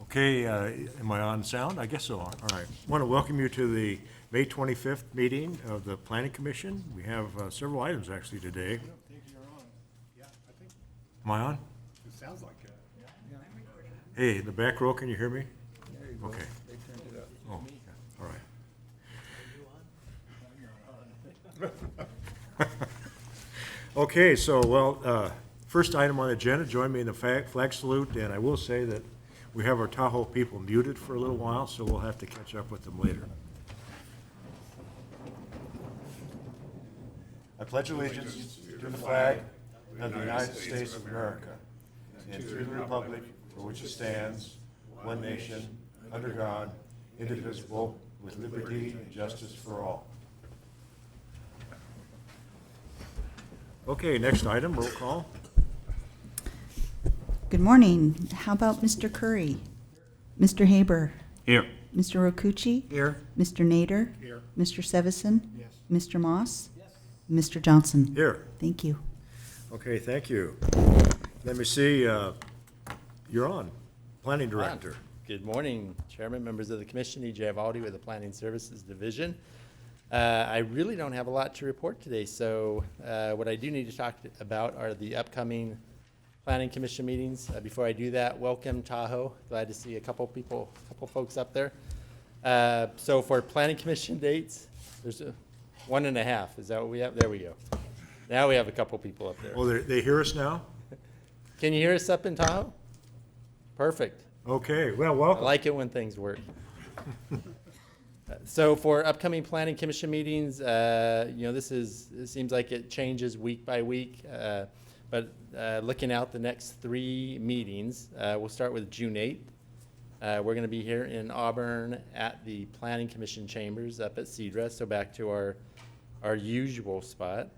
Okay, am I on sound? I guess so. All right. I want to welcome you to the May 25th meeting of the Planning Commission. We have several items actually today. I don't think you're on. Yeah, I think Am I on? it sounds like it. Hey, in the back row, can you hear me? There you go. Okay. They turned it up. Oh, all right. Okay, so, well, first item on the agenda, join me in the flag salute, and I will say that we have our Tahoe people muted for a little while, so we'll have to catch up with them later. I pledge allegiance to the flag of the United States of America and to the republic for which it stands, one nation, under God, indivisible, with liberty and justice for all. Okay, next item, roll call. Good morning. How about Mr. Curry? Mr. Haber? Here. Mr. Rokucci? Here. Mr. Nader? Here. Mr. Sevison? Yes. Mr. Moss? Mr. Johnson? Here. Thank you. Okay, thank you. Let me see, you're on, Planning Director. Good morning, Chairman, members of the Commission, E.J. Avaldi with the Planning Services Division. I really don't have a lot to report today, so what I do need to talk about are the upcoming Planning Commission meetings. Before I do that, welcome Tahoe. Glad to see a couple folks up there. So for Planning Commission dates, there's 1.5. Is that what we have? There we go. Now we have a couple people up there. Oh, they hear us now? Can you hear us up in Tahoe? Perfect. Okay, well, I welcome. like it when things work. So for upcoming planning commission meetings, it seems like it changes week by week. But looking out the next 3 meetings, we'll start with June 8th. We're going to be here in Auburn at the Planning Commission chambers up at Cedra, so back to our usual spot.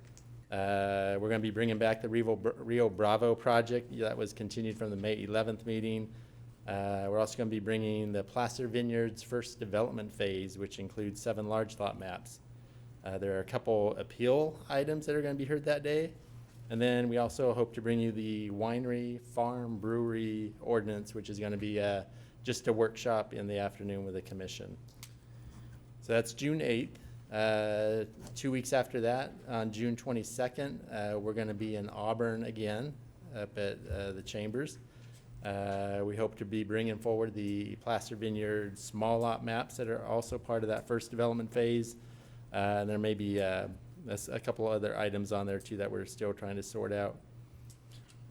We're going to be bringing back the Rio Bravo project. That was continued from the May 11th meeting. We're also going to be bringing the Placer Vineyards first development phase, which includes 7 large lot maps. There are a couple appeal items that are going to be heard that day. And then we also hope to bring you the winery, farm, brewery ordinance, which is going to be just a workshop in the afternoon with the commission. So that's June 8th. 2 weeks after that, on June 22nd, we're going to be in Auburn again up at the chambers. We hope to be bringing forward the Placer Vineyard small lot maps that are also part of that first development phase. And there may be a couple other items on there too that we're still trying to sort out.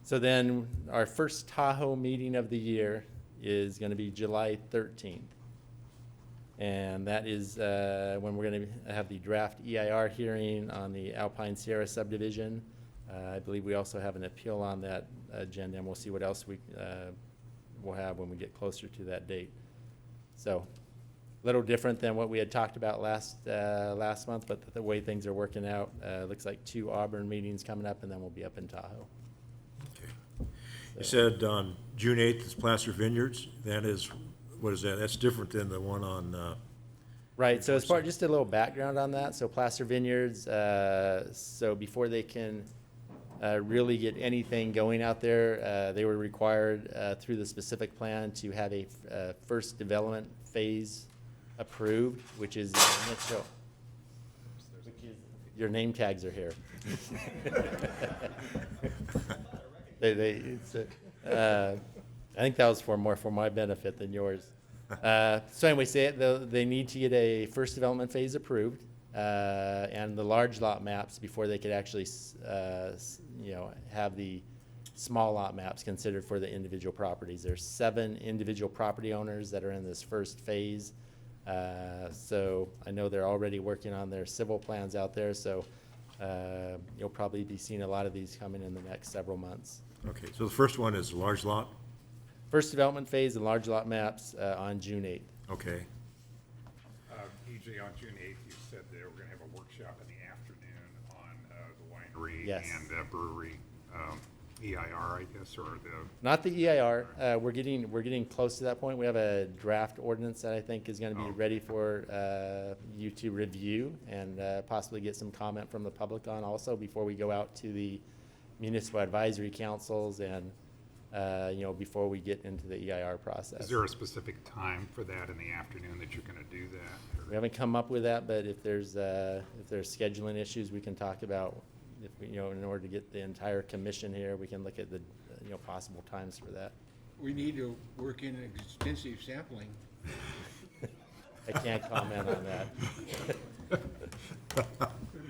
So then our first Tahoe meeting of the year is going to be July 13th. And that is when we're going to have the draft EIR hearing on the Alpine Sierra subdivision. I believe we also have an appeal on that agenda, and we'll see what else we'll have when we get closer to that date. So a little different than what we had talked about last month, but the way things are working out, looks like 2 Auburn meetings coming up, and then we'll be up in Tahoe. Okay. You said on June 8th is Placer Vineyards. That is, what is that? That's different than the one on, Right, so as part, just a little background on that. So Placer Vineyards, so before they can really get anything going out there, they were required through the specific plan to have a first development phase approved, which is the initial. Your name tags are here. I think that was more for my benefit than yours. So anyway, they need to get a first development phase approved and the large lot maps before they could actually, have the small lot maps considered for the individual properties. There's 7 individual property owners that are in this first phase. So I know they're already working on their civil plans out there. So you'll probably be seeing a lot of these coming in the next several months. okay, so the first one is large lot? First development phase and large lot maps on June 8th. Okay. EJ, on June 8th, you said they were going to have a workshop in the afternoon on the winery Yes. and brewery EIR, I guess, or the. Not the EIR. We're getting close to that point. We have a draft ordinance that I think is going to be ready for you to review and possibly get some comment from the public on also before we go out to the municipal advisory councils and before we get into the EIR process. Is there a specific time for that in the afternoon that you're gonna do that? We haven't come up with that, but if there's scheduling issues, we can talk about, if we, in order to get the entire commission here, we can look at the, possible times for that. We need to work in extensive sampling. I can't comment on that.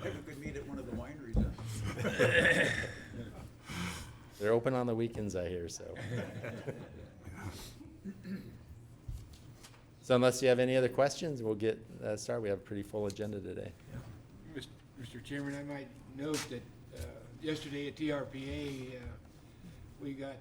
Maybe we could meet at one of the wineries, huh? They're open on the weekends, I hear, so. So unless you have any other questions, we'll get started. We have a pretty full agenda today. Mr. Chairman, I might note that yesterday at TRPA, we got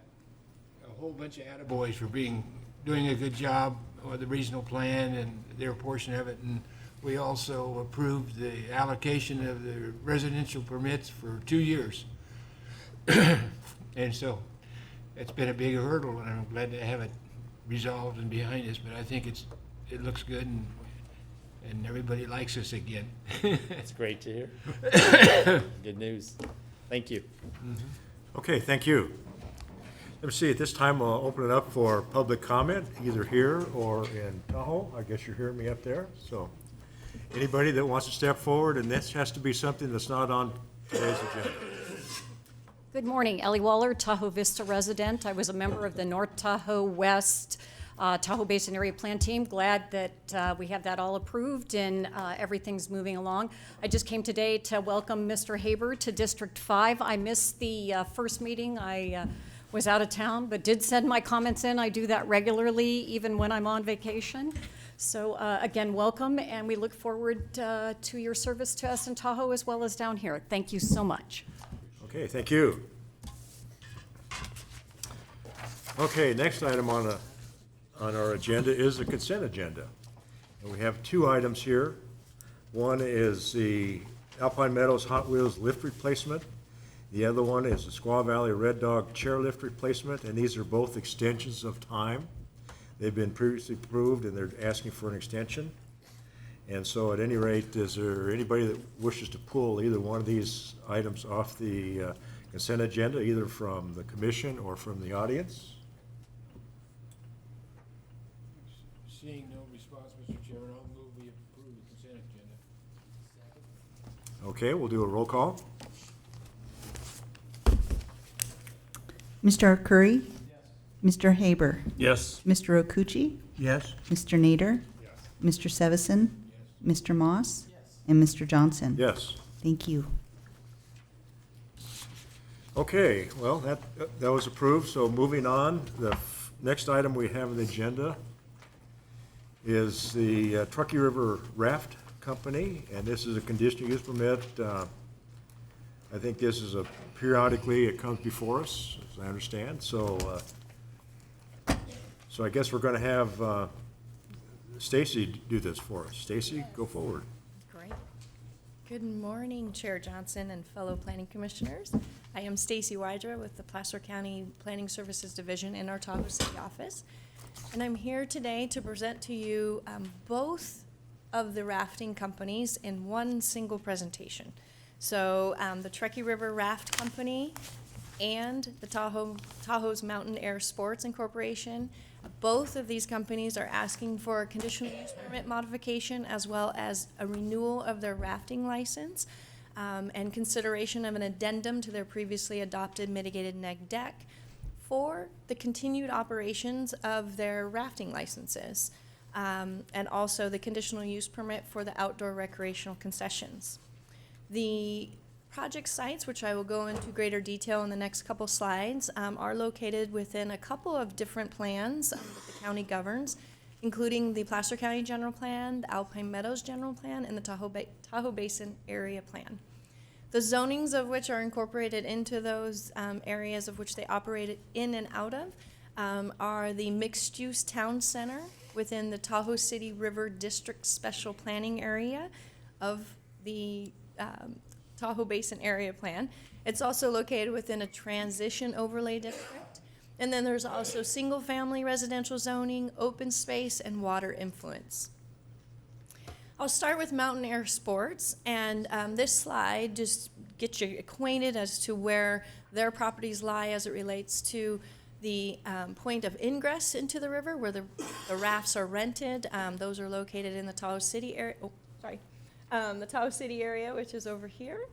a whole bunch of attaboys for doing a good job with the regional plan and their portion of it. And we also approved the allocation of the residential permits for 2 years. And so it's been a big hurdle, and I'm glad to have it resolved and behind us, but I think it looks good, and everybody likes us again. It's great to hear. Good news. Thank you. Okay, thank you. Let me see, at this time, I'll open it up for public comment, either here or in Tahoe. I guess you're hearing me up there, so. Anybody that wants to step forward, and this has to be something that's not on today's agenda. Good morning, Ellie Waller, Tahoe Vista resident. I was a member of the North Tahoe West Tahoe Basin Area Plan Team. Glad that we have that all approved and everything's moving along. I just came today to welcome Mr. Haber to District 5. I missed the first meeting. I was out of town, but did send my comments in. I do that regularly, even when I'm on vacation. So again, welcome, and we look forward to your service to us in Tahoe as well as down here. Thank you so much. Okay, thank you. Okay, next item on our agenda is the consent agenda. And we have 2 items here. One is the Alpine Meadows Hot Wheels lift replacement. The other one is the Squaw Valley Red Dog chairlift replacement, and these are both extensions of time. They've been previously approved, and they're asking for an extension. And so at any rate, is there anybody that wishes to pull either one of these items off the consent agenda, either from the commission or from the audience? Seeing no response, Mr. Chairman, I'll move we approve the consent agenda. Okay, we'll do a roll call. Mr. Curry? Mr. Haber? Yes. Mr. Okuchi? Yes. Mr. Nader? Mr. Sevison? Mr. Moss? And Mr. Johnson? Yes. Thank you. Okay, well, that was approved, so moving on, the next item we have on the agenda is the Truckee River Raft Company, and this is a conditional use permit. I think this is periodically it comes before us, as I understand, so I guess we're gonna have Stacy do this for us. Stacy, go forward. Great. Good morning, Chair Johnson and fellow planning commissioners. I am Stacy Wydra with the Placer County Planning Services Division in our Tahoe City office. And I'm here today to present to you both of the rafting companies in one single presentation. So the Truckee River Raft Company and the Tahoe's Mountain Air Sports Incorporation. Both of these companies are asking for a conditional use permit modification as well as a renewal of their rafting license and consideration of an addendum to their previously adopted mitigated neg deck for the continued operations of their rafting licenses and also the conditional use permit for the outdoor recreational concessions. The project sites, which I will go into greater detail in the next couple slides, are located within a couple of different plans that the county governs, including the Placer County General Plan, the Alpine Meadows General Plan, and the Tahoe Basin Area Plan. The zonings of which are incorporated into those areas of which they operate in and out of are the mixed-use town center within the Tahoe City River District Special Planning Area of the Tahoe Basin Area Plan. It's also located within a transition overlay district. And then there's also single-family residential zoning, open space, and water influence. I'll start with Mountain Air Sports, and this slide just gets you acquainted as to where their properties lie as it relates to The point of ingress into the river where the rafts are rented, those are located in the Tahoe City area. Oh, sorry. The Tahoe City area, which is over here.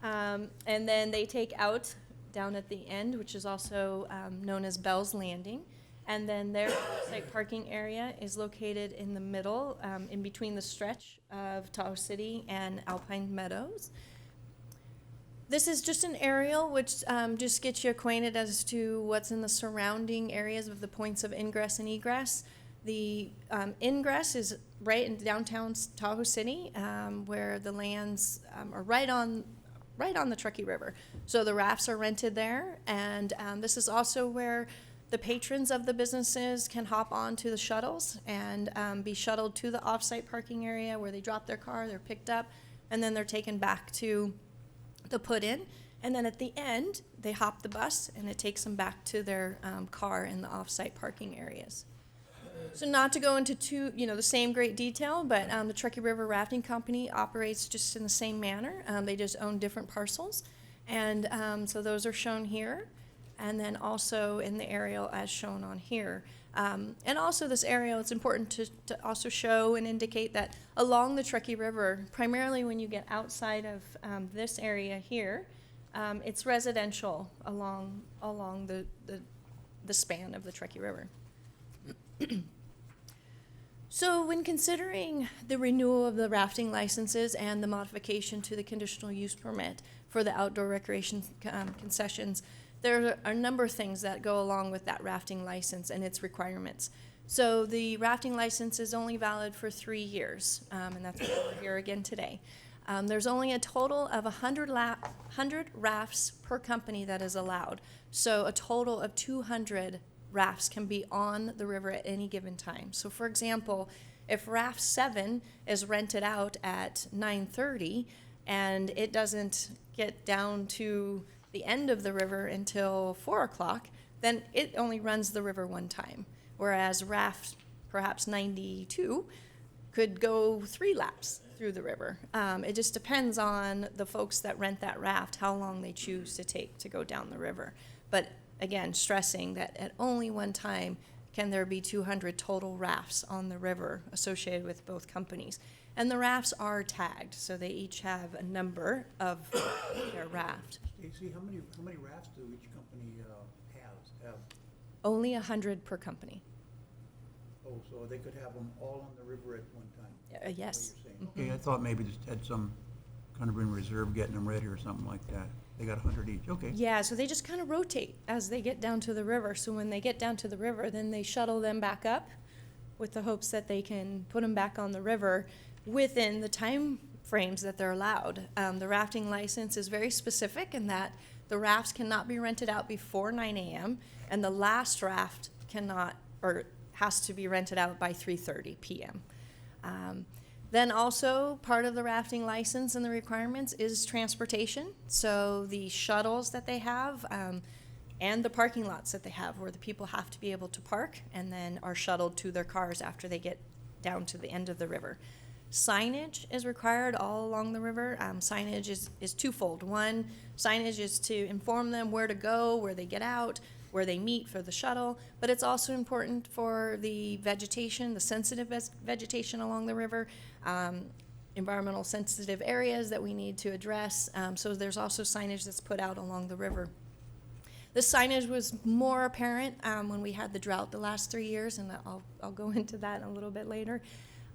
And then they take out down at the end, which is also known as Bell's Landing. And then their site parking area is located in the middle, in between the stretch of Tahoe City and Alpine Meadows. This is just an aerial which just gets you acquainted as to what's in the surrounding areas of the points of ingress and egress. The ingress is right in downtown Tahoe City, where the lands are right on the Truckee River. So the rafts are rented there, and this is also where the patrons of the businesses can hop onto the shuttles and be shuttled to the off-site parking area where they drop their car, they're picked up, and then they're taken back to the put-in, and then at the end, they hop the bus, and it takes them back to their car in the off-site parking areas. So not to go into the same great detail, but the Truckee River Rafting Company operates just in the same manner. They just own different parcels, and so those are shown here, and then also in the aerial as shown on here. And also this aerial, it's important to also show and indicate that along the Truckee River, primarily when you get outside of this area here, it's residential along the span of the Truckee River. So when considering the renewal of the rafting licenses and the modification to the conditional use permit for the outdoor recreation concessions, there are a number of things that go along with that rafting license and its requirements. So the rafting license is only valid for 3 years, and that's why we're here again today. There's only a total of 100 rafts per company that is allowed. So a total of 200 rafts can be on the river at any given time. So for example, if raft 7 is rented out at 9:30 and it doesn't get down to the end of the river until 4 o'clock, then it only runs the river one time. Whereas raft perhaps 92 could go 3 laps through the river. It just depends on the folks that rent that raft, how long they choose to take to go down the river. But again, stressing that at only one time can there be 200 total rafts on the river associated with both companies. And the rafts are tagged, so they each have a number of their raft. Stacy, how many rafts do each company have? Only 100 per company. Oh, so they could have them all on the river at one time? Yes. What you're saying. Okay, I thought maybe just had some kind of in reserve getting them ready or something like that. They got 100 each, okay. Yeah, so they just kind of rotate as they get down to the river. So when they get down to the river, then they shuttle them back up with the hopes that they can put them back on the river within the time frames that they're allowed. The rafting license is very specific in that the rafts cannot be rented out before 9 a.m. and the last raft cannot or has to be rented out by 3:30 p.m. Then also part of the rafting license and the requirements is transportation. So the shuttles that they have and the parking lots that they have where the people have to be able to park and then are shuttled to their cars after they get down to the end of the river. Signage is required all along the river. Signage is twofold. One, signage is to inform them where to go, where they get out, where they meet for the shuttle, but it's also important for the vegetation, the sensitive vegetation along the river, environmental sensitive areas that we need to address. So there's also signage that's put out along the river. The signage was more apparent when we had the drought the last 3 years, and I'll go into that a little bit later.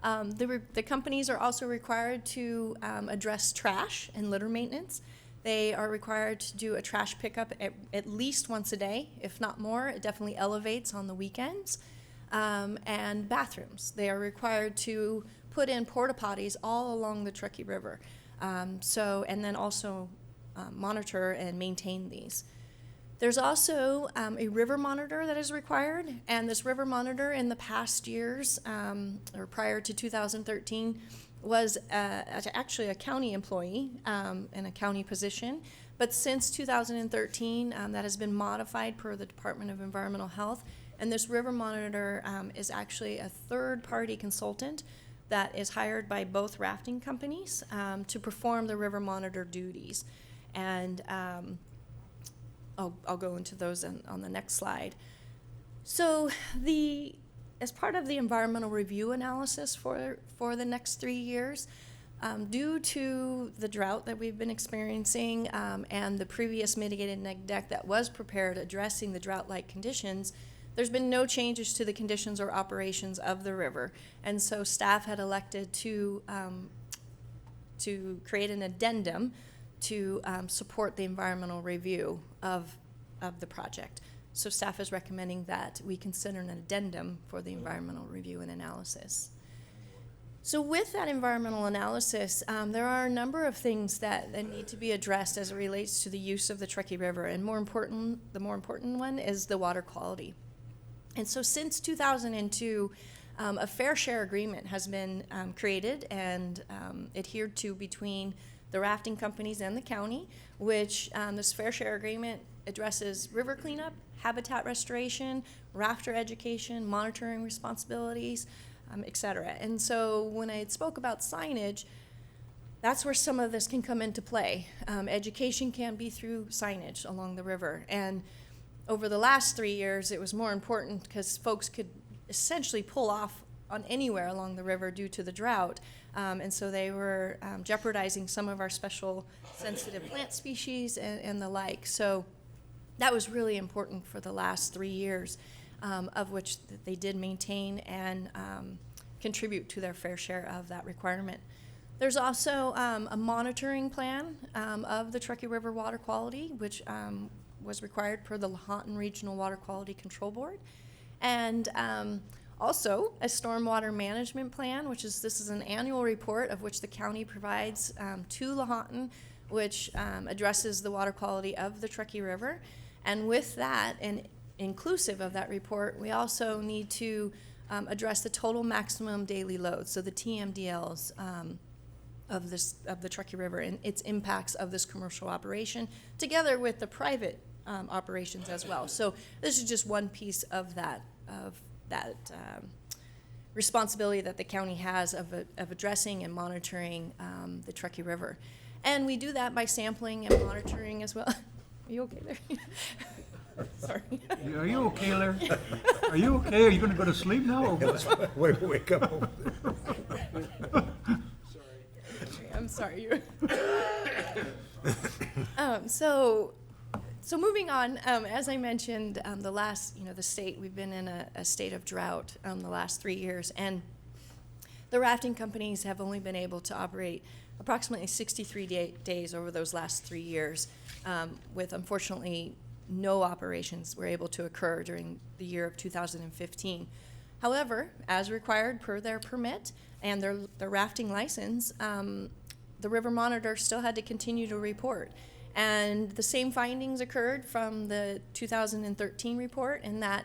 The companies are also required to address trash and litter maintenance. They are required to do a trash pickup at least once a day, if not more. It definitely elevates on the weekends. And bathrooms. They are required to put in porta potties all along the Truckee River. And then also monitor and maintain these. There's also a river monitor that is required, and this river monitor in the past years, or prior to 2013, was actually a county employee in a county position. But since 2013, that has been modified per the Department of Environmental Health, and this river monitor is actually a third-party consultant that is hired by both rafting companies to perform the river monitor duties. And I'll go into those on the next slide. So as part of the environmental review analysis for the next 3 years, due to the drought that we've been experiencing and the previous mitigated neg deck that was prepared addressing the drought-like conditions, there's been no changes to the conditions or operations of the river. And so staff had elected to create an addendum to support the environmental review of the project. So staff is recommending that we consider an addendum for the environmental review and analysis. So with that environmental analysis, there are a number of things that need to be addressed as it relates to the use of the Truckee River, and the more important one is the water quality. And so since 2002, a fair share agreement has been created and adhered to between the rafting companies and the county, which this fair share agreement addresses river cleanup, habitat restoration, rafter education, monitoring responsibilities, et cetera. And so when I spoke about signage, that's where some of this can come into play. Education can be through signage along the river. And over the last 3 years, it was more important because folks could essentially pull off on anywhere along the river due to the drought. And so they were jeopardizing some of our special sensitive plant species and the like. So that was really important for the last 3 years, of which they did maintain and contribute to their fair share of that requirement. There's also a monitoring plan of the Truckee River water quality, which was required per the Lahontan Regional Water Quality Control Board. And also a stormwater management plan, this is an annual report of which the county provides to Lahontan, which addresses the water quality of the Truckee River. And with that, and inclusive of that report, we also need to address the total maximum daily load, so the TMDLs of the Truckee River and its impacts of this commercial operation, together with the private operations as well. So this is just one piece of that responsibility that the county has of addressing and monitoring the Truckee River. And we do that by sampling and monitoring as well. Are you okay there? Sorry. Are you okay, Larry? Are you okay? Are you gonna go to sleep now or what? Wake up over there. I'm sorry. So moving on, as I mentioned, the state, we've been in a state of drought the last 3 years, and the rafting companies have only been able to operate approximately 63 days over those last 3 years, with unfortunately no operations were able to occur during the year of 2015. However, as required per their permit and their rafting license, the River Monitor still had to continue to report. And the same findings occurred from the 2013 report, in that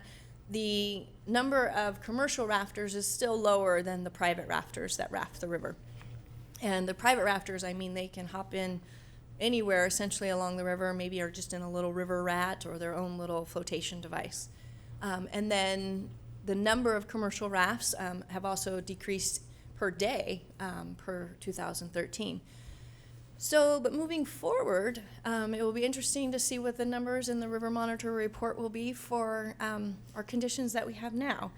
the number of commercial rafters is still lower than the private rafters that raft the river. And the private rafters, I mean, they can hop in anywhere essentially along the river, maybe are just in a little river rat or their own little flotation device. And then the number of commercial rafts have also decreased per day per 2013. So, but moving forward, it will be interesting to see what the numbers in the River Monitor report will be for our conditions that we have now.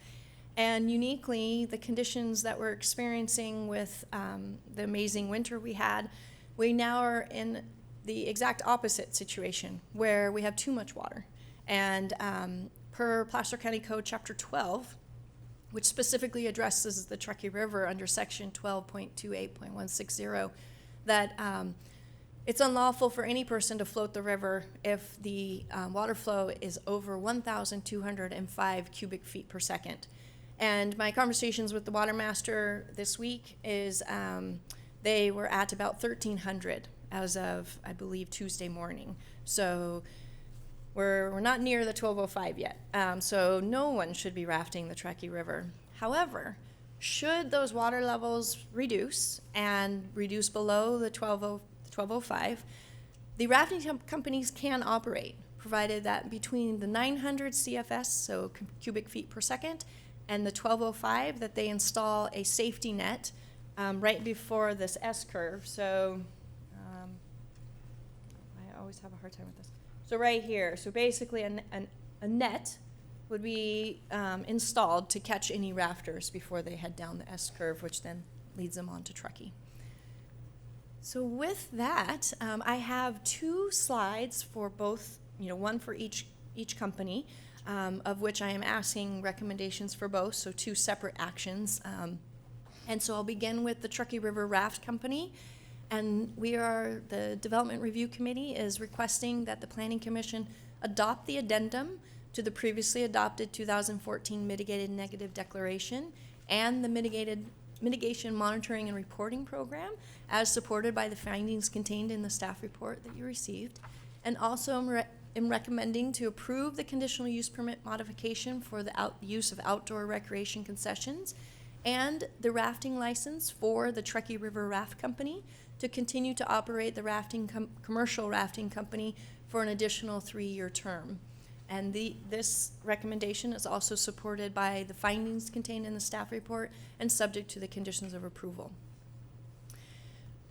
And uniquely, the conditions that we're experiencing with the amazing winter we had, we now are in the exact opposite situation, where we have too much water. And per Placer County Code Chapter 12, which specifically addresses the Truckee River under Section 12.28.160, that it's unlawful for any person to float the river if the water flow is over 1,205 cubic feet per second. And my conversations with the water master this week is they were at about 1,300 as of, I believe, Tuesday morning. So we're not near the 1,205 yet. So no one should be rafting the Truckee River. However, should those water levels reduce and reduce below the 1,205, the rafting companies can operate, provided that between the 900 CFS, so cubic feet per second, and the 1,205, that they install a safety net right before this S-curve. So I always have a hard time with this. So right here, so basically a net would be installed to catch any rafters before they head down the S-curve, which then leads them onto Truckee. So with that, I have 2 slides for both, one for each company, of which I am asking recommendations for both, so 2 separate actions. And so I'll begin with the Truckee River Raft Company. And the Development Review Committee is requesting that the Planning Commission adopt the addendum to the previously adopted 2014 Mitigated Negative Declaration and the Mitigation Monitoring and Reporting Program as supported by the findings contained in the staff report that you received. And also am recommending to approve the conditional use permit modification for the use of outdoor recreation concessions and the rafting license for the Truckee River Raft Company to continue to operate the commercial rafting company for an additional 3-year term. And this recommendation is also supported by the findings contained in the staff report and subject to the conditions of approval.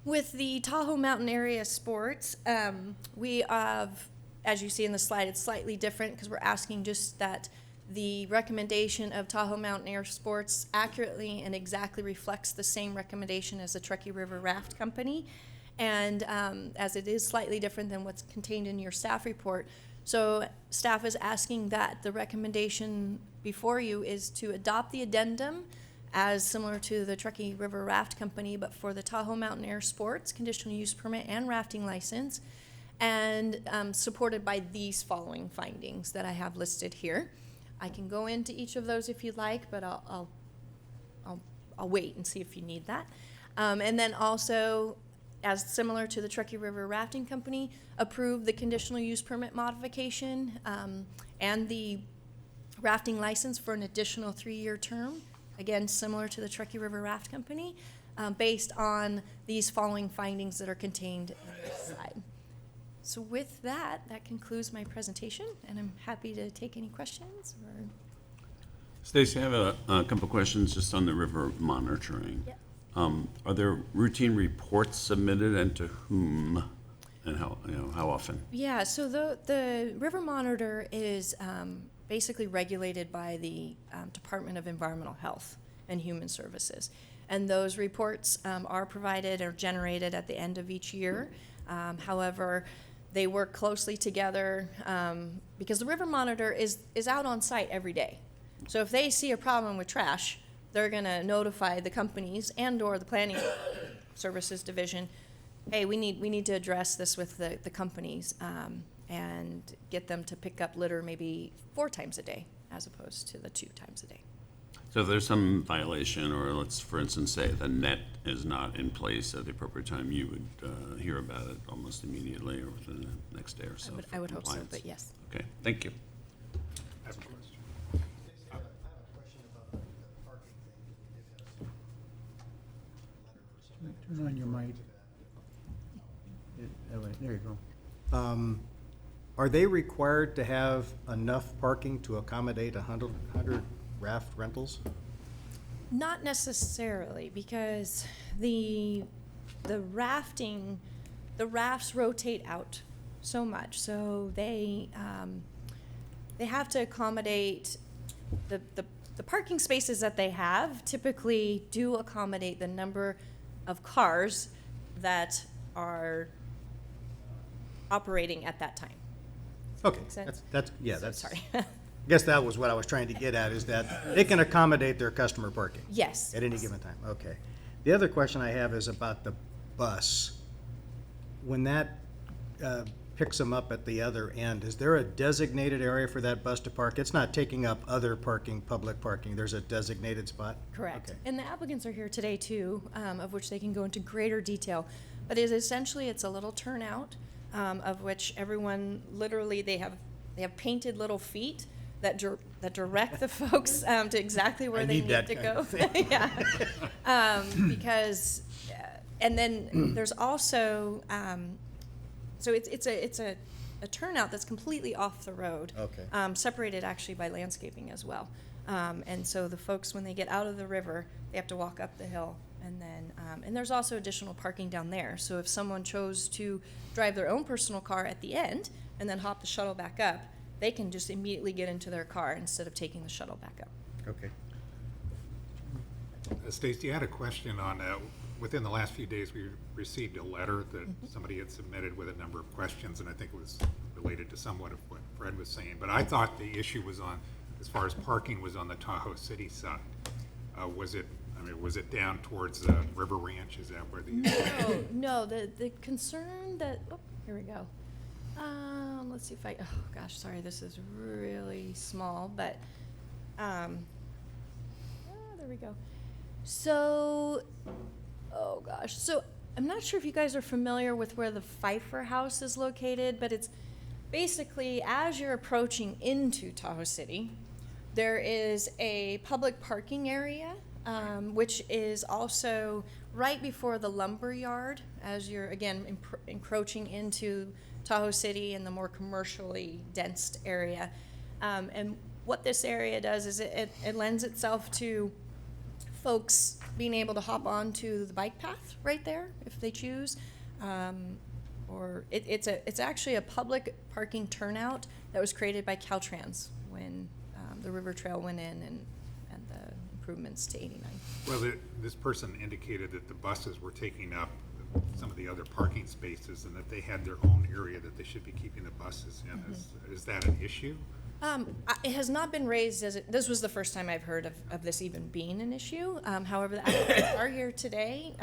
With the Tahoe Mountain Area Sports, we have, as you see in the slide, it's slightly different because we're asking just that the recommendation of Tahoe Mountain Air Sports accurately and exactly reflects the same recommendation as the Truckee River Raft Company. And as it is slightly different than what's contained in your staff report, so staff is asking that the recommendation before you is to adopt the addendum as similar to the Truckee River Raft Company, but for the Tahoe Mountain Air Sports conditional use permit and rafting license, and supported by these following findings that I have listed here. I can go into each of those if you'd like, but I'll wait and see if you need that. And then also, as similar to the Truckee River Rafting Company, approve the conditional use permit modification and the rafting license for an additional 3-year term. Again, similar to the Truckee River Raft Company, based on these following findings that are contained in this slide. So with that concludes my presentation, and I'm happy to take any questions. Stacy, I have a couple questions just on the river monitoring. Yep. Are there routine reports submitted, and to whom, and how often? Yeah, so the River Monitor is basically regulated by the Department of Environmental Health and Human Services. And those reports are provided or generated at the end of each year. However, they work closely together because the River Monitor is out on site every day. So if they see a problem with trash, they're going to notify the companies and/or the Planning Services Division, hey, we need to address this with the companies and get them to pick up litter maybe 4 times a day as opposed to the 2 times a day. So if there's some violation, or let's, for instance, say the net is not in place at the appropriate time, you would hear about it almost immediately or within the next day or so. I would for hope so, compliance. but yes. Okay, thank you. I have a question. Turn on your mic. There you go. Are they required to have enough parking to accommodate 100 raft rentals? Not necessarily, because the rafts rotate out so much, so they have to accommodate the parking spaces that they have typically do accommodate the number of cars that are operating at that time. Okay, Makes sense? that's Sorry. I guess that was what I was trying to get at, is that they can accommodate their customer parking Yes. at any given time. Okay. The other question I have is about the bus. When that picks them up at the other end, is there a designated area for that bus to park? It's not taking up other parking, public parking. There's a designated spot? Correct. Okay. And the applicants are here today too, of which they can go into greater detail. But it's a little turnout, of which everyone, literally, they have painted little feet that direct the folks to exactly where I they need need that to kind go. of thing. Yeah. Because, and then there's also, so it's a turnout that's completely off the road. Okay. Separated actually by landscaping as well. And so the folks, when they get out of the river, they have to walk up the hill. And then, and there's also additional parking down there. So if someone chose to drive their own personal car at the end and then hop the shuttle back up, they can just immediately get into their car instead of taking the shuttle back up. Okay. Stacy, I had a question on, within the last few days, we received a letter that somebody had submitted with a number of questions, and I think it was related to somewhat of what Fred was saying. But I thought the issue was on, as far as parking, was on the Tahoe City side. Was it down towards River Ranch? Is that where the? No, the concern that, oh, here we go. Let's see if I, oh gosh, sorry, this is really small, but, there we go. So, oh gosh, so I'm not sure if you guys are familiar with where the Pfeiffer House is located, but it's basically as you're approaching into Tahoe City, there is a public parking area, which is also right before the lumber yard as you're, again, encroaching into Tahoe City and the more commercially dense area. And what this area does is it lends itself to folks being able to hop onto the bike path right there if they choose. Or it's actually a public parking turnout that was created by Caltrans when the River Trail went in and the improvements to 89. Well, this person indicated that the buses were taking up some of the other parking spaces and that they had their own area that they should be keeping the buses in. Is that an issue? It has not been raised this was the first time I've heard of this even being an issue. However, the applicants are here today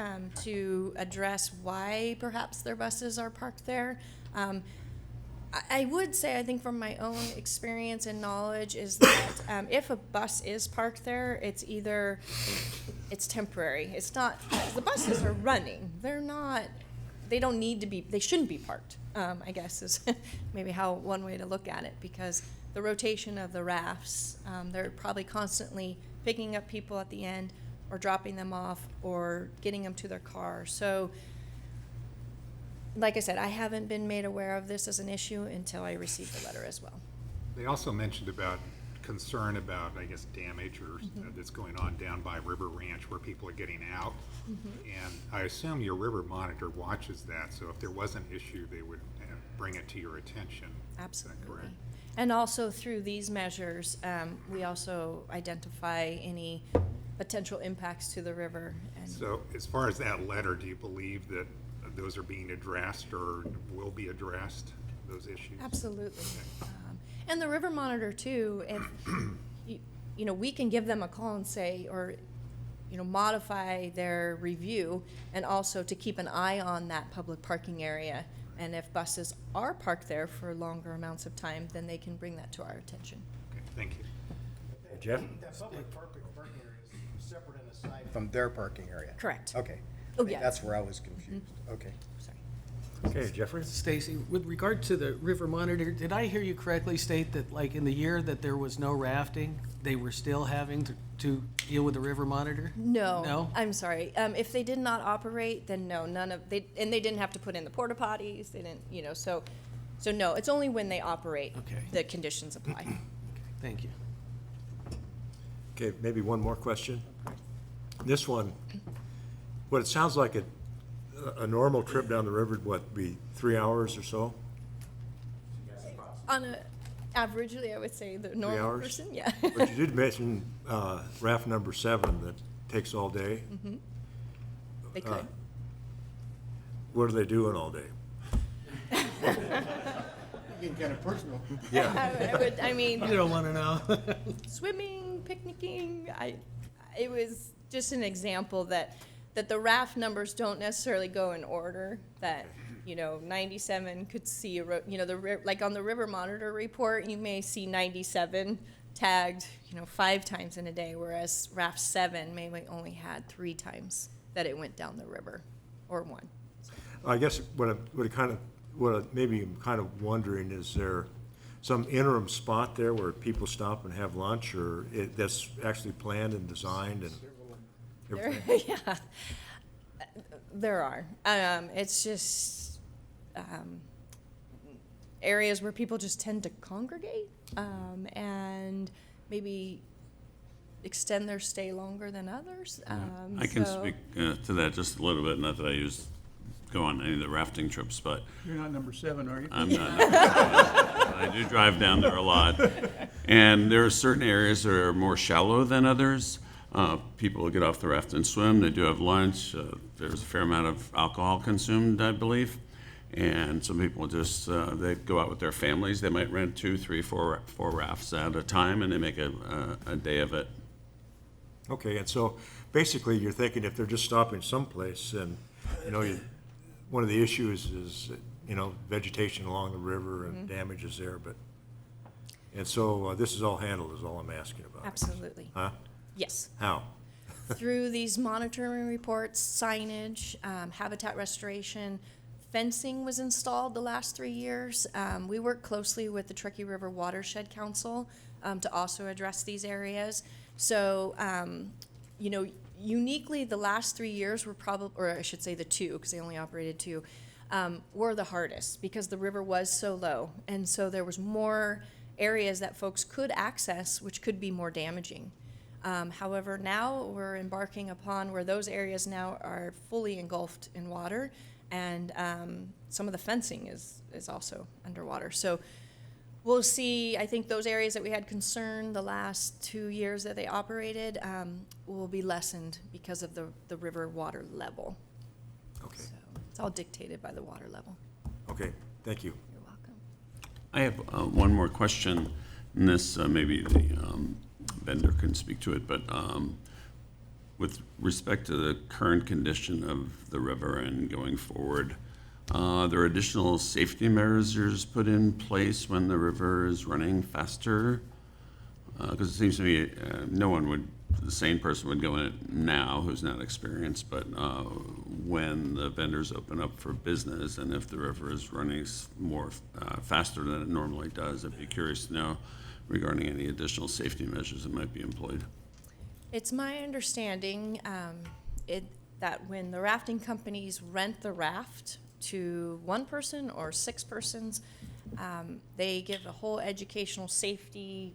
to address why perhaps their buses are parked there. I would say, I think from my own experience and knowledge, is that if a bus is parked there, it's temporary. It's not, the buses are running. They don't need to be, they shouldn't be parked, I guess is maybe how one way to look at it, because the rotation of the rafts, they're probably constantly picking up people at the end or dropping them off or getting them to their car. So, like I said, I haven't been made aware of this as an issue until I received the letter as well. They also mentioned about concern about, I guess, damage or that's going on down by River Ranch where people are getting out. And I assume your river monitor watches that, so if there was an issue, they would bring it to your attention. Absolutely. Is that correct? And also through these measures, we also identify any potential impacts to the river. And So as far as that letter, do you believe that those are being addressed or will be addressed, those issues? absolutely. And the river monitor too, if, we can give them a call and say, or, modify their review, and also to keep an eye on that public parking area. And if buses are parked there for longer amounts of time, then they can bring that to our attention. Okay, thank you. Jeff? That public parking area is separate and aside from their parking area? Correct. Okay. Oh, yeah. That's where I was confused. Okay. Sorry. Okay, Jeffrey? Stacy, with regard to the river monitor, did I hear you correctly state that, like, in the year that there was no rafting, they were still having to deal with the river monitor? No. No? I'm sorry. If they did not operate, then no, and they didn't have to put in the porta potties, they didn't, so no, it's only when they operate. Okay. The conditions apply. Thank you. Okay, maybe one more question. This one, what it sounds like a normal trip down the river would be 3 hours or so? Averagely, I would say the normal hours? person, yeah. But you did mention raft number 7 that takes all day. They could. What are they doing all day? Getting kind of personal. Yeah. I mean, You don't want to know. swimming, picnicking, it was just an example that the raft numbers don't necessarily go in order, that, 97 could see, like on the river monitor report, you may see 97 tagged, 5 times in a day, whereas raft 7 may only had 3 times that it went down the river, or 1. I guess what maybe I'm kind of wondering, is there some interim spot there where people stop and have lunch, or that's actually planned and designed and everything? Yeah, there are. It's just areas where people just tend to congregate and maybe extend their stay longer than others. I can speak to that just a little bit, not that I go on any of the rafting trips, but You're not number 7, are you? I'm not. I do drive down there a lot. And there are certain areas that are more shallow than others. People get off the raft and swim. They do have lunch. There's a fair amount of alcohol consumed, I believe. And some people just, they go out with their families. They might rent 2, 3, 4 rafts at a time, and they make a day of it. Okay, and so basically you're thinking if they're just stopping someplace and, one of the issues is, vegetation along the river and damages there, and so this is all handled is all I'm asking about. Absolutely. Huh? Yes. How? Through these monitoring reports, signage, habitat restoration, fencing was installed the last 3 years. We work closely with the Truckee River Watershed Council to also address these areas. So, uniquely, the last 3 years were probably, or I should say the 2, because they only operated 2, were the hardest because the river was so low. And so there was more areas that folks could access, which could be more damaging. However, now we're embarking upon where those areas now are fully engulfed in water, and some of the fencing is also underwater. So we'll see, I think those areas that we had concern the last 2 years that they operated will be lessened because of the river water level. Okay, So it's all dictated by the water level. okay, thank you. You're welcome. I have one more question, and this maybe the vendor can speak to it, but with respect to the current condition of the river and going forward, there are additional safety measures put in place when the river is running faster? Because it seems to me the sane person would go in it now who's not experienced, but when the vendors open up for business and if the river is running more faster than it normally does, I'd be curious to know regarding any additional safety measures that might be employed. It's my understanding that when the rafting companies rent the raft to one person or 6 persons, they give a whole educational safety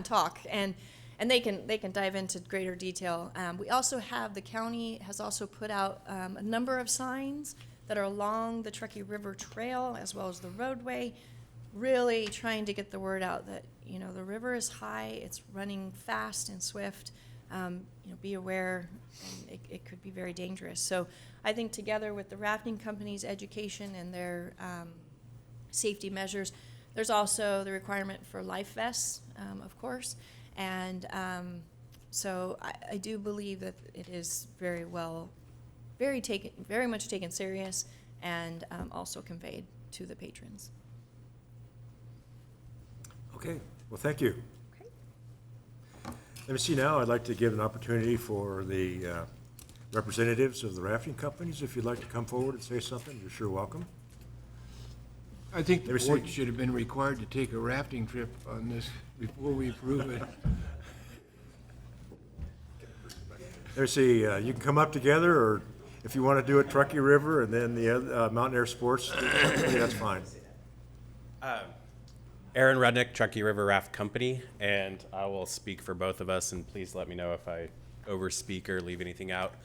talk, and they can dive into greater detail. We also have, the county has also put out a number of signs that are along the Truckee River Trail as well as the roadway, really trying to get the word out that, the river is high, it's running fast and swift. Be aware, and it could be very dangerous. So I think together with the rafting companies' education and their safety measures, there's also the requirement for life vests, of course. And so I do believe that it is very much taken serious, and also conveyed to the patrons. Okay, well, thank you. Okay. Let me see now, I'd like to give an opportunity for the representatives of the rafting companies, if you'd like to come forward and say something, you're sure welcome. I think the Let me board see. should have been required to take a rafting trip on this before we approve it. Let me see, you can come up together, or if you want to do it Truckee River and then the other, Mountain Air Sports, that's fine. Aaron Rudnick, Truckee River Raft Company, and I will speak for both of us, and please let me know if I overspeak or leave anything out.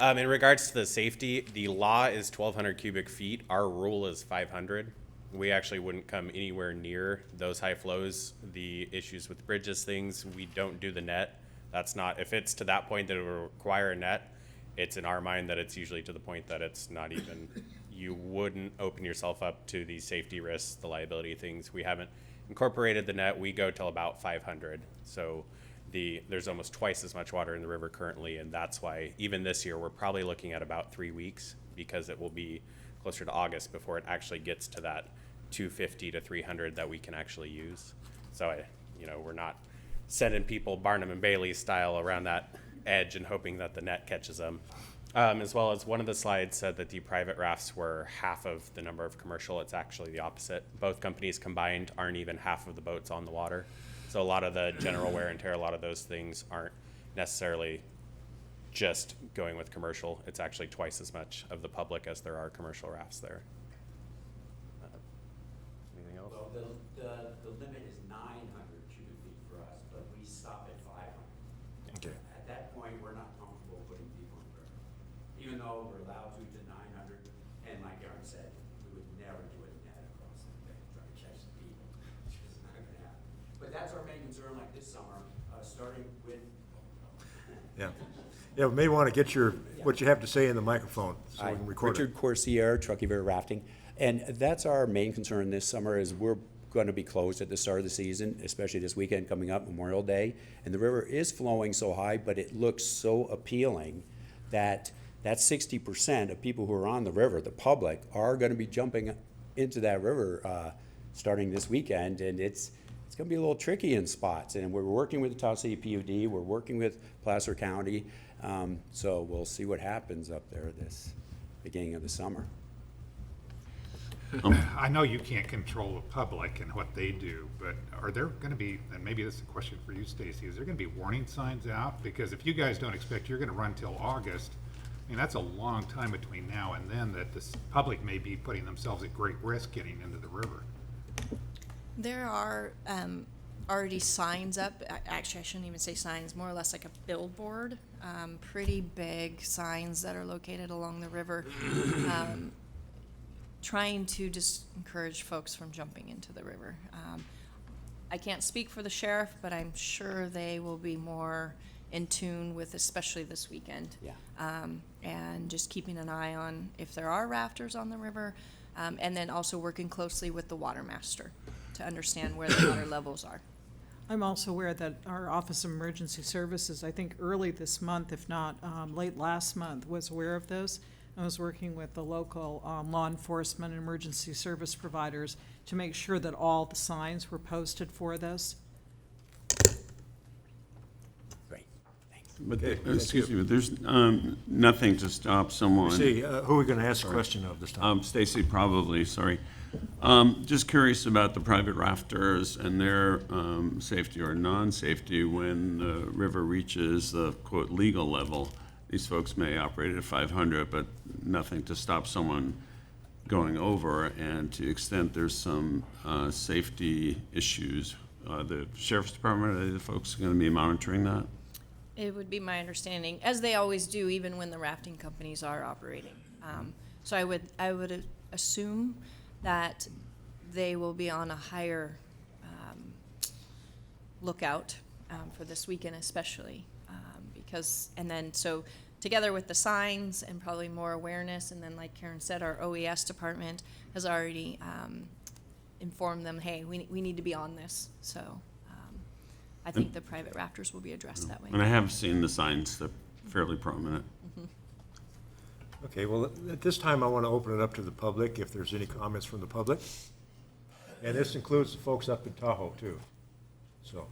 In regards to the safety, the law is 1,200 cubic feet. Our rule is 500. We actually wouldn't come anywhere near those high flows. The issues with bridges, things, we don't do the net. That's not, if it's to that point that it will require a net, it's in our mind that it's usually to the point that it's not even, you wouldn't open yourself up to these safety risks, the liability things. We haven't incorporated the net. We go till about 500. So there's almost twice as much water in the river currently, and that's why even this year we're probably looking at about 3 weeks, because it will be closer to August before it actually gets to that 250 to 300 that we can actually use. So we're not sending people Barnum and Bailey style around that edge and hoping that the net catches them. As well as one of the slides said that the private rafts were half of the number of commercial. It's actually the opposite. Both companies combined aren't even half of the boats on the water. So a lot of the general wear and tear, a lot of those things aren't necessarily just going with commercial. It's actually twice as much of the public as there are commercial rafts there. Anything else? Well, the limit is 900 cubic feet for us, but we stop at 500. Okay. At that point, we're not comfortable putting people in the river, even though we're allowed to 900. And like Aaron said, that's our main concern, like this summer, starting with. Yeah. Yeah, we may want to get what you have to say in the microphone so we can record it. Richard Corsier, Truckee River Rafting. And that's our main concern this summer is we're going to be closed at the start of the season, especially this weekend coming up, Memorial Day. And the river is flowing so high, but it looks so appealing that 60% of people who are on the river, the public, are going to be jumping into that river starting this weekend. And it's going to be a little tricky in spots. And we're working with the Tahoe City PUD. We're working with Placer County. So we'll see what happens up there this beginning of the summer. I know you can't control the public and what they do, but are there going to be, and maybe this is a question for you, Stacy, is there going to be warning signs out? Because if you guys don't expect you're going to run till August, I mean, that's a long time between now and then that the public may be putting themselves at great risk getting into the river. There are already signs up. Actually, I shouldn't even say signs, more or less like a billboard. Pretty big signs that are located along the river, trying to just encourage folks from jumping into the river. I can't speak for the sheriff, but I'm sure they will be more in tune with, especially this weekend. Yeah. And just keeping an eye on if there are rafters on the river, and then also working closely with the water master to understand where the water levels are. I'm also aware that our Office of Emergency Services, I think early this month, if not late last month, was aware of those. I was working with the local law enforcement and emergency service providers to make sure that all the signs were posted for this. Great, thanks. But, Okay, excuse me, but there's nothing to stop someone. See, who are we going to ask a question of this time? Stacy, probably, sorry. Just curious about the private rafters and their safety or non-safety when the river reaches the quote legal level. These folks may operate at 500, but nothing to stop someone going over. And to the extent there's some safety issues, the Sheriff's Department, are the folks going to be monitoring that? It would be my understanding, as they always do, even when the rafting companies are operating. So I would assume that they will be on a higher lookout for this weekend especially, because, and then so together with the signs and probably more awareness, and then like Karen said, our OES department has already informed them, hey, we need to be on this. So I think the private rafters will be addressed that way. And I have seen the signs, they're fairly prominent. Okay, well, at this time, I want to open it up to the public, if there's any comments from the public. And this includes the folks up in Tahoe, too. So,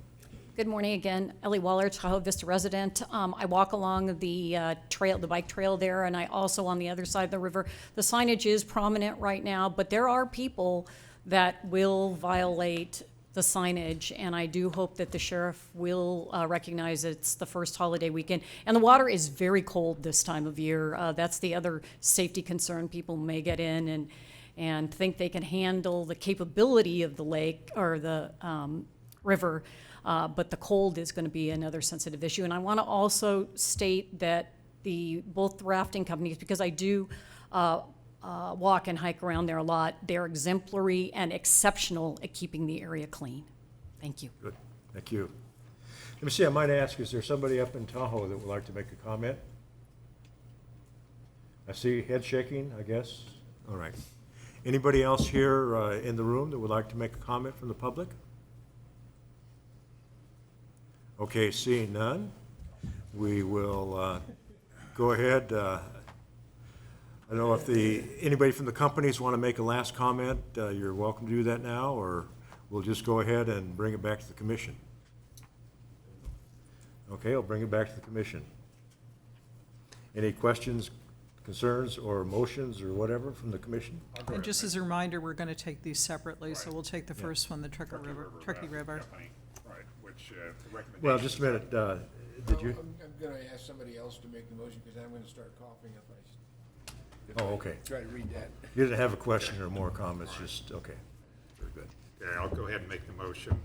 Good morning again. Ellie Waller, Tahoe Vista resident. I walk along the trail, the bike trail there, and I also on the other side of the river. The signage is prominent right now, but there are people that will violate the signage, and I do hope that the sheriff will recognize it's the first holiday weekend. And the water is very cold this time of year. That's the other safety concern. People may get in and think they can handle the capability of the lake or the river, but the cold is going to be another sensitive issue. And I want to also state that both rafting companies, because I do walk and hike around there a lot, they're exemplary and exceptional at keeping the area clean. Thank you. good, thank you. Let me see, I might ask, is there somebody up in Tahoe that would like to make a comment? I see head shaking, I guess. All right. Anybody else here in the room that would like to make a comment from the public? Okay, seeing none, we will go ahead. I don't know if anybody from the companies want to make a last comment. You're welcome to do that now, or we'll just go ahead and bring it back to the commission. Okay, I'll bring it back to the commission. Any questions, concerns, or motions, or whatever from the commission? And just as a reminder, we're going to take these separately, so we'll take the first one, the Truckee River. Company, right, which the recommendation. Well, just a minute, did you? I'm gonna ask somebody else to make the motion, because I'm gonna start coughing if I Oh, okay. try to read that. You didn't have a question or more comments, just, okay, very good. Okay, I'll go ahead and make the motion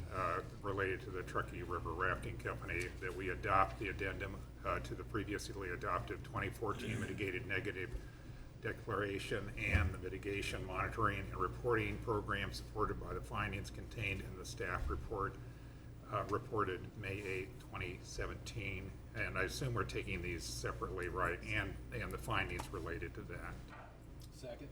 related to the Truckee River Rafting Company that we adopt the addendum to the previously adopted 2014 mitigated negative declaration and the mitigation monitoring and reporting program supported by the findings contained in the staff report reported May 8, 2017. And I assume we're taking these separately, right? And the findings related to that. Second.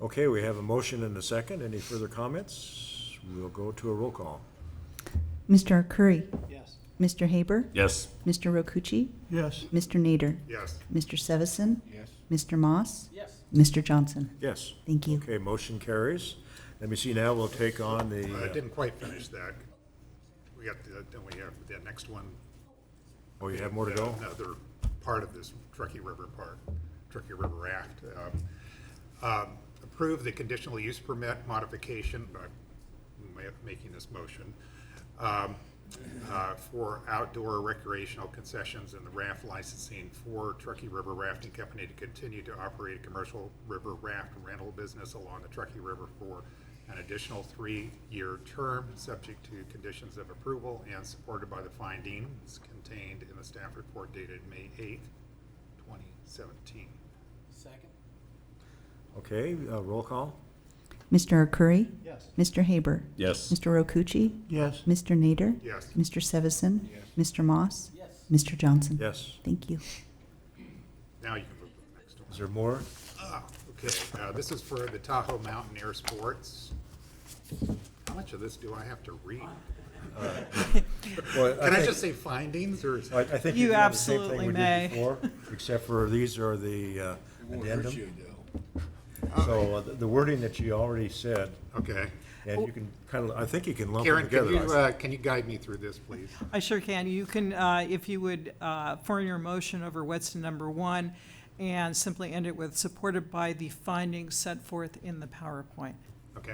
Okay, we have a motion and a second. Any further comments? We'll go to a roll call. Mr. Arcuri? Yes. Mr. Haber? Yes. Mr. Rokucci? Yes. Mr. Nader? Yes. Mr. Sevison? Yes. Mr. Moss? Yes. Mr. Johnson? Yes. Thank you. Okay, motion carries. Let me see now, we'll take on I the, didn't quite finish that. We got then we have the next one. oh, you have more to go? Another part of this Truckee River Raft. Approve the conditional use permit modification, I'm making this motion, for outdoor recreational concessions and the raft licensing for Truckee River Rafting Company to continue to operate a commercial river raft rental business along the Truckee River for an additional 3-year term, subject to conditions of approval and supported by the findings contained in the staff report dated May 8th, 2017. Second. Okay, roll call? Mr. Arcuri? Yes. Mr. Haber? Yes. Mr. Rokucci? Yes. Mr. Nader? Yes. Mr. Sevison? Mr. Moss? Yes. Mr. Johnson? Yes. Thank you. Now you can move to the next one. Is there more? Okay, this is for the Tahoe Mountain Air Sports. How much of this do I have to read? Well, Can I just say findings, or? I think You you've done the same thing absolutely we may. did before, except for these are the addendum. So the wording that you already said, Okay. and you can kind of, I think you can lump them Karen, together. can you guide me through this, please? I sure can. You can, if you would, form your motion over Wetson number 1 and simply end it with supported by the findings set forth in the PowerPoint. Okay.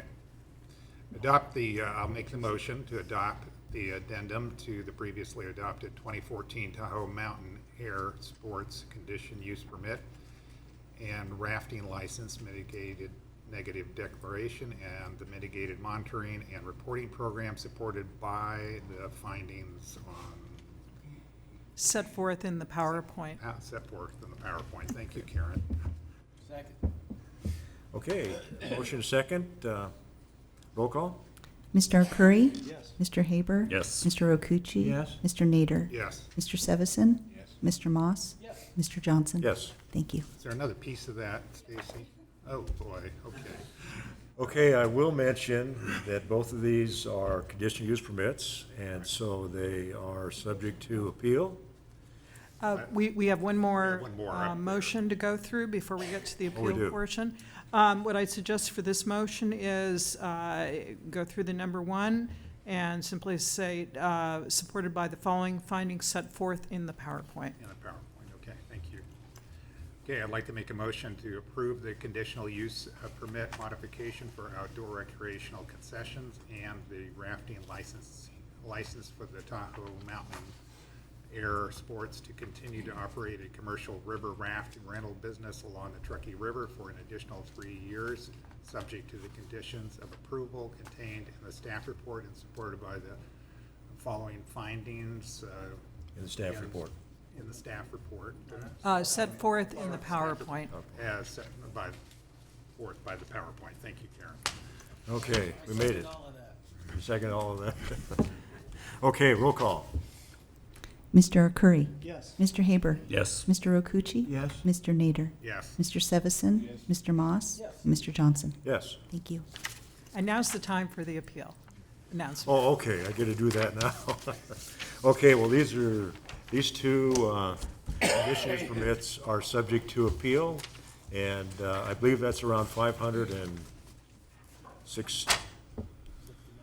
I'll make the motion to adopt the addendum to the previously adopted 2014 Tahoe Mountain Air Sports Condition Use Permit and rafting license mitigated negative declaration and the mitigated monitoring and reporting program supported by the findings on, Set forth in the PowerPoint. set forth in the PowerPoint. Thank you, Karen. Second. Okay, motion second, roll call? Mr. Arcuri? Yes. Mr. Haber? Yes. Mr. Rokucci? Yes. Mr. Nader? Yes. Mr. Sevison? Yes. Mr. Moss? Yes. Mr. Johnson? Yes. Thank you. Is there another piece of that, Stacy? Oh, boy, okay. Okay, I will mention that both of these are conditional use permits, and so they are subject to appeal. We have one more one more up there. motion to go through before we get to the we appeal do. portion. What I'd suggest for this motion is go through the number 1 and simply say, supported by the following findings set forth in the PowerPoint. In the PowerPoint, okay, thank you. Okay, I'd like to make a motion to approve the conditional use permit modification for outdoor recreational concessions and the rafting license for the Tahoe Mountain Air Sports to continue to operate a commercial river raft and rental business along the Truckee River for an additional 3 years, subject to the conditions of approval contained in the staff report and supported by the following findings. In the staff report. In the staff report. Set forth in the PowerPoint. As set forth by the PowerPoint. Thank you, Karen. Okay, we made it. All of that. You second all of that? Okay, roll call. Mr. Arcuri? Yes. Mr. Haber? Yes. Mr. Rokucci? Yes. Mr. Nader? Yes. Mr. Sevison? Mr. Moss? Mr. Johnson? Yes. Thank you. And now's the time for the appeal announcement. Oh, okay, I get to do that now. Okay, well, these two conditional use permits are subject to appeal, and I believe that's around 506.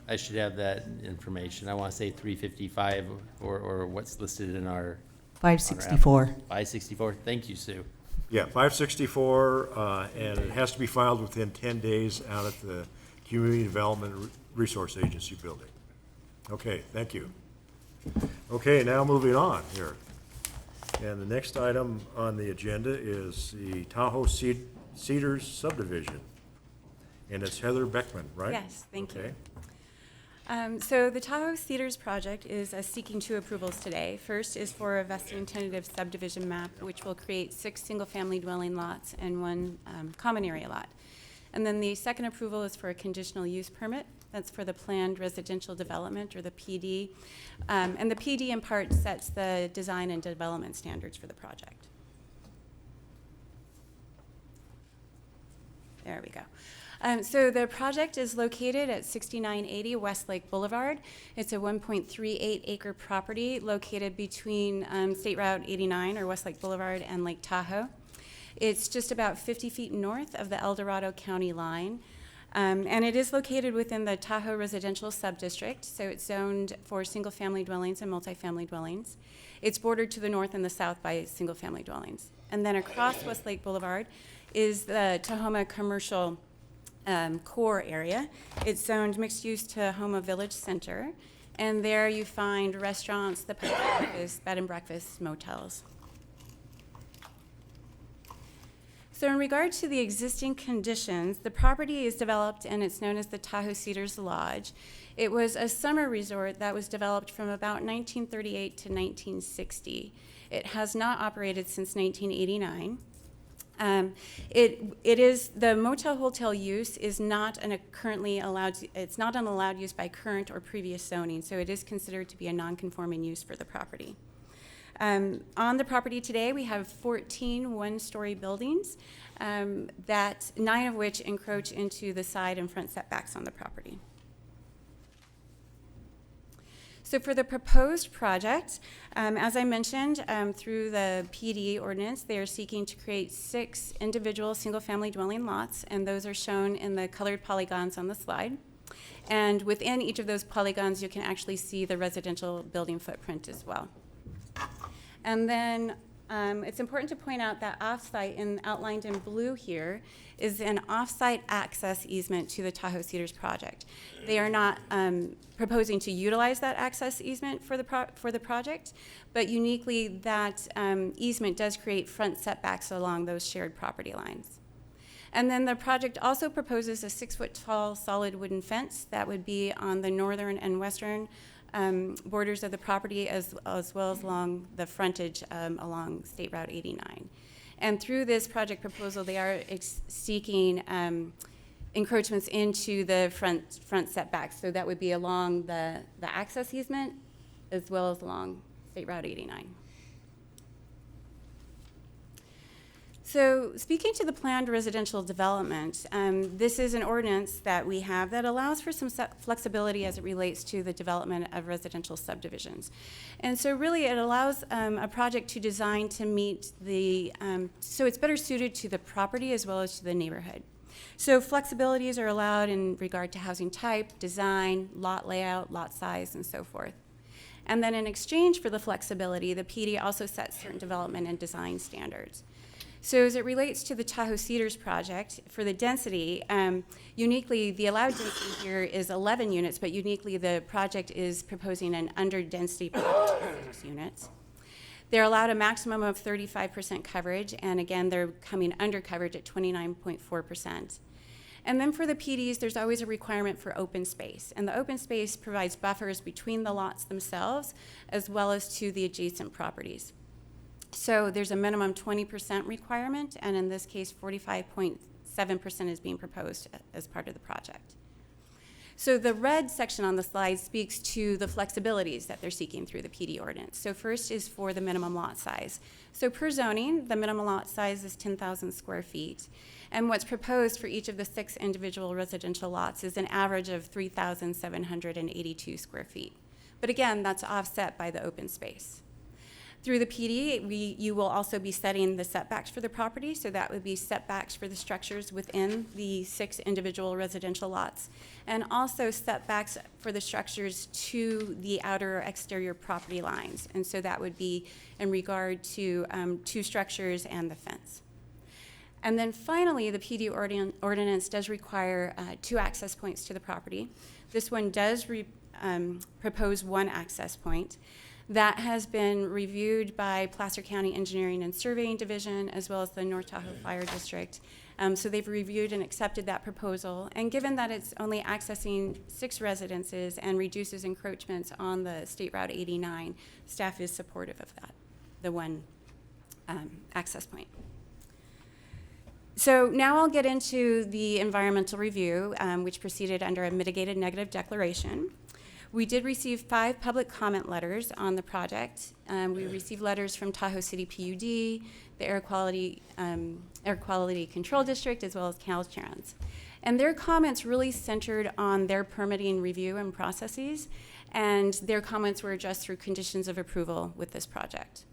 I should have that information. I want to say 355 or what's listed in our. 564. 564. Thank you, Sue. Yeah, 564, and it has to be filed within 10 days out at the Community Development Resource Agency building. Okay, thank you. Okay, now moving on here. And the next item on the agenda is the Tahoe Cedars subdivision. And it's Heather Beckman, right? Yes, thank you. Okay. So the Tahoe Cedars project is seeking 2 approvals today. First is for a vesting tentative subdivision map, which will create 6 single-family dwelling lots and 1 common area lot. And then the second approval is for a conditional use permit That's for the Planned Residential Development, or the PD. And the PD in part sets the design and development standards for the project. There we go. So the project is located at 6980 Westlake Boulevard. It's a 1.38 acre property located between State Route 89, or Westlake Boulevard, and Lake Tahoe. It's just about 50 feet north of the El Dorado County line. And it is located within the Tahoe Residential Subdistrict, so it's zoned for single-family dwellings and multifamily dwellings. It's bordered to the north and the south by single-family dwellings. And then across Westlake Boulevard is the Tahoma Commercial core area. It's zoned mixed-use Tahoma Village Center, and there you find restaurants, the post office, bed and breakfast, motels. So in regard to the existing conditions, the property is developed and it's known as the Tahoe Cedars Lodge. It was a summer resort that was developed from about 1938 to 1960. It has not operated since 1989. The motel hotel use is not currently allowed, it's not an allowed use by current or previous zoning, so it is considered to be a non-conforming use for the property. On the property today, we have 14 one-story buildings, 9 of which encroach into the side and front setbacks on the property. So for the proposed project, as I mentioned, through the PD ordinance, they are seeking to create 6 individual single-family dwelling lots, and those are shown in the colored polygons on the slide. And within each of those polygons, you can actually see the residential building footprint as well. And then it's important to point out that off-site, outlined in blue here, is an off-site access easement to the Tahoe Cedars project. They are not proposing to utilize that access easement for the project, but uniquely that easement does create front setbacks along those shared property lines. And then the project also proposes a 6-foot-tall solid wooden fence that would be on the northern and western borders of the property, as well as along the frontage along State Route 89. And through this project proposal, they are seeking encroachments into the front setbacks. So that would be along the access easement, as well as along State Route 89. So speaking to the planned residential development, this is an ordinance that we have that allows for some flexibility as it relates to the development of residential subdivisions. And so really it allows a project to design to meet so it's better suited to the property as well as to the neighborhood. So flexibilities are allowed in regard to housing type, design, lot layout, lot size, and so forth. And then in exchange for the flexibility, the PD also sets certain development and design standards. So as it relates to the Tahoe Cedars project, for the density, uniquely, the allowed density here is 11 units, but uniquely the project is proposing an under-density project of 6 units. They're allowed a maximum of 35% coverage, and again, they're coming under coverage at 29.4%. And then for the PDs, there's always a requirement for open space, and the open space provides buffers between the lots themselves, as well as to the adjacent properties. So there's a minimum 20% requirement, and in this case, 45.7% is being proposed as part of the project. So the red section on the slide speaks to the flexibilities that they're seeking through the PD ordinance. So first is for the minimum lot size. So per zoning, the minimum lot size is 10,000 square feet. And what's proposed for each of the 6 individual residential lots is an average of 3,782 square feet. But again, that's offset by the open space. Through the PD, you will also be setting the setbacks for the property, so that would be setbacks for the structures within the 6 individual residential lots, and also setbacks for the structures to the outer or exterior property lines, and so that would be in regard to 2 structures and the fence. And then finally, the PD ordinance does require 2 access points to the property. This one does propose 1 access point. That has been reviewed by Placer County Engineering and Surveying Division, as well as the North Tahoe Fire District. So they've reviewed and accepted that proposal. And given that it's only accessing 6 residences and reduces encroachments on the State Route 89, staff is supportive of that, the 1 access point. So now I'll get into the environmental review, which proceeded under a mitigated negative declaration. We did receive 5 public comment letters on the project. We received letters from Tahoe City PUD, the Air Quality Control District, as well as Caltrans. And their comments really centered on their permitting review and processes, and their comments were addressed through conditions of approval with this project.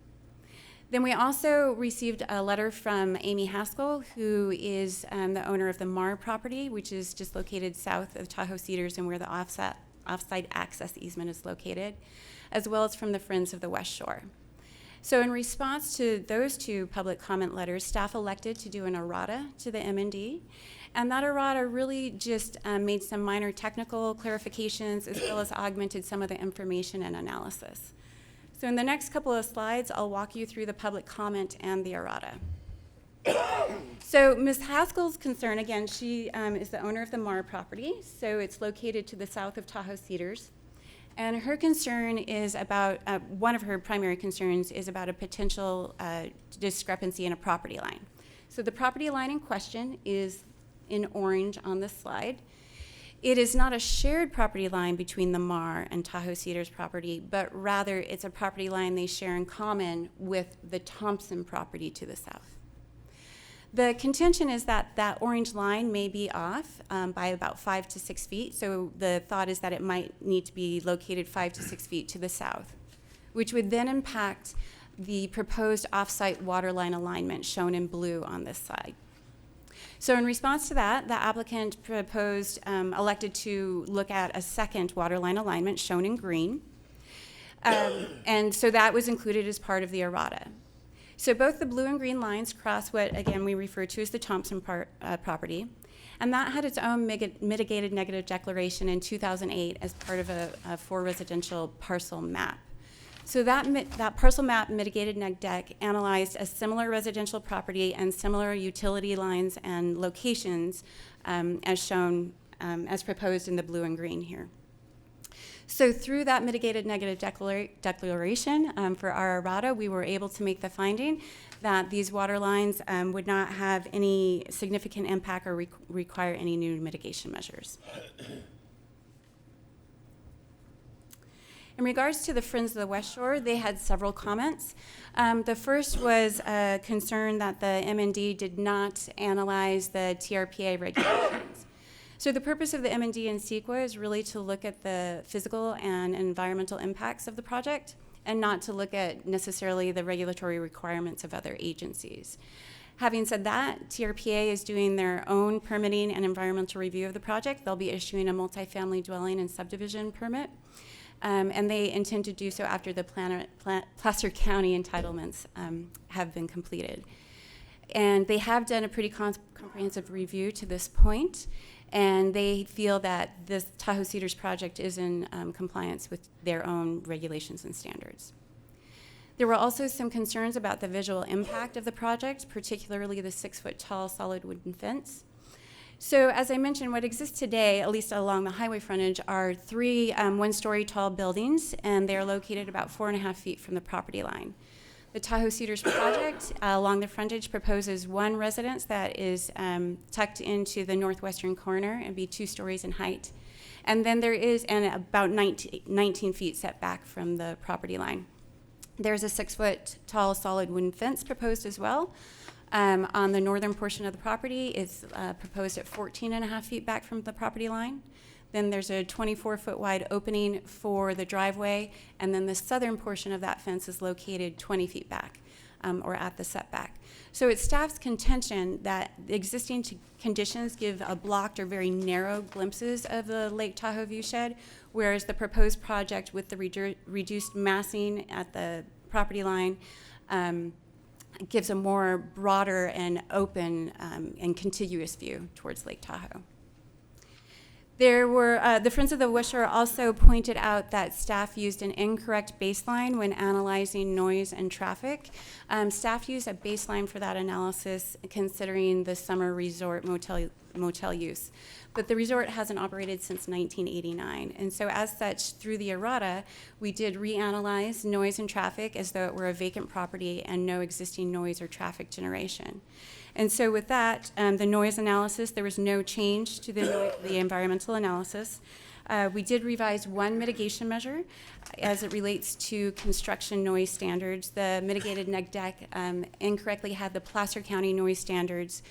Then we also received a letter from Amy Haskell, who is the owner of the Marr property, which is just located south of Tahoe Cedars and where the off-site access easement is located, as well as from the Friends of the West Shore. So in response to those 2 public comment letters, staff elected to do an errata to the M&D, and that errata really just made some minor technical clarifications as well as augmented some of the information and analysis. So in the next couple of slides, I'll walk you through the public comment and the errata. So Ms. Haskell's concern, again, she is the owner of the Marr property, so it's located to the south of Tahoe Cedars. And her concern is about, one of her primary concerns is about a potential discrepancy in a property line. So the property line in question is in orange on this slide. It is not a shared property line between the Marr and Tahoe Cedars property, but rather it's a property line they share in common with the Thompson property to the south. The contention is that that orange line may be off by about 5 to 6 feet, so the thought is that it might need to be located 5 to 6 feet to the south, which would then impact the proposed off-site water line alignment shown in blue on this side. So in response to that, the applicant elected to look at a second water line alignment shown in green. And so that was included as part of the errata. So both the blue and green lines cross what, again, we refer to as the Thompson property. And that had its own mitigated negative declaration in 2008 as part of a 4 residential parcel map. So that parcel map mitigated neg deck analyzed a similar residential property and similar utility lines and locations as shown, as proposed in the blue and green here. So through that mitigated negative declaration for our errata, we were able to make the finding that these water lines would not have any significant impact or require any new mitigation measures. In regards to the Friends of the West Shore, they had several comments. The first was a concern that the M&D did not analyze the TRPA regulations. So the purpose of the M&D and CEQA is really to look at the physical and environmental impacts of the project and not to look at necessarily the regulatory requirements of other agencies. Having said that, TRPA is doing their own permitting and environmental review of the project. They'll be issuing a multifamily dwelling and subdivision permit. And they intend to do so after the Placer County entitlements have been completed. And they have done a pretty comprehensive review to this point, and they feel that this Tahoe Cedars project is in compliance with their own regulations and standards. There were also some concerns about the visual impact of the project, particularly the 6-foot-tall solid wooden fence. So as I mentioned, what exists today, at least along the highway frontage, are 3 one-story tall buildings, and they're located about 4.5 feet from the property line. The Tahoe Cedars project along the frontage proposes 1 residence that is tucked into the northwestern corner and be 2 stories in height. And then there is about 19 feet set back from the property line. There's a 6-foot-tall solid wooden fence proposed as well. On the northern portion of the property is proposed at 14.5 feet back from the property line. Then there's a 24-foot wide opening for the driveway, and then the southern portion of that fence is located 20 feet back, or at the setback. So it's staff's contention that the existing conditions give a blocked or very narrow glimpses of the Lake Tahoe viewshed, whereas the proposed project with the reduced massing at the property line gives a more broader and open and contiguous view towards Lake Tahoe. There were, the Friends of the West Shore also pointed out that staff used an incorrect baseline when analyzing noise and traffic. Staff used a baseline for that analysis considering the summer resort motel use. But the resort hasn't operated since 1989. And so as such, through the errata, we did reanalyze noise and traffic as though it were a vacant property and no existing noise or traffic generation. And so with that, the noise analysis, there was no change to the environmental analysis. We did revise one mitigation measure as it relates to construction noise standards. The mitigated neg deck incorrectly had the Placer County noise standards,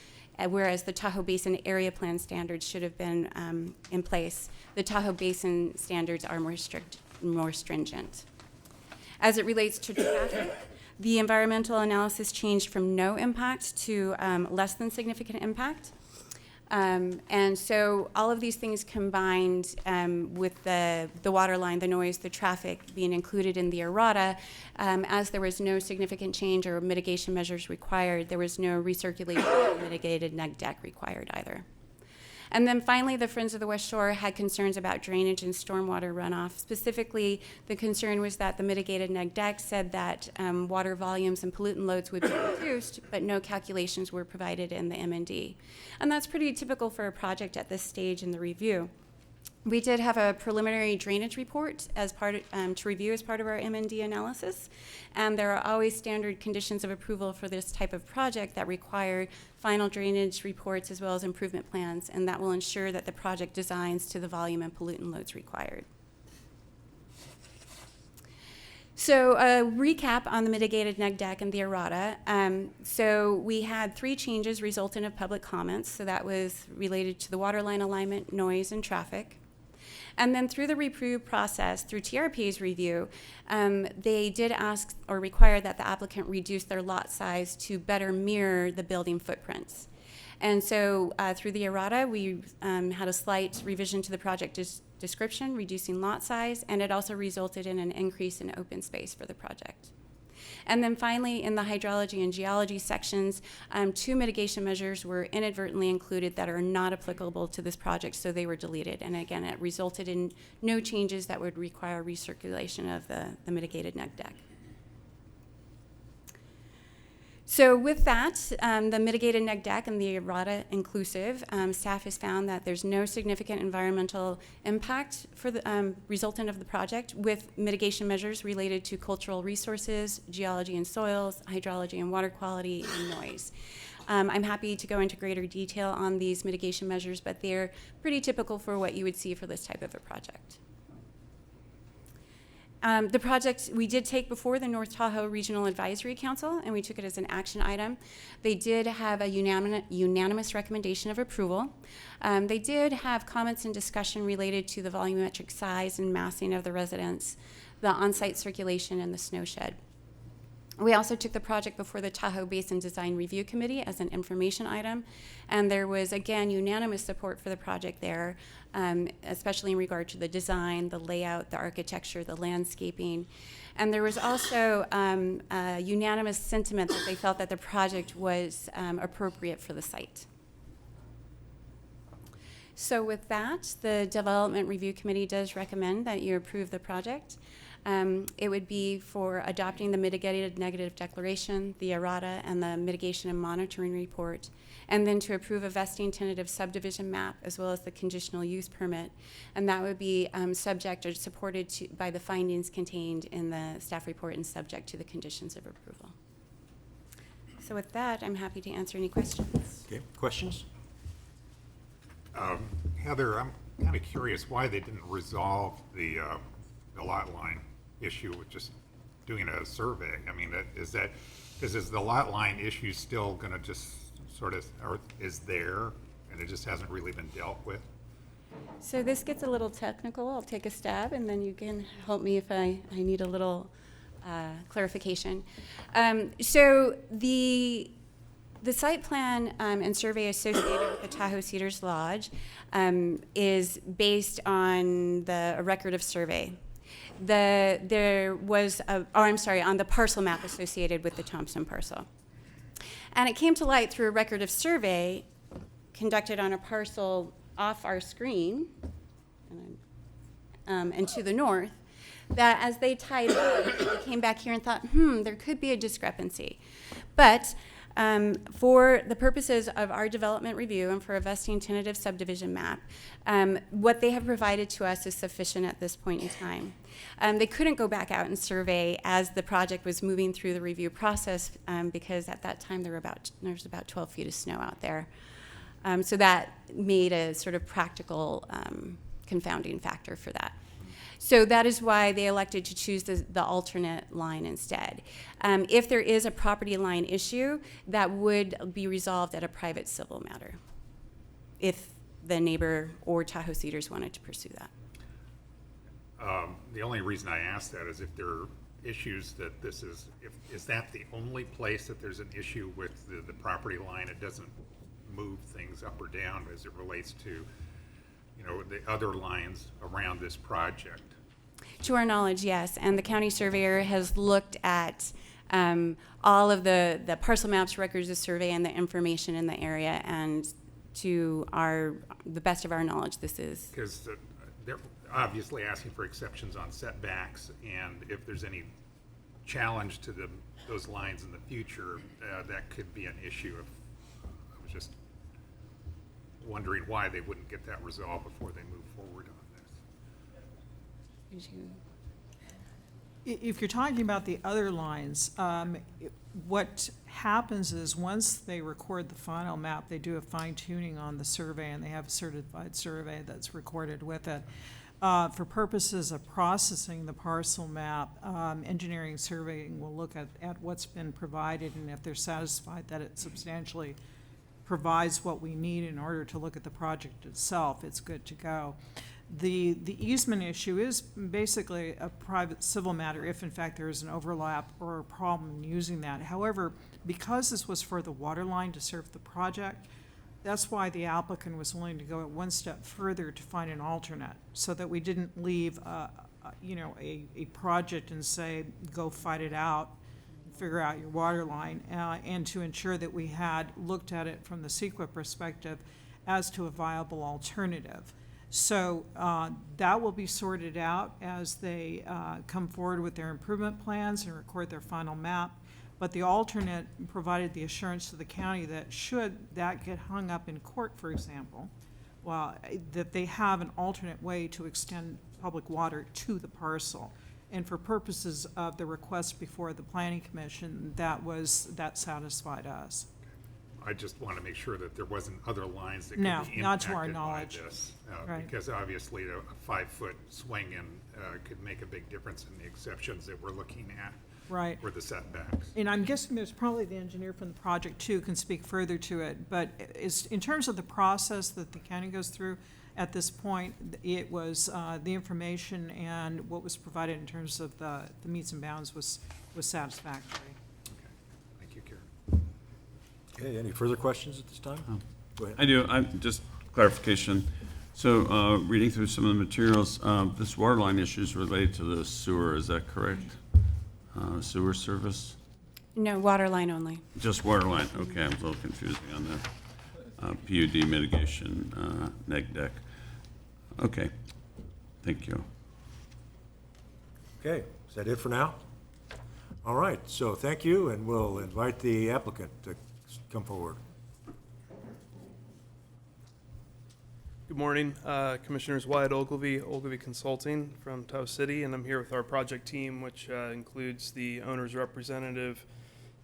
whereas the Tahoe Basin area plan standards should have been in place. The Tahoe Basin standards are more stringent. As it relates to traffic, the environmental analysis changed from no impact to less than significant impact. And so all of these things combined with the water line, the noise, the traffic being included in the errata, as there was no significant change or mitigation measures required, there was no recirculation or mitigated neg deck required either. And then finally, the Friends of the West Shore had concerns about drainage and stormwater runoff. Specifically, the concern was that the mitigated neg deck said that water volumes and pollutant loads would be reduced, but no calculations were provided in the M&D. And that's pretty typical for a project at this stage in the review. We did have a preliminary drainage report as part to review as part of our M&D analysis, and there are always standard conditions of approval for this type of project that require final drainage reports as well as improvement plans, and that will ensure that the project designs to the volume and pollutant loads required. So a recap on the mitigated neg deck and the errata. So we had 3 changes resultant of public comments. So that was related to the water line alignment, noise, and traffic. And then through the reprove process, through TRP's review, they did ask or require that the applicant reduce their lot size to better mirror the building footprints. And so through the errata, we had a slight revision to the project description, reducing lot size, and it also resulted in an increase in open space for the project. And then finally, in the hydrology and geology sections, 2 mitigation measures were inadvertently included that are not applicable to this project, so they were deleted. And again, it resulted in no changes that would require recirculation of the mitigated neg deck. So with that, the mitigated neg deck and the errata inclusive, staff has found that there's no significant environmental impact for the resultant of the project with mitigation measures related to cultural resources, geology and soils, hydrology and water quality, and noise. I'm happy to go into greater detail on these mitigation measures, but they're pretty typical for what you would see for this type of a project. The project we did take before the North Tahoe Regional Advisory Council, and we took it as an action item. They did have a unanimous recommendation of approval. They did have comments and discussion related to the volumetric size and massing of the residence, the on-site circulation, and the snow shed. We also took the project before the Tahoe Basin Design Review Committee as an information item, and there was, again, unanimous support for the project there, especially in regard to the design, the layout, the architecture, the landscaping. And there was also a unanimous sentiment that they felt that the project was appropriate for the site. So with that, the Development Review Committee does recommend that you approve the project. It would be for adopting the mitigated negative declaration, the errata, and the mitigation and monitoring report, and then to approve a vesting tentative subdivision map as well as the conditional use permit. And that would be subject or supported by the findings contained in the staff report and subject to the conditions of approval. So with that, I'm happy to answer any questions. Okay, questions? Heather, I'm kind of curious why they didn't resolve the lot line issue with just doing a survey. I mean, is the lot line issue still going to just sort of, or is there, and it just hasn't really been dealt with? So this gets a little technical. I'll take a stab, and then you can help me if I need a little clarification. So the site plan and survey associated with the Tahoe Cedars Lodge is based on a record of survey. There was on the parcel map associated with the Thompson parcel. And it came to light through a record of survey conducted on a parcel off our screen and to the north, that as they tied it up, they came back here and thought, there could be a discrepancy. But For the purposes of our development review and for a vesting tentative subdivision map, what they have provided to us is sufficient at this point in time. They couldn't go back out and survey as the project was moving through the review process because at that time there was about 12 feet of snow out there. So that made a sort of practical confounding factor for that. So that is why they elected to choose the alternate line instead. If there is a property line issue, that would be resolved at a private civil matter if the neighbor or Tahoe Cedars wanted to pursue that. The only reason I ask that is if there are issues that is that the only place that there's an issue with the property line? It doesn't move things up or down as it relates to, the other lines around this project? To our knowledge, yes, and the county surveyor has looked at all of the parcel maps, records of survey, and the information in the area, and to the best of our knowledge, this is. Because they're obviously asking for exceptions on setbacks, and if there's any challenge to those lines in the future, that could be an issue. I was just wondering why they wouldn't get that resolved before they move forward on this. If you're talking about the other lines, what happens is once they record the final map, they do a fine tuning on the survey, and they have a certified survey that's recorded with it. For purposes of processing the parcel map, engineering surveying will look at what's been provided, and if they're satisfied that it substantially provides what we need in order to look at the project itself, it's good to go. The easement issue is basically a private civil matter if in fact there is an overlap or a problem in using that. However, because this was for the water line to serve the project, that's why the applicant was willing to go one step further to find an alternate, so that we didn't leave a project and say, go fight it out, figure out your water line, and to ensure that we had looked at it from the CEQA perspective as to a viable alternative. So that will be sorted out as they come forward with their improvement plans and record their final map. But the alternate provided the assurance to the county that should that get hung up in court, for example, that they have an alternate way to extend public water to the parcel. And for purposes of the request before the Planning Commission, that satisfied us. I just want to make sure that there wasn't other lines that could No, be not to our impacted by knowledge. this. Right. Because obviously a 5-foot swing in could make a big difference in the exceptions that we're looking at. Right. For the setbacks. And I'm guessing there's probably the engineer from the project too can speak further to it, but in terms of the process that the county goes through, at this point, it was the information and what was provided in terms of the meets and bounds was satisfactory. Okay. Thank you, Karen. Okay, any further questions at this time? Go ahead. I do. Just clarification. So, reading through some of the materials, this water line issue is related to the sewer, is that correct? Sewer service? No, water line only. Just water line, okay, I was a little confusing on that. PUD mitigation, neg deck. Okay, thank you. Okay, is that it for now? All right, so thank you, and we'll invite the applicant to come forward. Good morning, Commissioners. Wyatt Ogilvy, Ogilvy Consulting from Tahoe City, and I'm here with our project team, which includes the owner's representative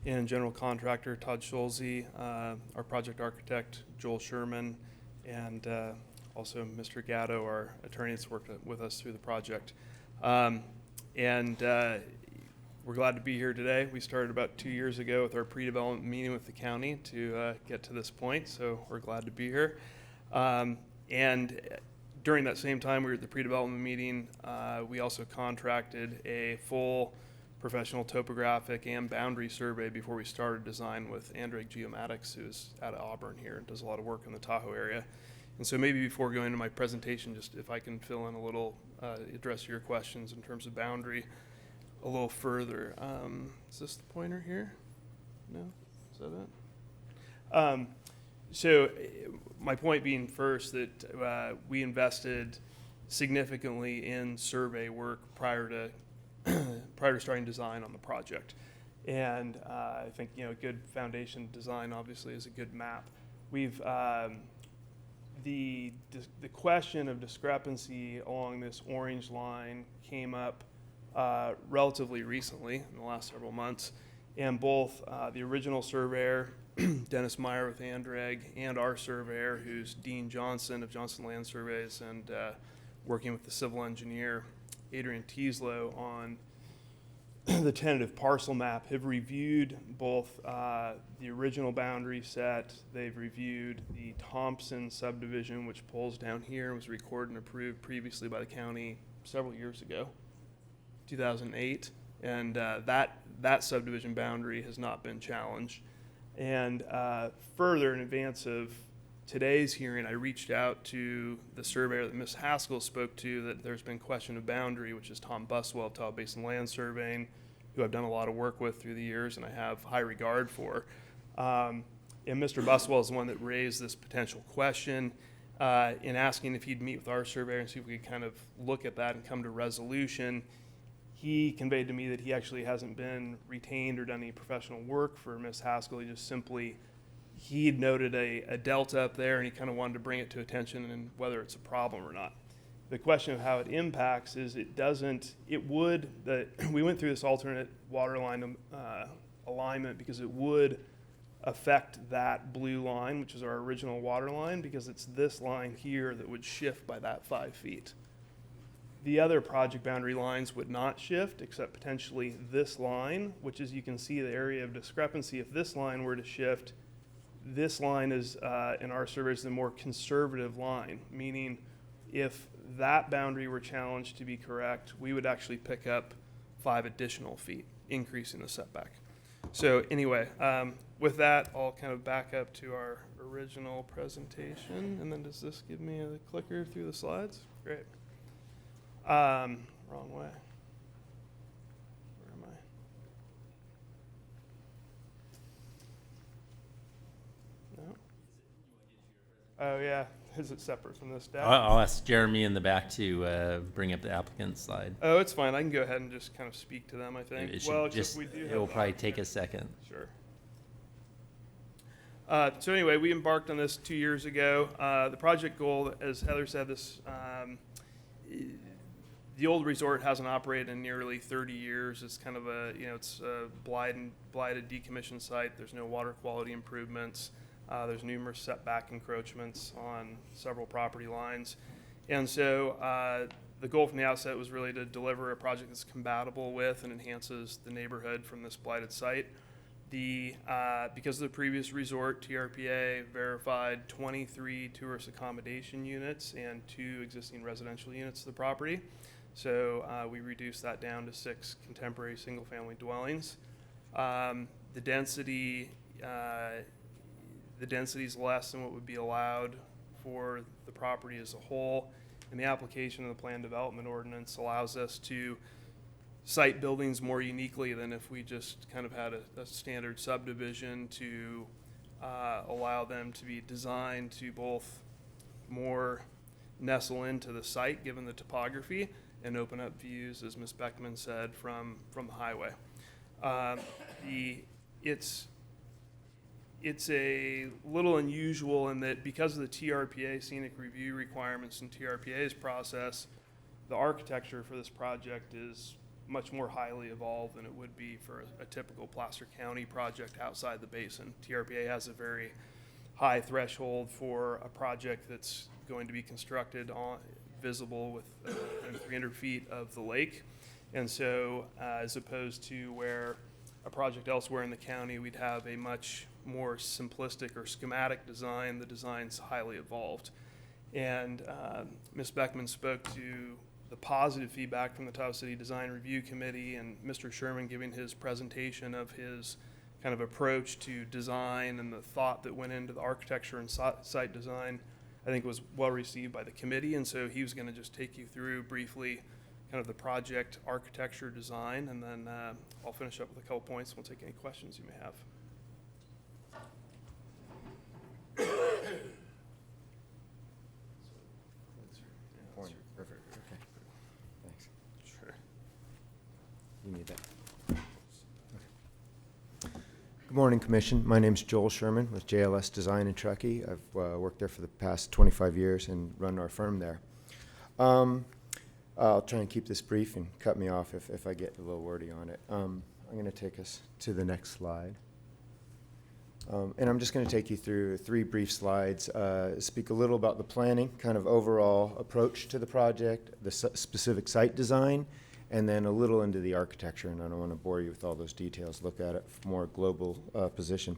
and general contractor Todd Schulze, our project architect Joel Sherman, and also Mr. Gatto, our attorney that's worked with us through the project. We're glad to be here today. We started about 2 years ago with our pre-development meeting with the county to get to this point, so we're glad to be here. And during that same time we were at the pre-development meeting, we also contracted a full professional topographic and boundary survey before we started design with Andrake Geomatics, who's out of Auburn here and does a lot of work in the Tahoe area. And so maybe before going into my presentation, just if I can fill in a little, address your questions in terms of boundary a little further. Is this the pointer here? No? Is that it? So my point being first that we invested significantly in survey work prior to starting design on the project. And I think, good foundation design obviously is a good map. We've, the question of discrepancy along this orange line came up relatively recently, in the last several months, and both the original surveyor, Dennis Meyer with Andrag, and our surveyor, who's Dean Johnson of Johnson Land Surveys, and working with the civil engineer, Adrian Teaslow, on the tentative parcel map, have reviewed both the original boundary set. They've reviewed the Thompson subdivision, which pulls down here and was recorded and approved previously by the county several years ago, 2008. And that subdivision boundary has not been challenged. And further, in advance of today's hearing, I reached out to the surveyor that Ms. Haskell spoke to, that there's been question of boundary, which is Tom Buswell of Tahoe Basin Land Surveying, who I've done a lot of work with through the years and I have high regard for. And Mr. Buswell is the one that raised this potential question in asking if he'd meet with our surveyor and see if we could kind of look at that and come to resolution. He conveyed to me that he actually hasn't been retained or done any professional work for Ms. Haskell. He just simply, he'd noted a delta up there and he kind of wanted to bring it to attention and whether it's a problem or not. The question of how it impacts is we went through this alternate water line alignment because it would affect that blue line, which is our original water line, because it's this line here that would shift by that 5 feet. The other project boundary lines would not shift, except potentially this line, which is, you can see the area of discrepancy. If this line were to shift, this line is, in our surveys, the more conservative line, meaning if that boundary were challenged to be correct, we would actually pick up 5 additional feet, increasing the setback. So anyway, with that, I'll kind of back up to our original presentation, and then does this give me a clicker through the slides? Great. Wrong way. Where am I? No? Oh, yeah. Is it separate from this deck? I'll ask Jeremy in the back to bring up the applicant slide. Oh, it's fine. I can go ahead and just kind of speak to them, I think. It Well, should except just, we do it will have probably take a second. Sure. So anyway, we embarked on this 2 years ago. The project goal, as Heather said, the old resort hasn't operated in nearly 30 years. It's kind of it's a blighted decommissioned site. There's no water quality improvements. There's numerous setback encroachments on several property lines. And so the goal from the outset was really to deliver a project that's compatible with and enhances the neighborhood from this blighted site. Because of the previous resort, TRPA verified 23 tourist accommodation units and 2 existing residential units to the property. So we reduced that down to 6 contemporary single-family dwellings. The density is less than what would be allowed for the property as a whole, and the application of the Plan Development Ordinance allows us to site buildings more uniquely than if we just kind of had a standard subdivision, to allow them to be designed to both more nestle into the site given the topography and open up views, as Ms. Beckman said, from the highway. It's a little unusual in that because of the TRPA scenic review requirements and TRPA's process, the architecture for this project is much more highly evolved than it would be for a typical Placer County project outside the basin. TRPA has a very high threshold for a project that's going to be constructed visible within 300 feet of the lake. And so as opposed to where a project elsewhere in the county, we'd have a much more simplistic or schematic design. The design's highly evolved. And Ms. Beckman spoke to the positive feedback from the Tahoe City Design Review Committee, and Mr. Sherman giving his presentation of his kind of approach to design and the thought that went into the architecture and site design, I think was well received by the committee. And so he was going to just take you through briefly kind of the project architecture design, and then I'll finish up with a couple points. We'll take any questions you may have. Perfect. Okay. Thanks. Sure. You need that. Good morning, Commission. My name's Joel Sherman with JLS Design in Truckee. I've worked there for the past 25 years and run our firm there. I'll try and keep this brief and cut me off if I get a little wordy on it. I'm going to take us to the next slide. And I'm just going to take you through 3 brief slides, speak a little about the planning, kind of overall approach to the project, the specific site design, and then a little into the architecture, and I don't want to bore you with all those details, look at it from a more global position.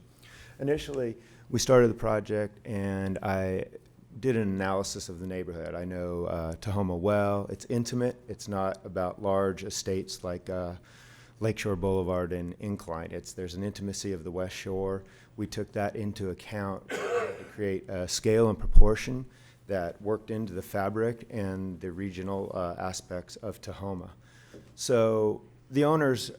Initially, we started the project, and I did an analysis of the neighborhood. I know Tahoma well. It's intimate. It's not about large estates like Lakeshore Boulevard and Incline. There's an intimacy of the West Shore. We took that into account to create a scale and proportion that worked into the fabric and the regional aspects of Tahoma. So the owners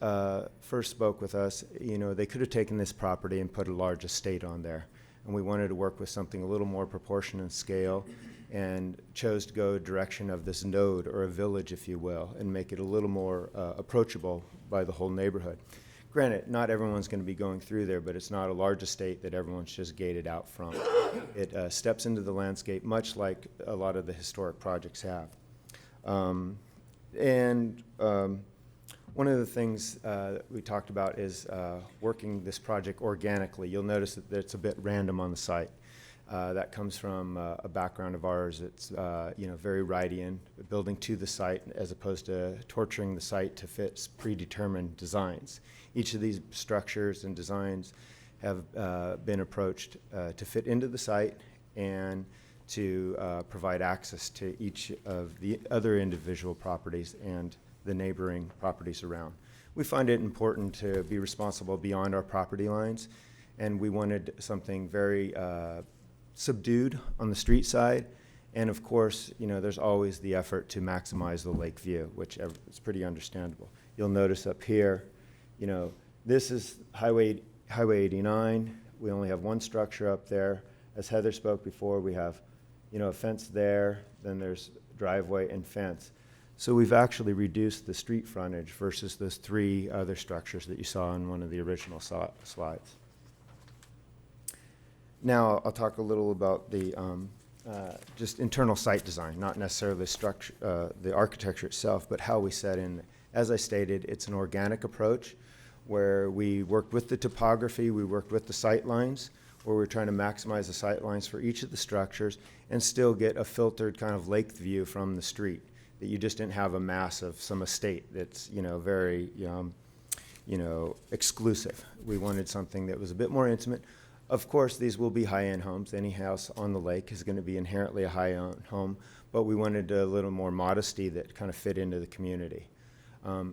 first spoke with us. You know, they could have taken this property and put a large estate on there, and we wanted to work with something a little more proportion and scale, and chose to go direction of this node, or a village, if you will, and make it a little more approachable by the whole neighborhood. Granted, not everyone's going to be going through there, but it's not a large estate that everyone's just gated out from. It steps into the landscape much like a lot of the historic projects have. One of the things that we talked about is working this project organically. You'll notice that it's a bit random on the site. That comes from a background of ours. It's very Wrightian, building to the site as opposed to torturing the site to fit predetermined designs. Each of these structures and designs have been approached to fit into the site and to provide access to each of the other individual properties and the neighboring properties around. We find it important to be responsible beyond our property lines, and we wanted something very subdued on the street side. And of course, there's always the effort to maximize the lake view, which is pretty understandable. You'll notice up here, this is Highway 89. We only have one structure up there. As Heather spoke before, we have a fence there, then there's driveway and fence. So we've actually reduced the street frontage versus those 3 other structures that you saw in one of the original slides. Now I'll talk a little about the just internal site design, not necessarily the structure, the architecture itself, but how we set in. As I stated, it's an organic approach where we worked with the topography, we worked with the sight lines, where we're trying to maximize the sight lines for each of the structures and still get a filtered kind of lake view from the street, that you just didn't have a mass of some estate that's, very, exclusive. We wanted something that was a bit more intimate. Of course, these will be high-end homes. Any house on the lake is going to be inherently a high-end home, but we wanted a little more modesty that kind of fit into the community.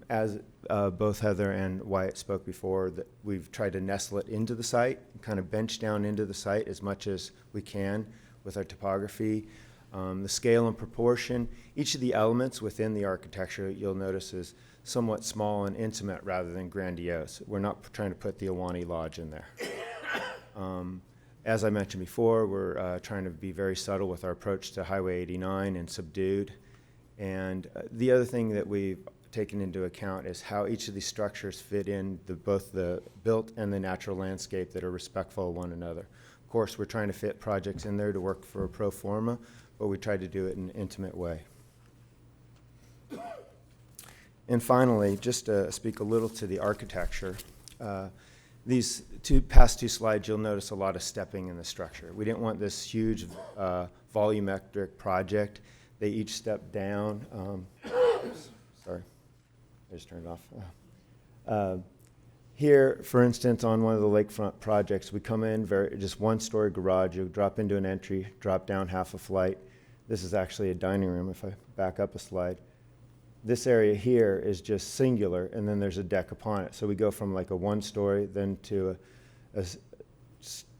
As both Heather and Wyatt spoke before, that we've tried to nestle it into the site, kind of bench down into the site as much as we can with our topography. The scale and proportion, each of the elements within the architecture, you'll notice, is somewhat small and intimate rather than grandiose. We're not trying to put the Ahwahnee Lodge in there. As I mentioned before, we're trying to be very subtle with our approach to Highway 89 and subdued. And the other thing that we've taken into account is how each of these structures fit in both the built and the natural landscape that are respectful of one another. Of course, we're trying to fit projects in there to work for a pro forma, but we try to do it in an intimate way. And finally, just to speak a little to the architecture, these past two slides, you'll notice a lot of stepping in the structure. We didn't want this huge volumetric project. They each step down. Sorry, I just turned it off. Here, for instance, on one of the lakefront projects, we come in just one-story garage. You drop into an entry, drop down half a flight. This is actually a dining room, if I back up a slide. This area here is just singular, and then there's a deck upon it. So we go from like a one-story, then to a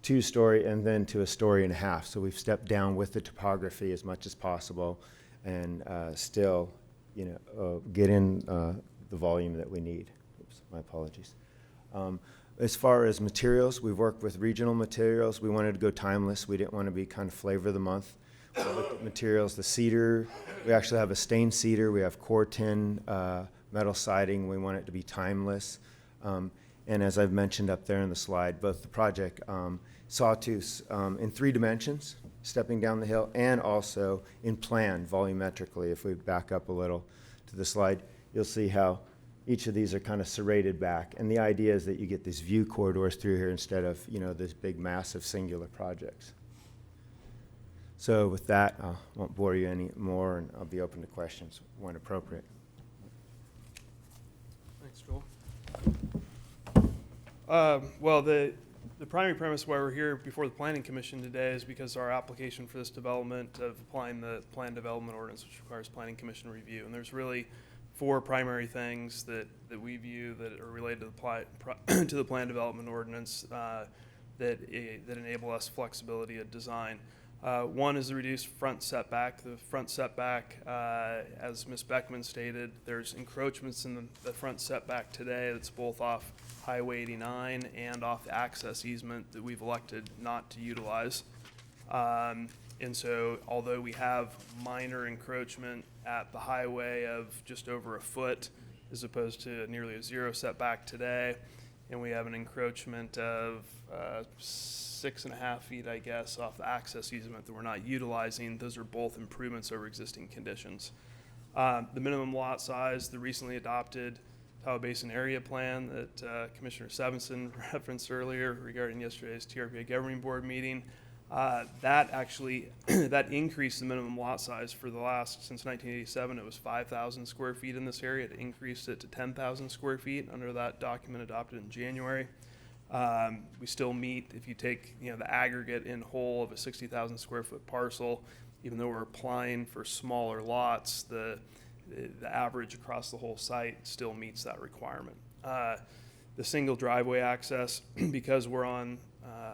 two-story, and then to a story and a half. So we've stepped down with the topography as much as possible, and still, get in the volume that we need. Oops, my apologies. As far as materials, we've worked with regional materials. We wanted to go timeless. We didn't want to be kind of flavor of the month. We looked at materials, the cedar. We actually have a stained cedar. We have core tin metal siding. We want it to be timeless. And as I've mentioned up there in the slide, both the project sawtooths in 3 dimensions, stepping down the hill, and also in plan volumetrically. If we back up a little to the slide, you'll see how each of these are kind of serrated back. And the idea is that you get these view corridors through here instead of, this big, massive, singular projects. So with that, I won't bore you any more, and I'll be open to questions when appropriate. Thanks, Joel. Well, the primary premise why we're here before the Planning Commission today is because our application for this development of applying the Plan Development Ordinance, which requires Planning Commission review. And there's really 4 primary things that we view that are related to the Plan Development Ordinance that enable us flexibility of design. One is the reduced front setback. The front setback, as Ms. Beckman stated, there's encroachments in the front setback today that's both off Highway 89 and off the access easement that we've elected not to utilize. And so although we have minor encroachment at the highway of just over a foot as opposed to nearly a 0 setback today, and we have an encroachment of 6.5 feet, I guess, off the access easement that we're not utilizing. Those are both improvements over existing conditions. The minimum lot size, the recently adopted Tahoe Basin Area Plan that Commissioner Sevenson referenced earlier regarding yesterday's TRPA Governing Board meeting, that actually, that increased the minimum lot size for the since 1987, it was 5,000 square feet in this area. It increased it to 10,000 square feet under that document adopted in January. We still meet, if you take the aggregate in whole of a 60,000 square foot parcel, even though we're applying for smaller lots, the average across the whole site still meets that requirement. The single driveway access, because we're on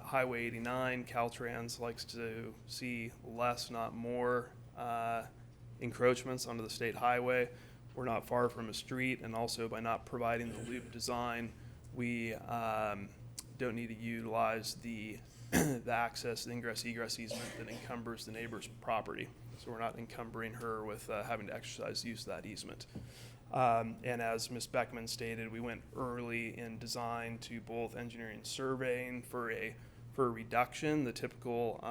Highway 89, Caltrans likes to see less, not more, encroachments onto the state highway. We're not far from a street, and also by not providing the loop design, we don't need to utilize the access, the ingress egress easement that encumbers the neighbor's property. So we're not encumbering her with having to exercise use of that easement. And as Ms. Beckman stated, we went early in design to both engineering and surveying for a reduction. The typical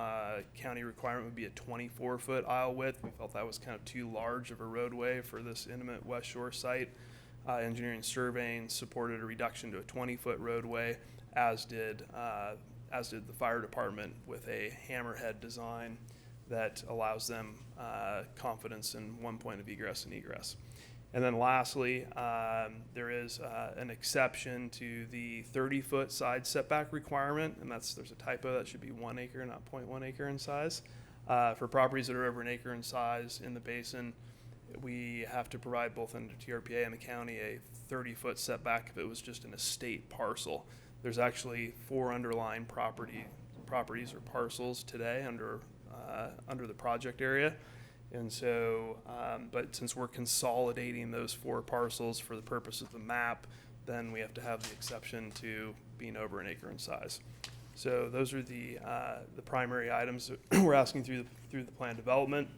county requirement would be a 24-foot aisle width. We felt that was kind of too large of a roadway for this intimate West Shore site. Engineering and surveying supported a reduction to a 20-foot roadway, as did the fire department with a hammerhead design that allows them confidence in one point of egress and egress. And then lastly, there is an exception to the 30-foot side setback requirement, and there's a typo, that should be 1 acre, not 0.1 acre in size. For properties that are over 1 acre in size in the basin, we have to provide both under TRPA and the county a 30-foot setback if it was just an estate parcel. There's actually 4 underlying properties or parcels today under the project area. And so, but since we're consolidating those 4 parcels for the purpose of the map, then we have to have the exception to being over 1 acre in size. So those are the primary items that we're asking through the plan development.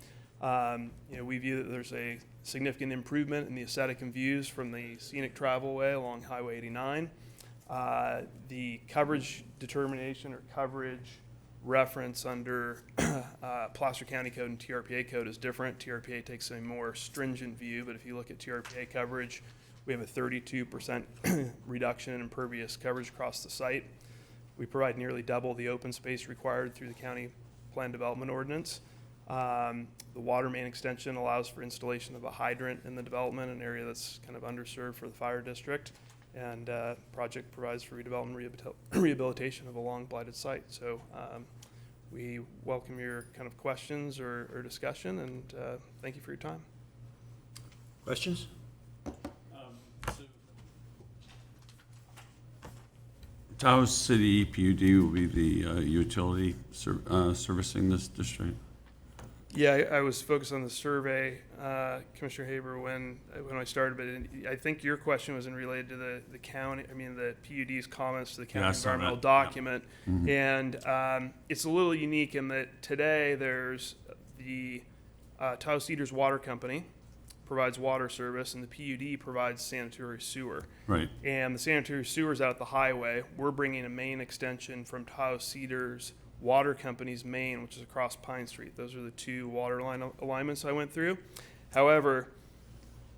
We view that there's a significant improvement in the aesthetic and views from the scenic travelway along Highway 89. The coverage determination or coverage reference under Placer County Code and TRPA code is different. TRPA takes a more stringent view, but if you look at TRPA coverage, we have a 32% reduction in impervious coverage across the site. We provide nearly double the open space required through the county plan development ordinance. The water main extension allows for installation of a hydrant in the development, an area that's kind of underserved for the fire district. And project provides for redevelopment rehabilitation of a long blighted site. So we welcome your kind of questions or discussion, and thank you for your time. Questions? Tahoe City PUD will be the utility servicing this district? Yeah, I was focused on the survey, Commissioner Haber, when I started, but I think your question was related to the county, the PUD's comments to the county environmental document. Yeah. And it's a little unique in that today there's the Tahoe Cedars Water Company provides water service, and the PUD provides sanitary sewer. Right. And the sanitary sewer's out at the highway. We're bringing a main extension from Tahoe Cedars Water Company's main, which is across Pine Street. Those are the two water line alignments I went through. However,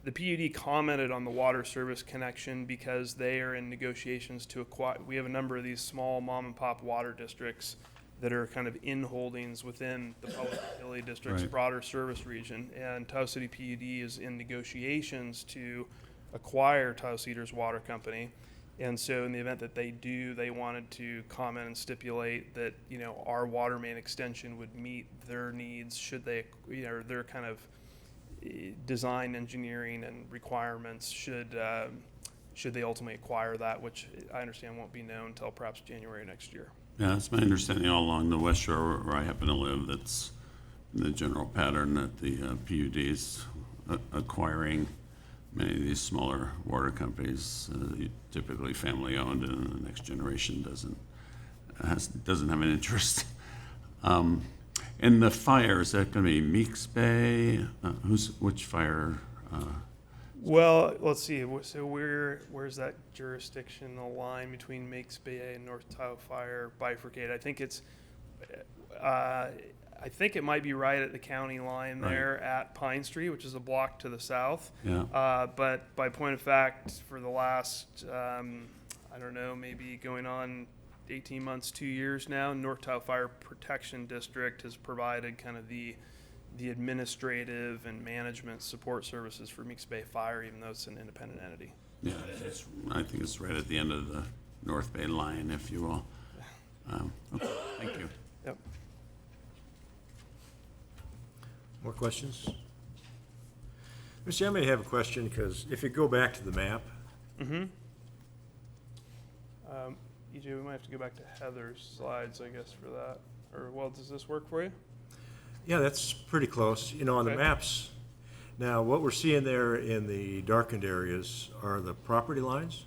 the PUD commented on the water service connection because they are in negotiations to acquire. We have a number of these small mom and pop water districts that are kind of in holdings within the public utility district's Right. broader service region. And Tahoe City PUD is in negotiations to acquire Tahoe Cedars Water Company. And so in the event that they do, they wanted to comment and stipulate that, you know, our water main extension would meet their needs should they, you know, their kind of design engineering and requirements should they ultimately acquire that, which I understand won't be known until perhaps January next year. Yeah, that's my understanding all along the West Shore where I happen to live. That's the general pattern that the PUD's acquiring many of these smaller water companies, typically family-owned, and the next generation doesn't have an interest. And the fire, is that going to be Meeks Bay? Which fire? Well, let's see. So where's that jurisdictional line between Meeks Bay and North Tahoe Fire bifurcate? I think it's, I think it might be right at the county line there at Pine Street, which is a block to the south. Yeah. But by point of fact, for the last, I don't know, maybe going on 18 months, 2 years now, North Tahoe Fire Protection District has provided kind of the administrative and management support services for Meeks Bay Fire, even though it's an independent entity. Yeah, I think it's right at the end of the North Bay line, if you will. Okay, thank you. Yep. More questions? Mr. I may have a question, because if you go back to the map, Mm-hmm. EJ, we might have to go back to Heather's slides, I guess, for that. Or, well, does this work for you? yeah, that's pretty close. You know, on the Okay. maps, now what we're seeing there in the darkened areas are the property lines?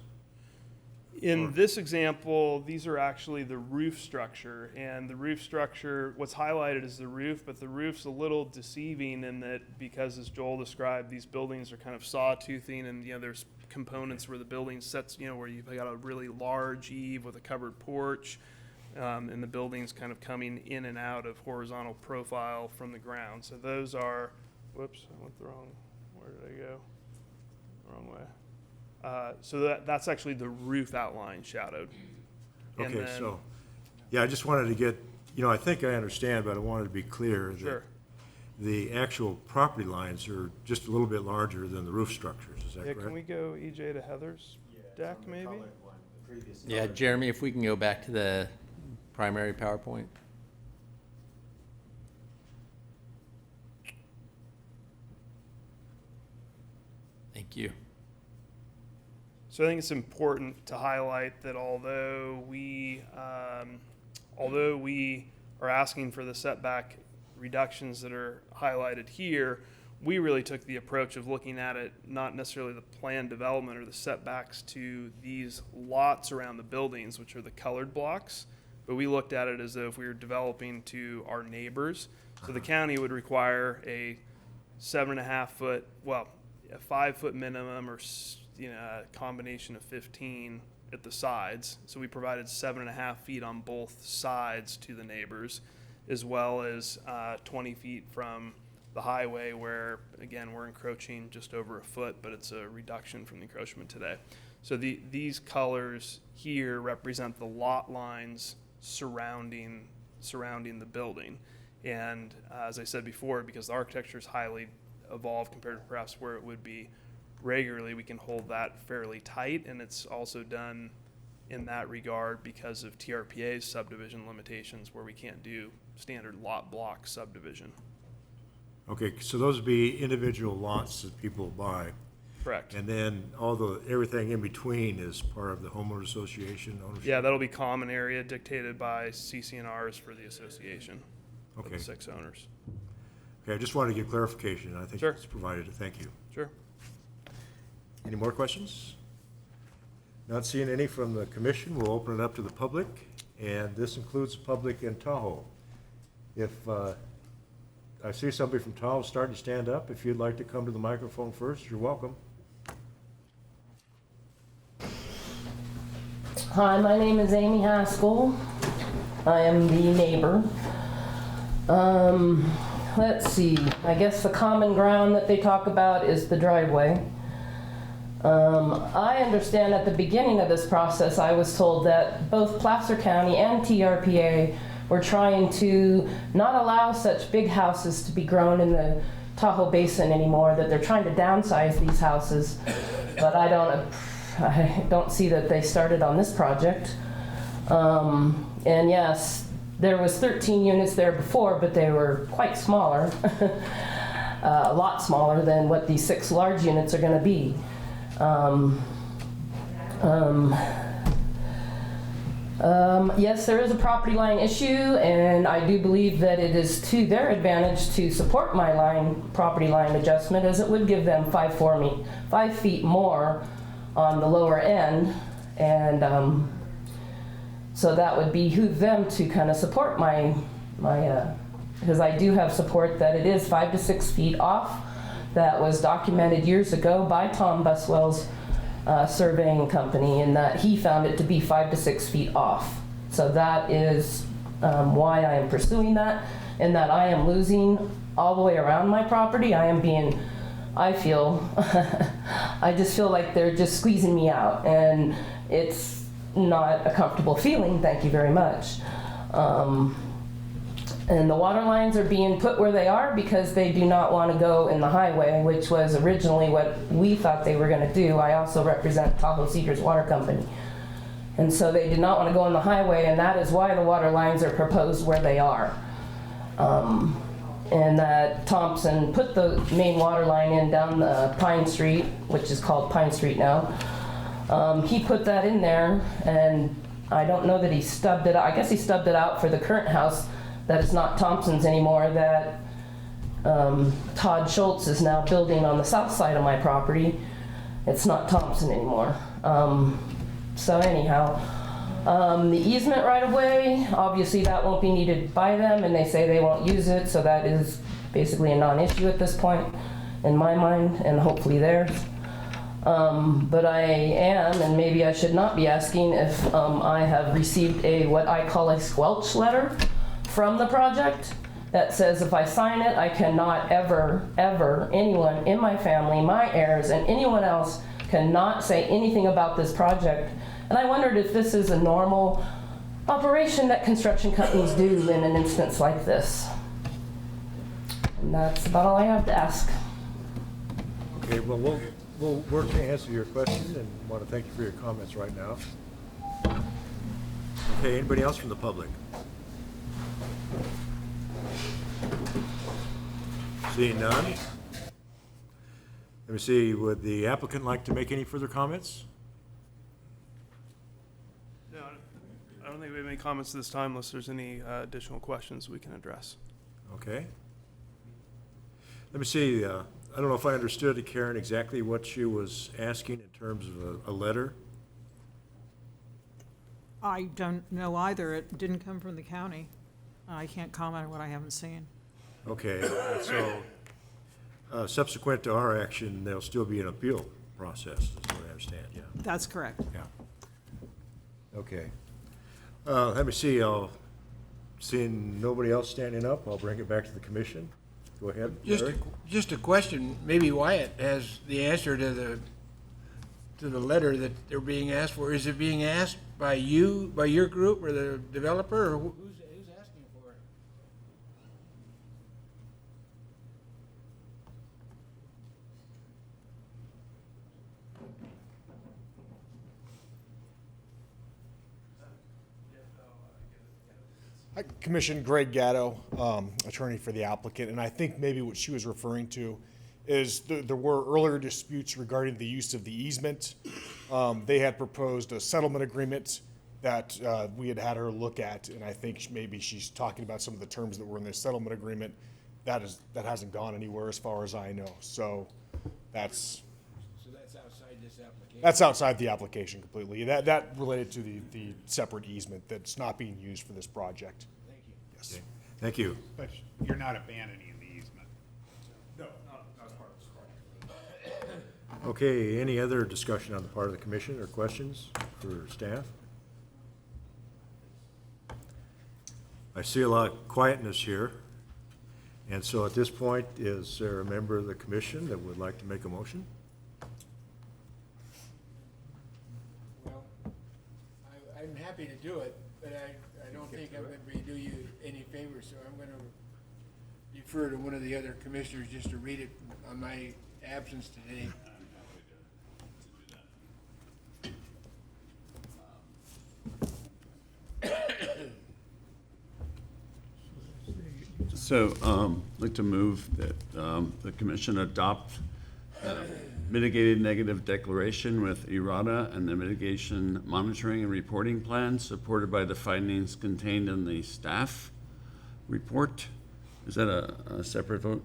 In this example, these are actually the roof structure, and the roof structure, what's highlighted is the roof, but the roof's a little deceiving in that because, as Joel described, these buildings are kind of sawtoothing, and, you know, there's components where the building sets, you know, where you've got a really large eave with a covered porch, and the building's kind of coming in and out of horizontal profile from the ground. So those are, whoops, I went the wrong, where did I go? Wrong way. So that's actually the roof outline shadowed. And Okay, then- so, yeah, I just wanted to get, you know, I think I understand, but I wanted to be clear that Sure. the actual property lines are just a little bit larger than the roof structures, is that Yeah, correct? can we go, EJ, to Heather's deck, maybe? Yeah, Jeremy, if we can go back to the primary PowerPoint. Thank you. So I think it's important to highlight that although we are asking for the setback reductions that are highlighted here, we really took the approach of looking at it, not necessarily the planned development or the setbacks to these lots around the buildings, which are the colored blocks, but we looked at it as though if we were developing to our neighbors. So the county would require a 7.5 foot, well, a 5 foot minimum, or you know, a combination of 15 at the sides. So we provided 7.5 feet on both sides to the neighbors, as well as 20 feet from the highway, where again we're encroaching just over a foot, but it's a reduction from the encroachment today. So these colors here represent the lot lines surrounding the building. And as I said before, because the architecture is highly evolved compared to perhaps where it would be regularly, we can hold that fairly tight, and it's also done in that regard because of TRPA's subdivision limitations, where we can't do standard lot block subdivision. Okay, so those would be individual lots that people buy. Correct. And then everything in between is part of the homeowner association ownership? Yeah, that'll be common area dictated by CC&Rs for the association of Okay. the 6 owners. Okay, I just wanted to get clarification. I think Sure. it's provided. Thank you. Sure. Any more questions? Not seeing any from the commission, we'll open it up to the public, and this includes the public in Tahoe. If, I see somebody from Tahoe starting to stand up. If you'd like to come to the microphone first, you're welcome. Hi, my name is Amy Haskell. I am the neighbor. Let's see, I guess the common ground that they talk about is the driveway. I understand at the beginning of this process, I was told that both Placer County and TRPA were trying to not allow such big houses to be grown in the Tahoe Basin anymore, that they're trying to downsize these houses. But I don't see that they started on this project. And yes, there was 13 units there before, but they were quite smaller, a lot smaller than what these 6 large units are going to be. Yes, there is a property line issue, and I do believe that it is to their advantage to support my property line adjustment, as it would give them 5 feet more on the lower end, and so that would behoove them to kind of support my because I do have support that it is 5 to 6 feet off. That was documented years ago by Tom Buswell's surveying company, and that he found it to be 5 to 6 feet off. So that is why I am pursuing that, and that I am losing all the way around my property. I feel, I just feel like they're just squeezing me out, and it's not a comfortable feeling, thank you very much. And the water lines are being put where they are because they do not want to go in the highway, which was originally what we thought they were going to do. I also represent Tahoe Cedars Water Company. And so they did not want to go on the highway, and that is why the water lines are proposed where they are. And that Thompson put the main water line in down the Pine Street, which is called Pine Street now. He put that in there, and I don't know that he stubbed it out. I guess he stubbed it out for the current house that is not Thompson's anymore, that Todd Schultz is now building on the south side of my property. It's not Thompson anymore. So anyhow, the easement right of way, obviously that won't be needed by them, and they say they won't use it, so that is basically a non-issue at this point in my mind, and hopefully theirs. But I am, and maybe I should not be asking if I have received what I call a squelch letter from the project that says if I sign it, I cannot ever, anyone in my family, my heirs, and anyone else cannot say anything about this project. And I wondered if this is a normal operation that construction companies do in an instance like this. And that's about all I have to ask. Okay, well, we'll work to answer your question, and want to thank you for your comments right now. Okay, anybody else from the public? Seeing none? Let me see, would the applicant like to make any further comments? No, I don't think we have any comments this time unless there's any additional questions we can address. Okay. Let me see, I don't know if I understood, Karen, exactly what she was asking in terms of a letter. I don't know either. It didn't come from the county. I can't comment on what I haven't seen. Okay, so subsequent to our action, there'll still be an appeal process, is what I understand, yeah. That's correct. Yeah. Okay. Let me see, seeing nobody else standing up, I'll bring it back to the commission. Go ahead, Larry. Just a question, maybe Wyatt has the answer to the letter that they're being asked for. Is it being asked by you, by your group, or the developer, or who's asking for it? Hi, Commissioner Greg Gatto, attorney for the applicant, and I think maybe what she was referring to is there were earlier disputes regarding the use of the easement. They had proposed a settlement agreement that we had her look at, and I think maybe she's talking about some of the terms that were in the settlement agreement. That hasn't gone anywhere as far as I know. So that's outside this application? That's outside the application completely. That related to the separate easement that's not being used for this project. Thank you. Yes. Thank you. But you're not abandoning the Okay, any other discussion on the part of the commission or questions for staff? I see a lot of quietness here. And so at this point, is there a member of the commission that would like to make a motion? Well, I'm happy to do it, but I don't think I'm going to do you any favors, so I'm going to defer to one of the other commissioners just to read it on my absence today. So, I'd like to move that the commission adopt mitigated negative declaration with ERATA and the mitigation monitoring and reporting plan supported by the findings contained in the staff report. Is that a separate vote?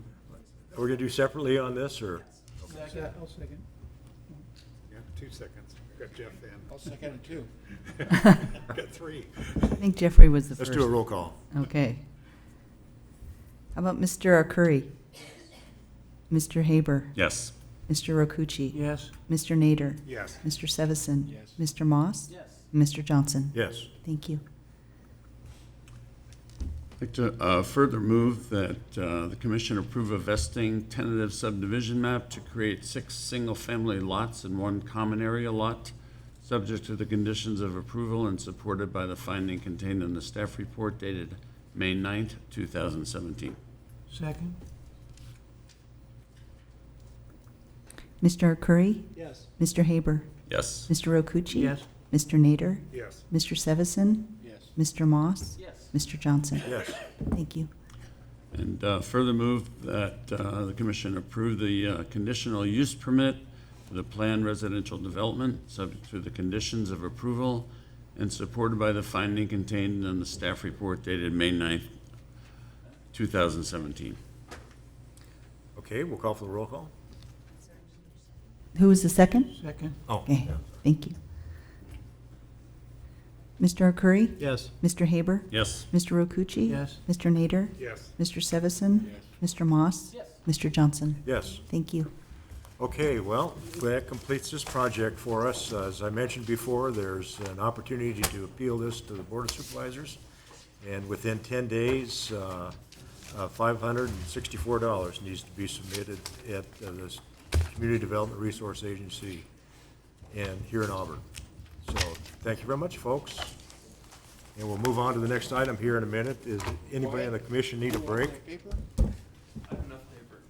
Are we going to do separately on this, or? Second. I'll second. Yeah, 2 seconds. We've got Jeff then. I'll second it too. We've got 3. I think Jeffrey was the Let's first. do a roll call. Okay. How about Mr. Arcuri? Mr. Haber? Yes. Mr. Rokucci? Yes. Mr. Nader? Yes. Mr. Sevison? Yes. Mr. Moss? Yes. Mr. Johnson? Yes. Thank you. I'd like to further move that the commission approve a vesting tentative subdivision map to create 6 single-family lots and 1 common area lot, subject to the conditions of approval and supported by the finding contained in the staff report dated May 9th, 2017. Second? Mr. Arcuri? Yes. Mr. Haber? Yes. Mr. Rokucci? Yes. Mr. Nader? Yes. Mr. Sevison? Yes. Mr. Moss? Yes. Mr. Johnson? Yes. Thank you. And further move that the commission approve the conditional use permit for the planned residential development, subject to the conditions of approval and supported by the finding contained in the staff report dated May 9th, 2017. Okay, we'll call for the roll call. Who was the second? Second? Oh, Okay, yeah. thank you. Mr. Arcuri? Yes. Mr. Haber? Yes. Mr. Rokucci? Yes. Mr. Nader? Yes. Mr. Sevison? Mr. Moss? Yes. Mr. Johnson? Yes. Thank you. Okay, well, that completes this project for us. As I mentioned before, there's an opportunity to appeal this to the Board of Supervisors. And within 10 days, $564 needs to be submitted at this Community Development Resource Agency and here in Auburn. So, thank you very much, folks. And we'll move on to the next item here in a minute. Is anybody on the commission need a break? Paper? I have enough paper.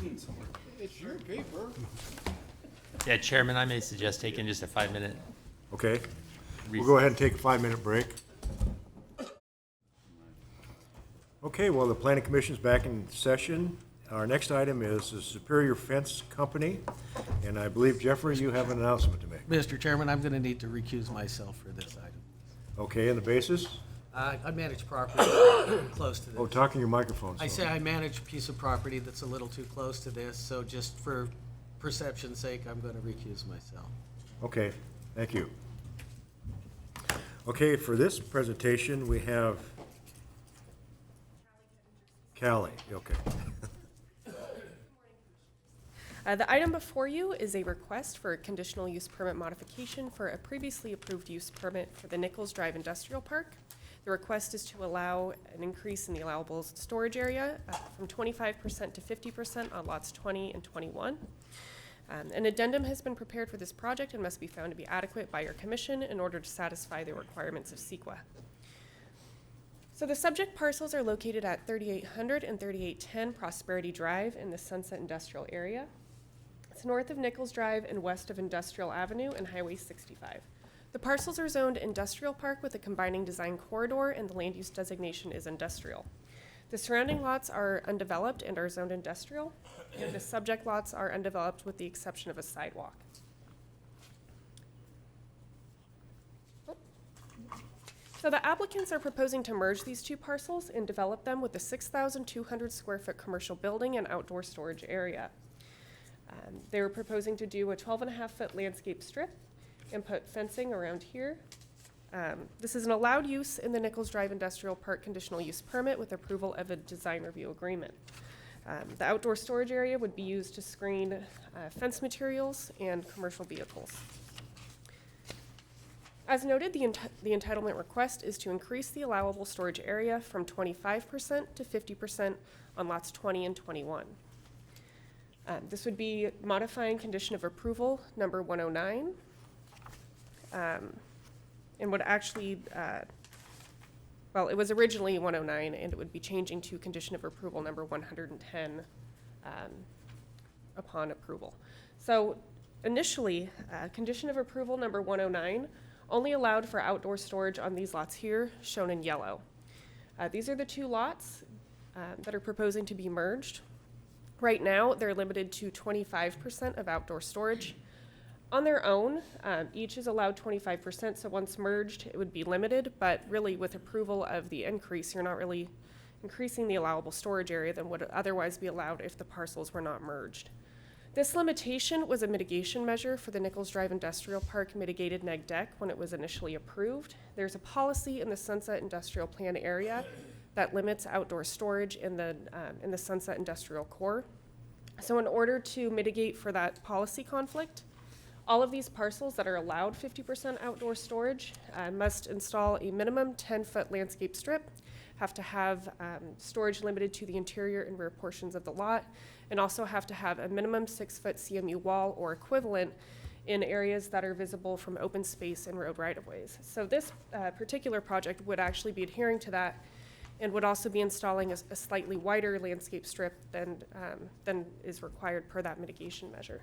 You need some more. It's your paper. Yeah, Chairman, I may suggest taking just a 5-minute. Okay, we'll go ahead and take a 5-minute break. Okay, well, the Planning Commission's back in session. Our next item is the Superior Fence Company, and I believe, Jeffrey, you have an announcement to make. Mr. Chairman, I'm going to need to recuse myself for this item. Okay, and the basis? I manage property close to this. Oh, talk in your microphone. I sorry. say I manage a piece of property that's a little too close to this, so just for perception's sake, I'm going to recuse myself. Okay, thank you. Okay, for this presentation, we have Callie, okay. The item before you is a request for a conditional use permit modification for a previously approved use permit for the Nichols Drive Industrial Park. The request is to allow an increase in the allowable storage area from 25% to 50% on lots 20 and 21. An addendum has been prepared for this project and must be found to be adequate by your commission in order to satisfy the requirements of CEQA. So the subject parcels are located at 3800 and 3810 Prosperity Drive in the Sunset Industrial Area. It's north of Nichols Drive and west of Industrial Avenue and Highway 65. The parcels are zoned industrial park with a combining design corridor, and the land use designation is industrial. The surrounding lots are undeveloped and are zoned industrial, and the subject lots are undeveloped with the exception of a sidewalk. So the applicants are proposing to merge these two parcels and develop them with a 6,200 square foot commercial building and outdoor storage area. They're proposing to do a 12.5-foot landscape strip and put fencing around here. This is an allowed use in the Nichols Drive Industrial Park conditional use permit with approval of a design review agreement. The outdoor storage area would be used to screen fence materials and commercial vehicles. As noted, the entitlement request is to increase the allowable storage area from 25% to 50% on lots 20 and 21. This would be modifying condition of approval number 109, and would actually, well, it was originally 109, and it would be changing to condition of approval number 110 upon approval. So initially, condition of approval number 109 only allowed for outdoor storage on these lots here, shown in yellow. These are the two lots that are proposing to be merged. Right now, they're limited to 25% of outdoor storage. On their own, each is allowed 25%, so once merged, it would be limited, but really with approval of the increase, you're not really increasing the allowable storage area than would otherwise be allowed if the parcels were not merged. This limitation was a mitigation measure for the Nichols Drive Industrial Park mitigated neg deck when it was initially approved. There's a policy in the Sunset Industrial Plan area that limits outdoor storage in the Sunset Industrial Core. So in order to mitigate for that policy conflict, all of these parcels that are allowed 50% outdoor storage must install a minimum 10-foot landscape strip, have to have storage limited to the interior and rear portions of the lot, and also have to have a minimum 6-foot CMU wall or equivalent in areas that are visible from open space and road right-of-ways. So this particular project would actually be adhering to that and would also be installing a slightly wider landscape strip than is required per that mitigation measure.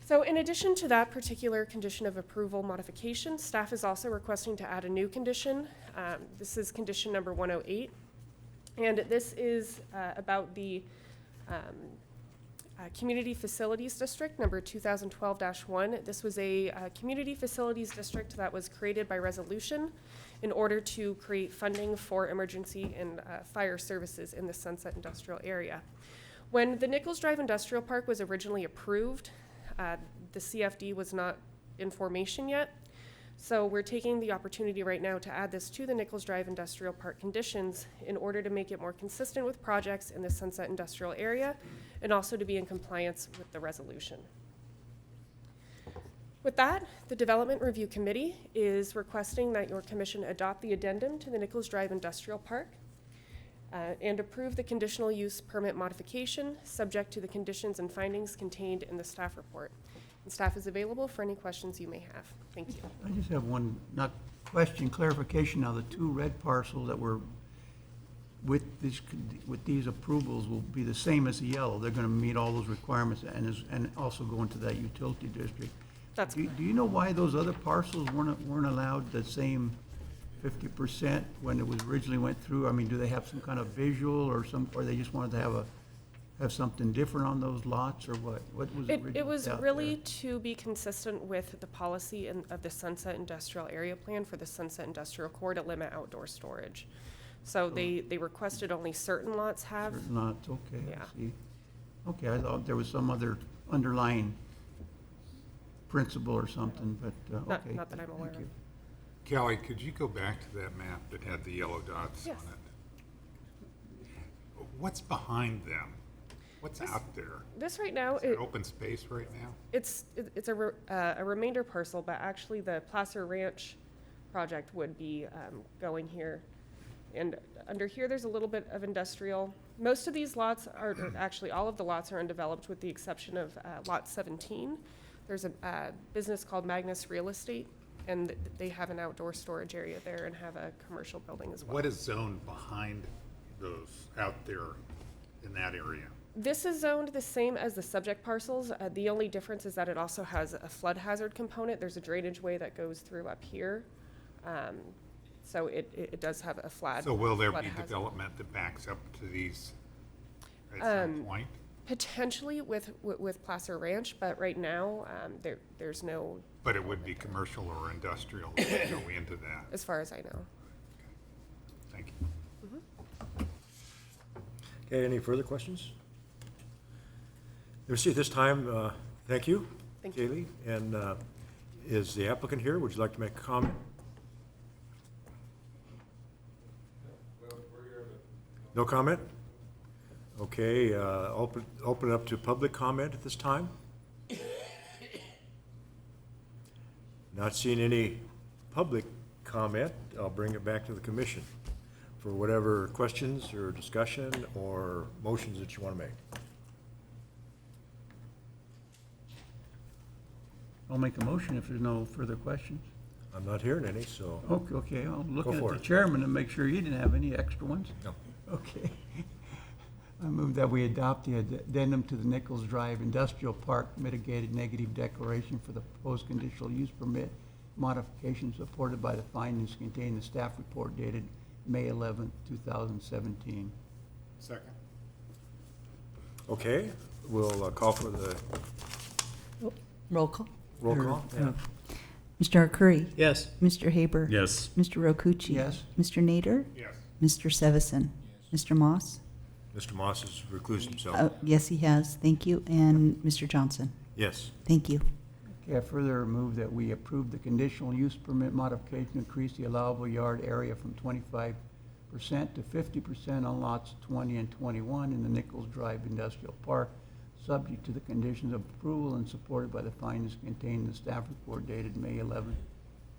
So in addition to that particular condition of approval modification, staff is also requesting to add a new condition. This is condition number 108. And this is about the Community Facilities District, number 2012-1. This was a community facilities district that was created by resolution in order to create funding for emergency and fire services in the Sunset Industrial area. When the Nichols Drive Industrial Park was originally approved, the CFD was not in formation yet. So we're taking the opportunity right now to add this to the Nichols Drive Industrial Park conditions in order to make it more consistent with projects in the Sunset Industrial area and also to be in compliance with the resolution. With that, the Development Review Committee is requesting that your commission adopt the addendum to the Nichols Drive Industrial Park and approve the conditional use permit modification subject to the conditions and findings contained in the staff report. And staff is available for any questions you may have. Thank you. I just have one, not question, clarification. Now, the two red parcels that were with these approvals will be the same as the yellow. They're going to meet all those requirements and also go into that utility district. That's correct. Do you know why those other parcels weren't allowed the same 50% when it was originally went through? I mean, do they have some kind of visual or they just wanted to have something different on those lots, or what? What was It was out really there? to be consistent with the policy of the Sunset Industrial Area Plan for the Sunset Industrial Core to limit outdoor storage. So they requested only certain lots have. Certain lots, okay, Yeah. I see. Okay, I thought there was some other underlying principle or something, but, okay. Not that I'm aware Thank of. you. Kelly, could you go back to that map that had the yellow dots on Yes. it? What's behind them? What's out there? This right now, Is it open space right now? it's a remainder parcel, but actually the Placer Ranch project would be going here. And under here, there's a little bit of industrial. Most of these lots are, actually all of the lots are undeveloped with the exception of lot 17. There's a business called Magnus Real Estate, and they have an outdoor storage area there and have a commercial building as well. What is zoned behind those out there in that area? This is zoned the same as the subject parcels. The only difference is that it also has a flood hazard component. There's a drainage way that goes through up here. So it does have a flood. So will there flood be hazard. development that backs up to these at some point? Potentially with Placer Ranch, but right now, there's no, But it would be commercial or industrial to go into that. as far as I know. Thank you. Okay, any further questions? Let me see, this time, thank you, Thank you. Kaylee. And is the applicant here? Would you like to make a comment? No comment? Okay, open up to public comment at this time. Not seeing any public comment, I'll bring it back to the commission for whatever questions or discussion or motions that you want to make. I'll make a motion if there's no further questions. I'm not hearing any, so. Okay, I'll look Go at for the it. chairman and make sure he didn't have any extra ones. No. Okay. I move that we adopt the addendum to the Nichols Drive Industrial Park mitigated negative declaration for the proposed conditional use permit modification supported by the findings contained in the staff report dated May 11th, 2017. Second. Okay, we'll call for the Roll call. roll call. Yeah. Mr. Arcuri? Yes. Mr. Haber? Yes. Mr. Rokucci? Yes. Mr. Nader? Yes. Mr. Sevison? Mr. Moss? Mr. Moss has reclused himself. Yes, he has. Thank you. And Mr. Johnson? Yes. Thank you. Okay, I further move that we approve the conditional use permit modification to increase the allowable yard area from 25% to 50% on lots 20 and 21 in the Nichols Drive Industrial Park, subject to the conditions of approval and supported by the findings contained in the staff report dated May 11,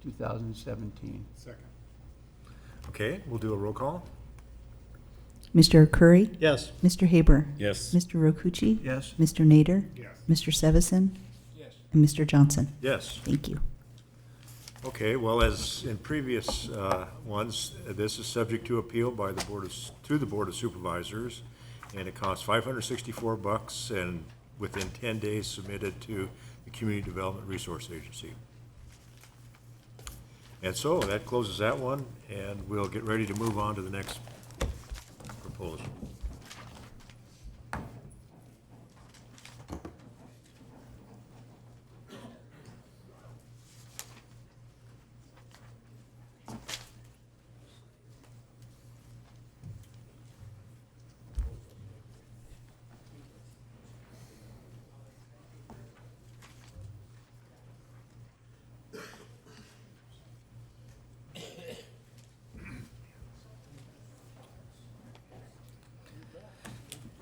2017. Second. Okay, we'll do a roll call. Mr. Arcuri? Yes. Mr. Haber? Yes. Mr. Rokucci? Yes. Mr. Nader? Yes. Mr. Sevison? Yes. And Mr. Johnson? Yes. Thank you. Okay, well, as in previous ones, this is subject to appeal by the to the Board of Supervisors, and it costs $564 and within 10 days submitted to the Community Development Resource Agency. And so that closes that one, and we'll get ready to move on to the next proposal.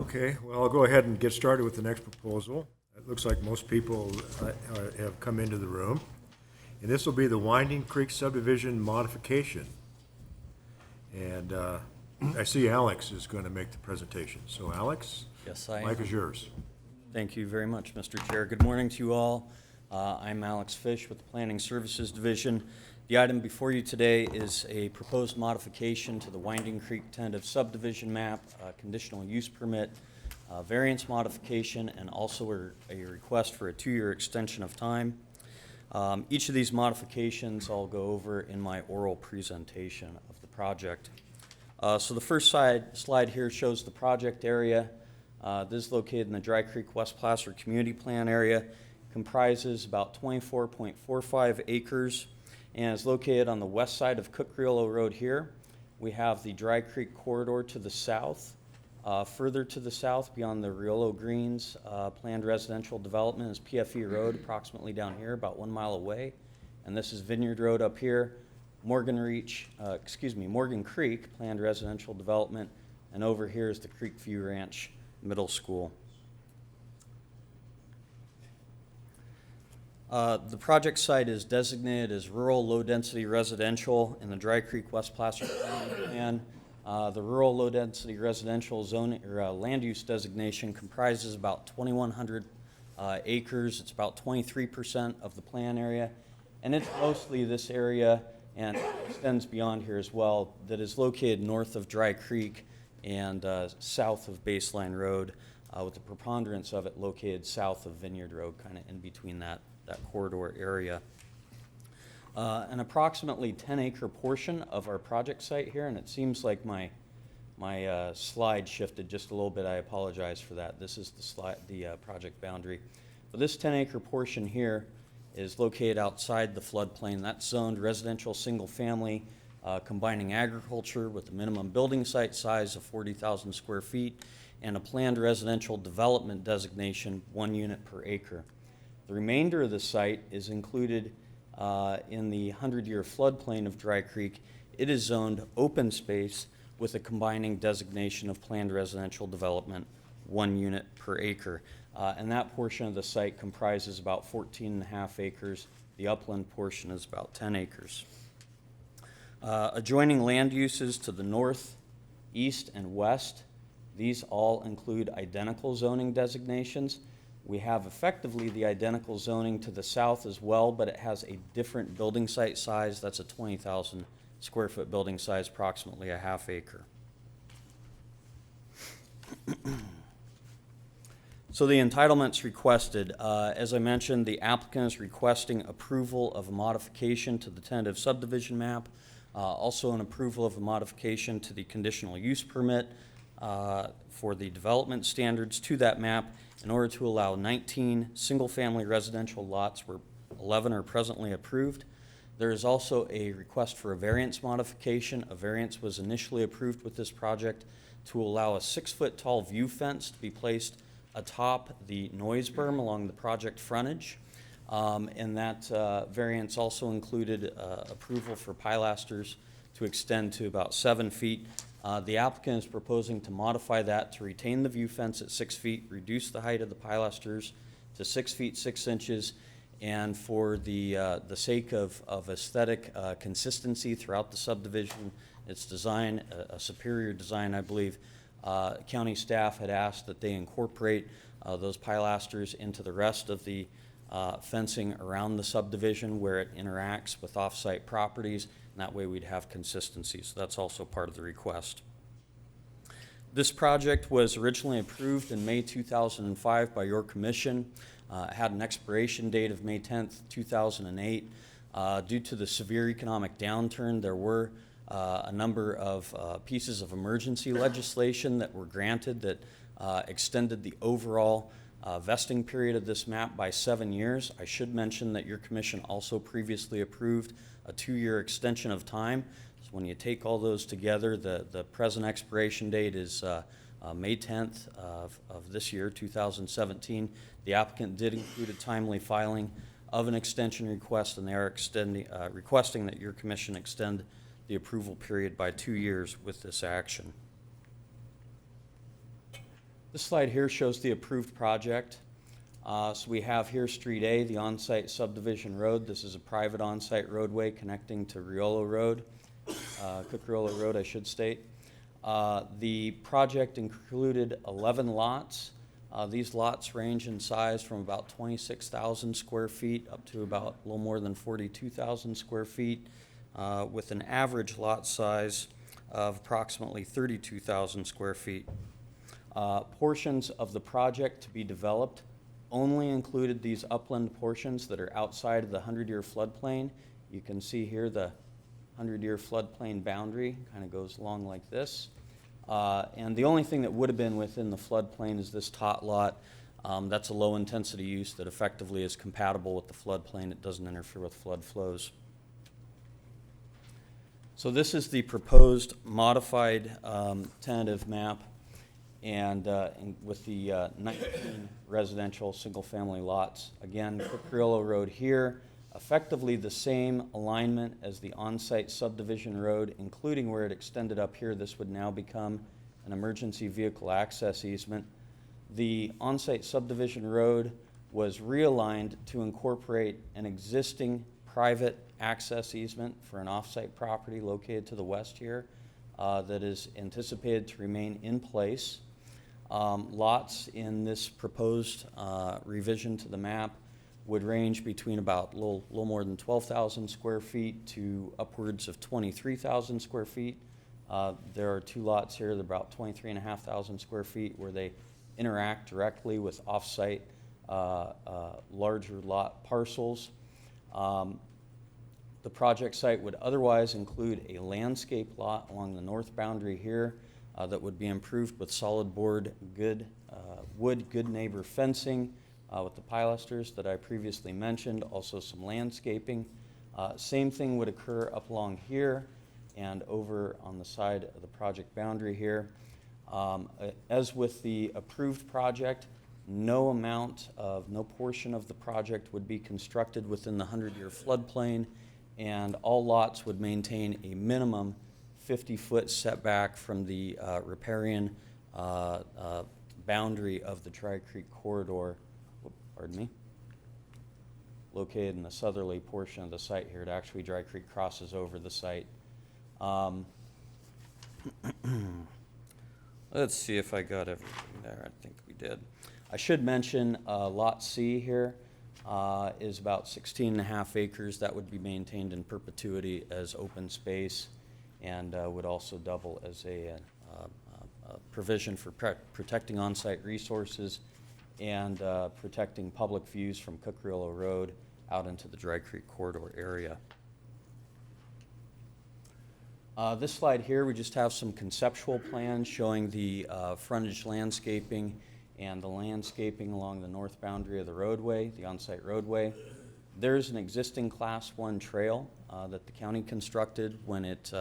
Okay, well, I'll go ahead and get started with the next proposal. It looks like most people have come into the room. And this will be the Winding Creek subdivision modification. And I see Alex is going to make the presentation. So Alex, Yes, I mic am. is yours. Thank you very much, Mr. Chair. Good morning to you all. I'm Alex Fish with the Planning Services Division. The item before you today is a proposed modification to the Winding Creek tentative subdivision map, conditional use permit, variance modification, and also a request for a 2-year extension of time. Each of these modifications I'll go over in my oral presentation of the project. So the first slide here shows the project area. This is located in the Dry Creek West Placer Community Plan area, comprises about 24.45 acres, and is located on the west side of Cook Riolo Road here. We have the Dry Creek corridor to the south. Further to the south, beyond the Riolo Greens planned residential development, is PFE Road, approximately down here, about 1 mile away. And this is Vineyard Road up here, Morgan Creek planned residential development, and over here is the Creek View Ranch Middle School. The project site is designated as rural low-density residential in the Dry Creek West Placer Plan. The rural low-density residential zone or land use designation comprises about 2,100 acres. It's about 23% of the plan area, and it's mostly this area and extends beyond here as well, that is located north of Dry Creek and south of Baseline Road, with the preponderance of it located south of Vineyard Road, kind of in between that corridor area. An approximately 10-acre portion of our project site here, and it seems like my slide shifted just a little bit. I apologize for that. This is the project boundary. But this 10-acre portion here is located outside the floodplain. That's zoned residential single-family, combining agriculture with a minimum building site size of 40,000 square feet and a planned residential development designation, 1 unit per acre. The remainder of the site is included in the 100-year floodplain of Dry Creek. It is zoned open space with a combining designation of planned residential development, 1 unit per acre. And that portion of the site comprises about 14.5 acres. The upland portion is about 10 acres. Adjoining land uses to the north, east, and west, these all include identical zoning designations. We have effectively the identical zoning to the south as well, but it has a different building site size. That's a 20,000 square foot building size, approximately a half acre. So the entitlements requested, as I mentioned, the applicant is requesting approval of a modification to the tentative subdivision map, also an approval of a modification to the conditional use permit for the development standards to that map in order to allow 19 single-family residential lots where 11 are presently approved. There is also a request for a variance modification. A variance was initially approved with this project to allow a 6-foot tall view fence to be placed atop the noise berm along the project frontage. And that variance also included approval for pilasters to extend to about 7 feet. The applicant is proposing to modify that to retain the view fence at 6 feet, reduce the height of the pilasters to 6 feet 6 inches, and for the sake of aesthetic consistency throughout the subdivision, its design, a superior design, I believe, county staff had asked that they incorporate those pilasters into the rest of the fencing around the subdivision where it interacts with off-site properties, and that way we'd have consistency. So that's also part of the request. This project was originally approved in May 2005 by your commission. It had an expiration date of May 10th, 2008. Due to the severe economic downturn, there were a number of pieces of emergency legislation that were granted that extended the overall vesting period of this map by 7 years. I should mention that your commission also previously approved a 2-year extension of time. So when you take all those together, the present expiration date is May 10th of this year, 2017. The applicant did include a timely filing of an extension request, and they are requesting that your commission extend the approval period by 2 years with this action. This slide here shows the approved project. So we have here Street A, the on-site subdivision road. This is a private on-site roadway connecting to Riolo Road, Cucurullo Road, I should state. The project included 11 lots. These lots range in size from about 26,000 square feet up to about a little more than 42,000 square feet, with an average lot size of approximately 32,000 square feet. Portions of the project to be developed only included these upland portions that are outside of the 100-year floodplain. You can see here the 100-year floodplain boundary kind of goes along like this. And the only thing that would have been within the floodplain is this tot lot. That's a low-intensity use that effectively is compatible with the floodplain. It doesn't interfere with flood flows. So this is the proposed modified tentative map, and with the 19 residential single-family lots. Again, Cucurullo Road here, effectively the same alignment as the on-site subdivision road, including where it extended up here. This would now become an emergency vehicle access easement. The on-site subdivision road was realigned to incorporate an existing private access easement for an off-site property located to the west here that is anticipated to remain in place. Lots in this proposed revision to the map would range between about a little more than 12,000 square feet to upwards of 23,000 square feet. There are 2 lots here that are about 23,500 square feet where they interact directly with off-site larger lot parcels. The project site would otherwise include a landscape lot along the north boundary here that would be improved with solid board wood good neighbor fencing with the pilasters that I previously mentioned, also some landscaping. Same thing would occur up along here and over on the side of the project boundary here. As with the approved project, no portion of the project would be constructed within the 100-year floodplain, and all lots would maintain a minimum 50-foot setback from the riparian boundary of the Dry Creek corridor, pardon me, located in the southerly portion of the site here. It actually, Dry Creek crosses over the site. Let's see if I got everything there. I think we did. I should mention Lot C here is about 16.5 acres. That would be maintained in perpetuity as open space and would also double as a provision for protecting on-site resources and protecting public views from Cookerillo Road out into the Dry Creek corridor area. This slide here, we just have some conceptual plans showing the frontage landscaping and the landscaping along the north boundary of the roadway, the on-site roadway. There's an existing Class 1 trail that the county constructed when it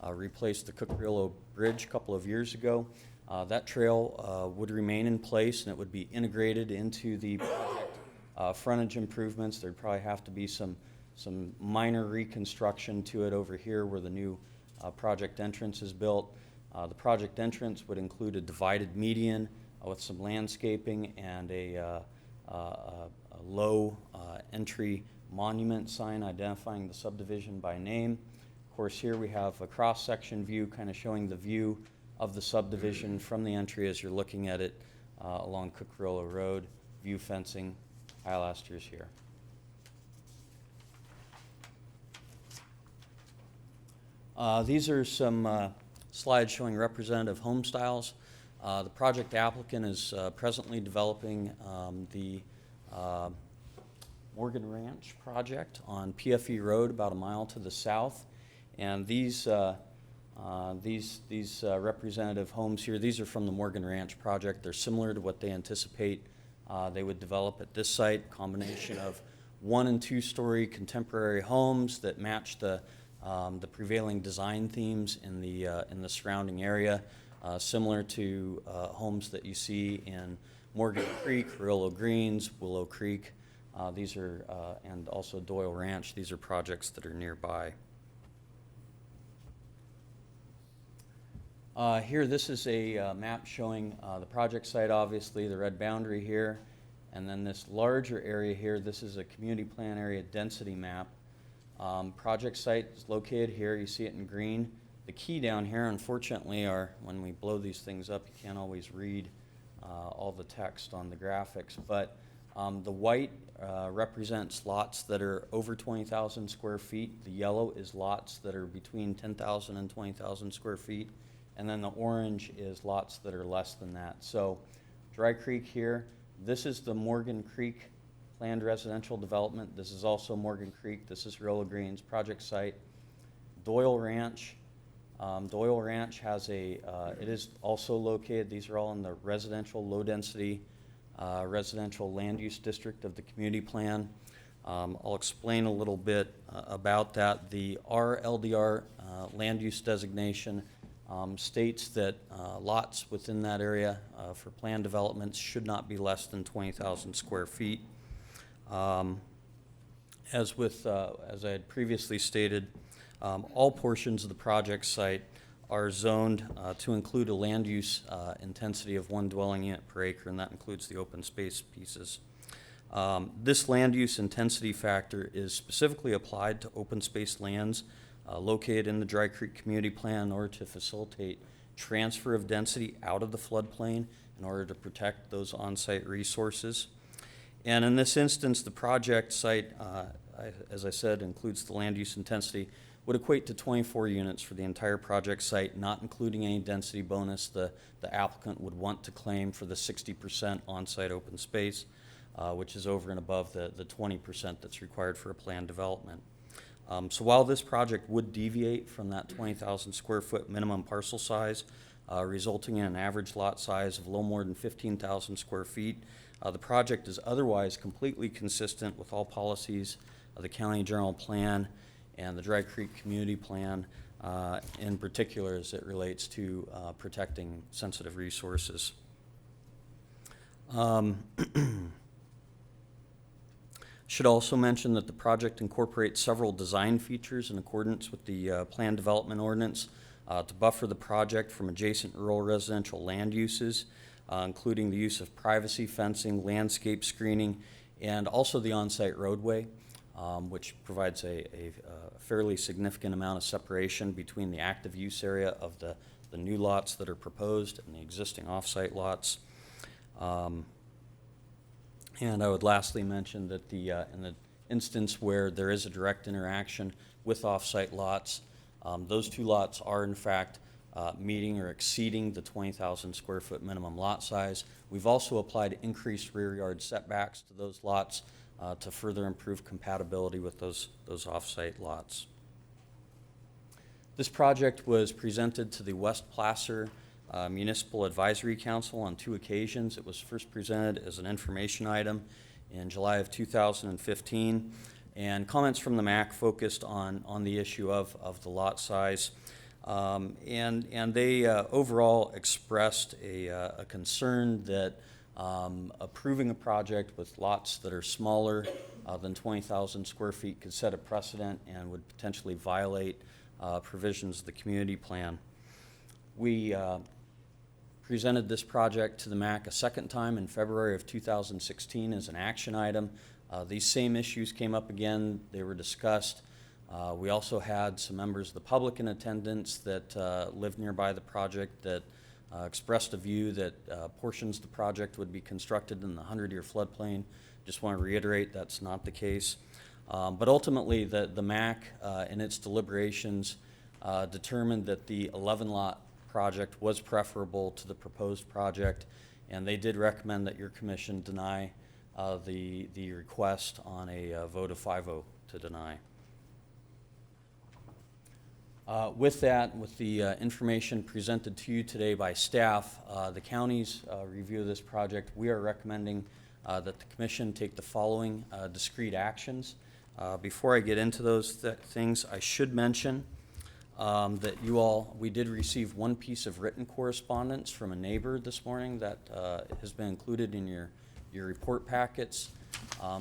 replaced the Cookerillo Bridge a couple of years ago. That trail would remain in place and it would be integrated into the project frontage improvements. There'd probably have to be some minor reconstruction to it over here where the new project entrance is built. The project entrance would include a divided median with some landscaping and a low entry monument sign identifying the subdivision by name. Of course, here we have a cross-section view kind of showing the view of the subdivision from the entry as you're looking at it along Cookerillo Road, view fencing, pilasters here. These are some slides showing representative home styles. The project applicant is presently developing the Morgan Ranch project on PFE Road about a mile to the south. And these representative homes here, these are from the Morgan Ranch project. They're similar to what they anticipate they would develop at this site, combination of 1- and 2-story contemporary homes that match the prevailing design themes in the surrounding area, similar to homes that you see in Morgan Creek, Rillo Greens, Willow Creek. These are, and also Doyle Ranch. These are projects that are nearby. Here, this is a map showing the project site, obviously, the red boundary here, and then this larger area here. This is a community plan area density map. Project site is located here. You see it in green. The key down here, unfortunately, are when we blow these things up, you can't always read all the text on the graphics, but the white represents lots that are over 20,000 square feet. The yellow is lots that are between 10,000 and 20,000 square feet. And then the orange is lots that are less than that. So Dry Creek here, this is the Morgan Creek planned residential development. This is also Morgan Creek. This is Rillo Greens project site. Doyle Ranch. Doyle Ranch has it is also located, these are all in the residential, low density residential land use district of the community plan. I'll explain a little bit about that. The RLDR land use designation states that lots within that area for planned developments should not be less than 20,000 square feet. As I had previously stated, all portions of the project site are zoned to include a land use intensity of 1 dwelling unit per acre, and that includes the open space pieces. This land use intensity factor is specifically applied to open space lands located in the Dry Creek Community Plan in order to facilitate transfer of density out of the floodplain in order to protect those on-site resources. And in this instance, the project site, as I said, includes the land use intensity, would equate to 24 units for the entire project site, not including any density bonus the applicant would want to claim for the 60% on-site open space, which is over and above the 20% that's required for a planned development. So while this project would deviate from that 20,000 square foot minimum parcel size, resulting in an average lot size of a little more than 15,000 square feet, the project is otherwise completely consistent with all policies of the County General Plan and the Dry Creek Community Plan, in particular as it relates to protecting sensitive resources. Should also mention that the project incorporates several design features in accordance with the Plan Development Ordinance. to buffer the project from adjacent rural residential land uses, including the use of privacy fencing, landscape screening, and also the on-site roadway, which provides a fairly significant amount of separation between the active use area of the new lots that are proposed and the existing off-site lots. And I would lastly mention that in the instance where there is a direct interaction with off-site lots, those two lots are in fact meeting or exceeding the 20,000 square foot minimum lot size. We've also applied increased rear yard setbacks to those lots to further improve compatibility with those off-site lots. This project was presented to the West Placer Municipal Advisory Council on 2 occasions. It was first presented as an information item in July of 2015, and comments from the MAC focused on the issue of the lot size. And they overall expressed a concern that approving a project with lots that are smaller than 20,000 square feet could set a precedent and would potentially violate provisions of the community plan. We presented this project to the MAC a second time in February of 2016 as an action item. These same issues came up again. They were discussed. We also had some members of the public in attendance that lived nearby the project that expressed a view that portions of the project would be constructed in the 100-year floodplain. Just want to reiterate that's not the case. But ultimately, the MAC in its deliberations determined that the 11-lot project was preferable to the proposed project, and they did recommend that your commission deny the request on a vote of 5-0 to deny. With that, with the information presented to you today by staff, the county's review of this project, we are recommending that the commission take the following discrete actions. Before I get into those things, I should mention that we did receive one piece of written correspondence from a neighbor this morning that has been included in your report packets.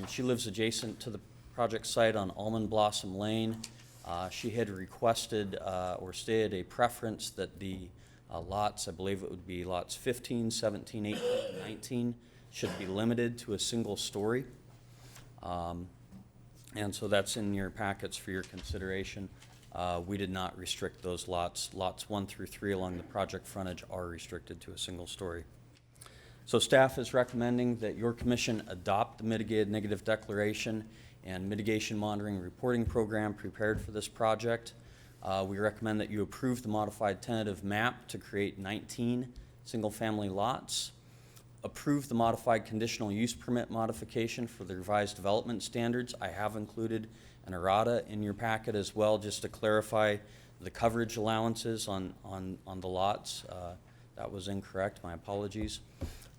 She lives adjacent to the project site on Almond Blossom Lane. She had requested or stated a preference that the lots, I believe it would be lots 15, 17, 18, and 19, should be limited to a single story. And so that's in your packets for your consideration. We did not restrict those lots. Lots 1 through 3 along the project frontage are restricted to a single story. So staff is recommending that your commission adopt the mitigated negative declaration and mitigation monitoring reporting program prepared for this project. We recommend that you approve the modified tentative map to create 19 single-family lots. Approve the modified conditional use permit modification for the revised development standards. I have included an errata in your packet as well, just to clarify the coverage allowances on the lots. That was incorrect, my apologies.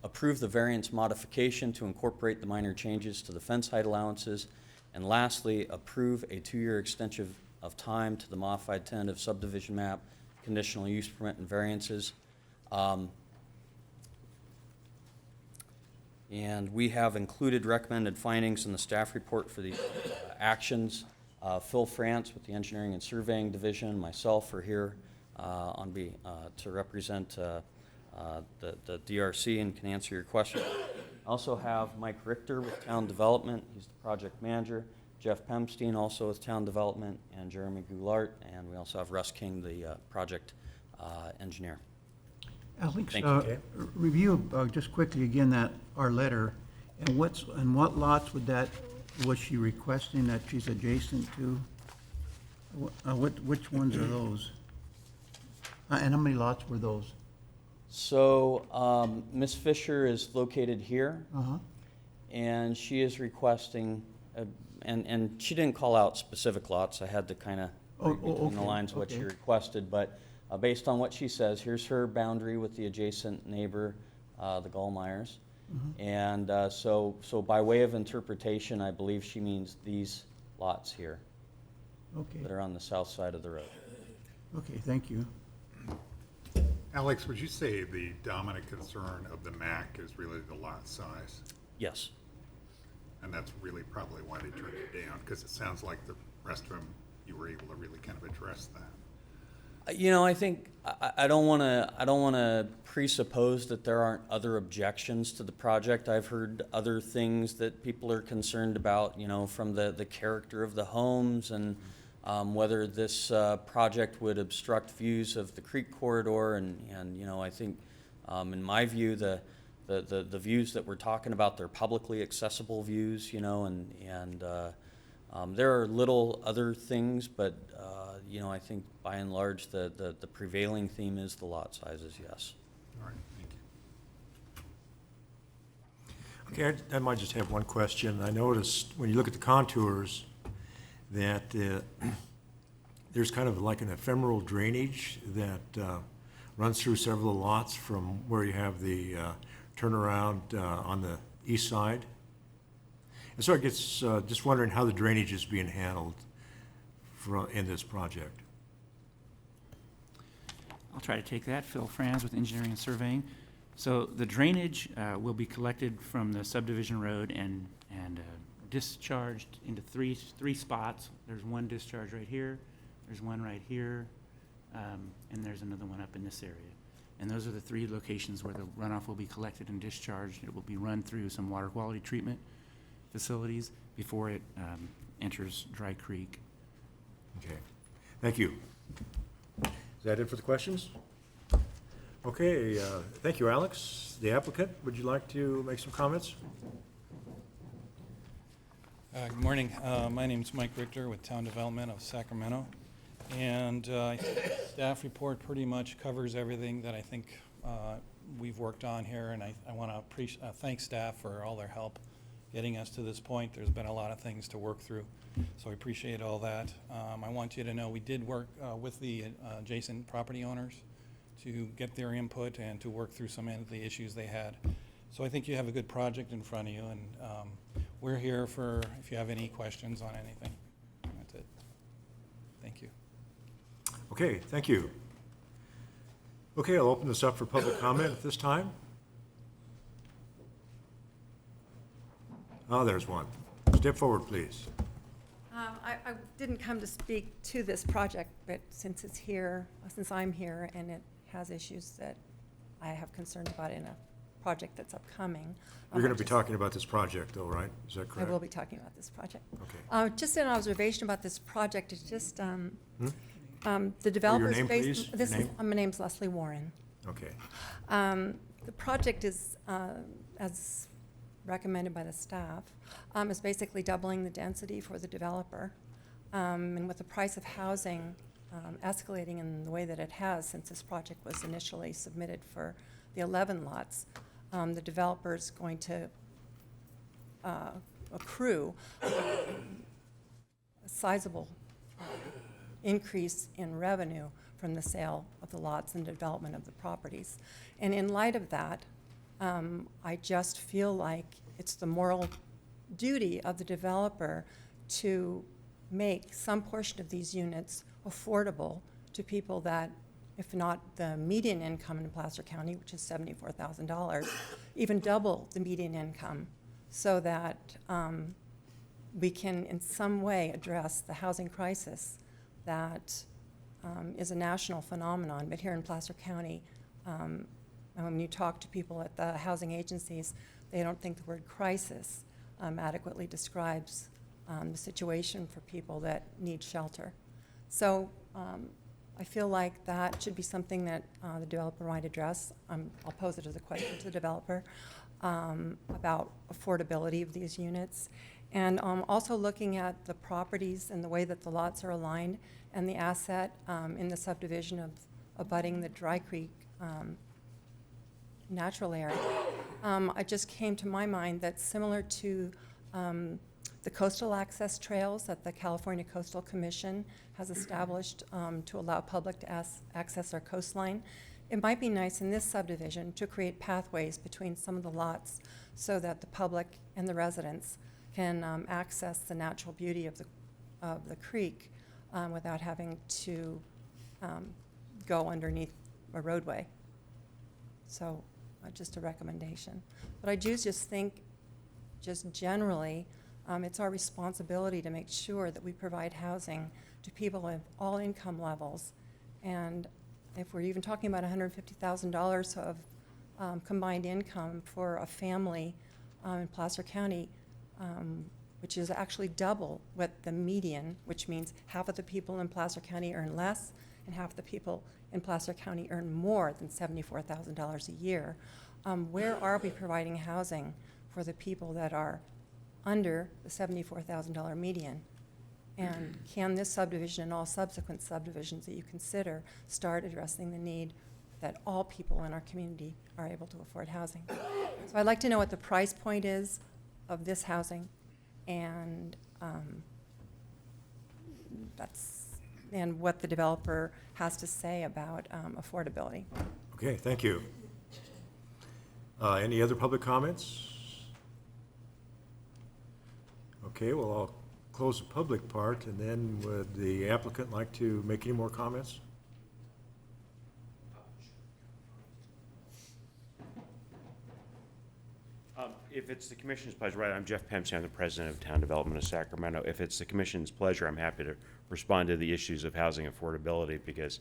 Approve the variance modification to incorporate the minor changes to the fence height allowances. And lastly, approve a 2-year extension of time to the modified tentative subdivision map, conditional use permit and variances. And we have included recommended findings in the staff report for the actions. Phil France with the Engineering and Surveying Division, myself are here to represent the DRC and can answer your question. I also have Mike Richter with Town Development. He's the project manager. Jeff Pemstein also with Town Development, and Jeremy Goulart. And we also have Russ King, the project engineer. Alex, Thank you. review just quickly again our letter, and what lots was she requesting that she's adjacent to? Which ones are those? And how many lots were those? So Ms. Fisher is located here, and she is requesting, and she didn't call out specific lots. I had to kind of read between the lines what she requested, but based on what she says, here's her boundary with the adjacent neighbor, the Gallmeyers. And so by way of interpretation, I believe she means these lots here that are on the south side of the road. Okay, thank you. Alex, would you say the dominant concern of the MAC is really the lot size? Yes. And that's really probably why they turned it down, because it sounds like the rest of them, you were able to really kind of address that. You know, I think, I don't want to presuppose that there aren't other objections to the project. I've heard other things that people are concerned about, you know, from the character of the homes and whether this project would obstruct views of the creek corridor. And you know, I think, in my view, the views that we're talking about, they're publicly accessible views, you know, and there are little other things, but you know, I think by and large, the prevailing theme is the lot sizes, yes. All right, thank you. Okay, I might just have one question. I noticed when you look at the contours that there's kind of like an ephemeral drainage that runs through several lots from where you have the turnaround on the east side. And so it gets, just wondering how the drainage is being handled in this project. I'll try to take that. Phil Franz with Engineering and Surveying. So the drainage will be collected from the subdivision road and discharged into three spots. There's one discharge right here, there's one right here, and there's another one up in this area. And those are the three locations where the runoff will be collected and discharged. It will be run through some water quality treatment facilities before it enters Dry Creek. Okay, thank you. Is that it for the questions? Okay, thank you, Alex. The applicant, would you like to make some comments? Good morning. My name is Mike Richter with Town Development of Sacramento. And I think the staff report pretty much covers everything that I think we've worked on here. And I want to thank staff for all their help getting us to this point. There's been a lot of things to work through, so I appreciate all that. I want you to know we did work with the adjacent property owners to get their input and to work through some of the issues they had. So I think you have a good project in front of you, and we're here for if you have any questions on anything. That's it. Thank you. Okay, thank you. Okay, I'll open this up for public comment at this time. Oh, there's one. Step forward, please. I didn't come to speak to this project, but since it's here, since I'm here, and it has issues that I have concerns about in a project that's upcoming. You're going to be talking about this project, though, right? Is that correct? I will be talking about this project. Okay. Just an observation about this project, it's just, the Your developers. name, please? This Your is, name? my name's Leslie Warren. Okay. The project is, as recommended by the staff, is basically doubling the density for the developer. And with the price of housing escalating in the way that it has since this project was initially submitted for the 11 lots, the developer's going to accrue a sizable increase in revenue from the sale of the lots and development of the properties. And in light of that, I just feel like it's the moral duty of the developer to make some portion of these units affordable to people that, if not the median income in Placer County, which is $74,000, even double the median income, so that we can in some way address the housing crisis that is a national phenomenon. But here in Placer County, and when you talk to people at the housing agencies, they don't think the word crisis adequately describes the situation for people that need shelter. So I feel like that should be something that the developer might address. I'll pose it as a question to the developer about affordability of these units. And also looking at the properties and the way that the lots are aligned and the asset in the subdivision of abutting the Dry Creek natural area. It just came to my mind that similar to the coastal access trails that the California Coastal Commission has established to allow public to access our coastline, it might be nice in this subdivision to create pathways between some of the lots so that the public and the residents can access the natural beauty of the creek without having to go underneath a roadway. So just a recommendation. But I do just think, just generally, it's our responsibility to make sure that we provide housing to people of all income levels And if we're even talking about $150,000 of combined income for a family in Placer County, which is actually double what the median, which means half of the people in Placer County earn less and half the people in Placer County earn more than $74,000 a year. Where are we providing housing for the people that are under the $74,000 median? And can this subdivision and all subsequent subdivisions that you consider start addressing the need that all people in our community are able to afford housing? So I'd like to know what the price point is of this housing, and and what the developer has to say about affordability. Okay, thank you. Any other public comments? Okay, well, I'll close the public part, and then would the applicant like to make any more comments? If it's the commission's pleasure, right, I'm Jeff Pempsey, I'm the president of Town Development of Sacramento. If it's the commission's pleasure, I'm happy to respond to the issues of housing affordability, because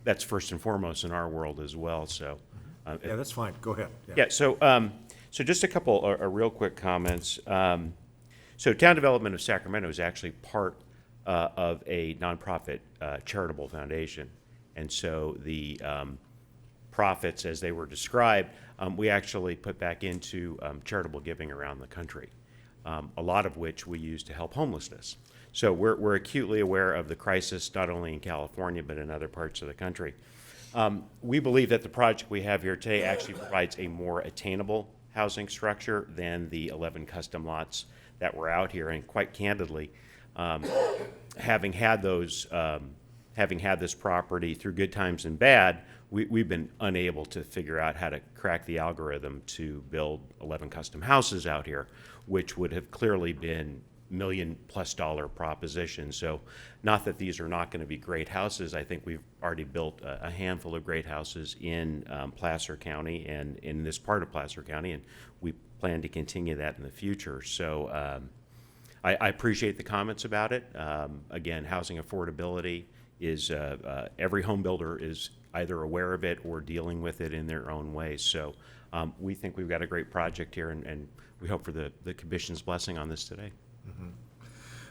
that's first and foremost in our world as well, so. Yeah, that's fine, go ahead. Yeah, so just a couple of real quick comments. So Town Development of Sacramento is actually part of a nonprofit charitable foundation, and so the profits, as they were described, we actually put back into charitable giving around the country, a lot of which we use to help homelessness. So we're acutely aware of the crisis, not only in California, but in other parts of the country. We believe that the project we have here today actually provides a more attainable housing structure than the 11 custom lots that were out here. And quite candidly, having had this property through good times and bad, we've been unable to figure out how to crack the algorithm to build 11 custom houses out here, which would have clearly been $1 million+ propositions. So not that these are not going to be great houses. I think we've already built a handful of great houses in Placer County and in this part of Placer County, and we plan to continue that in the future. So I appreciate the comments about it. Again, housing affordability is, every home builder is either aware of it or dealing with it in their own ways. So we think we've got a great project here, and we hope for the commission's blessing on this today. Mm-hmm.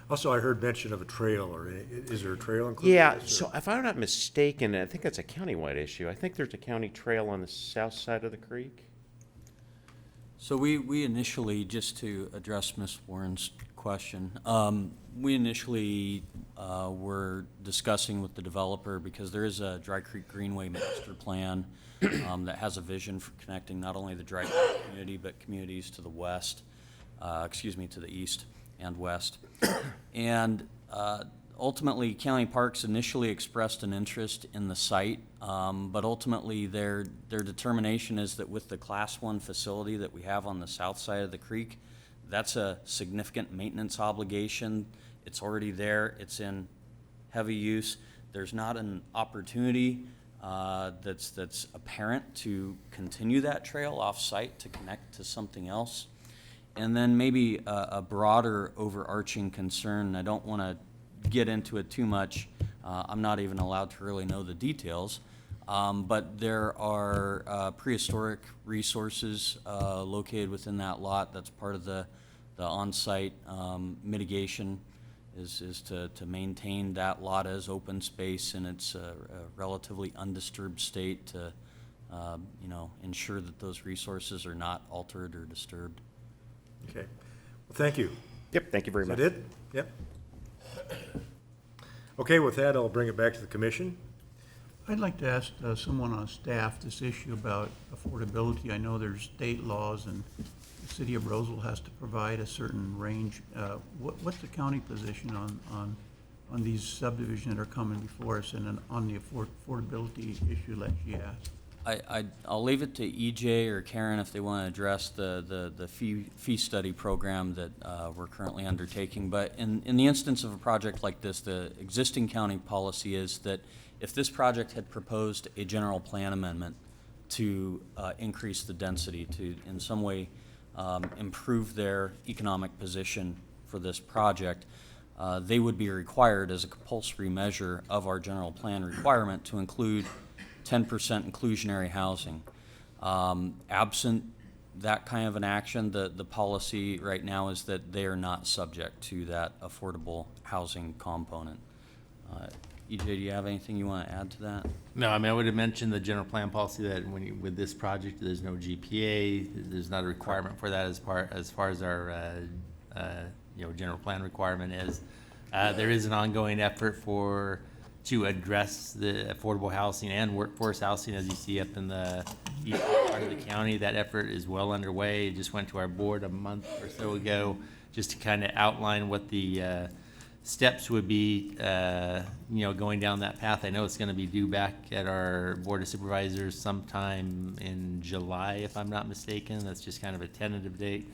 Also, I heard mention of a trail, or is there a trail included? Yeah, so if I'm not mistaken, I think that's a countywide issue. I think there's a county trail on the south side of the creek. So we initially, just to address Ms. Warren's question, we initially were discussing with the developer, because there is a Dry Creek Greenway master plan that has a vision for connecting not only the Dry Creek community, but communities to the west, to the east and west. And ultimately, County Parks initially expressed an interest in the site, but ultimately their determination is that with the Class 1 facility that we have on the south side of the creek, that's a significant maintenance obligation. It's already there. It's in heavy use. There's not an opportunity that's apparent to continue that trail off-site to connect to something else. And then maybe a broader overarching concern, I don't want to get into it too much. I'm not even allowed to really know the details. But there are prehistoric resources located within that lot. That's part of the on-site mitigation is to maintain that lot as open space in its relatively undisturbed state to ensure that those resources are not altered or disturbed. Okay. Well, thank you. Yep, thank you very much. Is that it? Yep. Okay, with that, I'll bring it back to the commission. I'd like to ask someone on staff this issue about affordability. I know there's state laws, and the city of Roseville has to provide a certain range. What's the county position on these subdivisions that are coming before us, and on the affordability issue that she asked? I'll leave it to EJ or Karen if they want to address the fee study program that we're currently undertaking. But in the instance of a project like this, the existing county policy is that if this project had proposed a general plan amendment to increase the density, to in some way improve their economic position for this project, they would be required as a compulsory measure of our general plan requirement to include 10% inclusionary housing. Absent that kind of an action, the policy right now is that they are not subject to that affordable housing component. EJ, do you have anything you want to add to that? No, I mean, I would have mentioned the general plan policy that when you, with this project, there's no GPA, there's not a requirement for that as far as our, general plan requirement is. There is an ongoing effort to address the affordable housing and workforce housing, as you see up in the eastern part of the county. That effort is well underway. It just went to our board a month or so ago, just to kind of outline what the steps would be, going down that path. I know it's going to be due back at our Board of Supervisors sometime in July, if I'm not mistaken. That's just kind of a tentative date.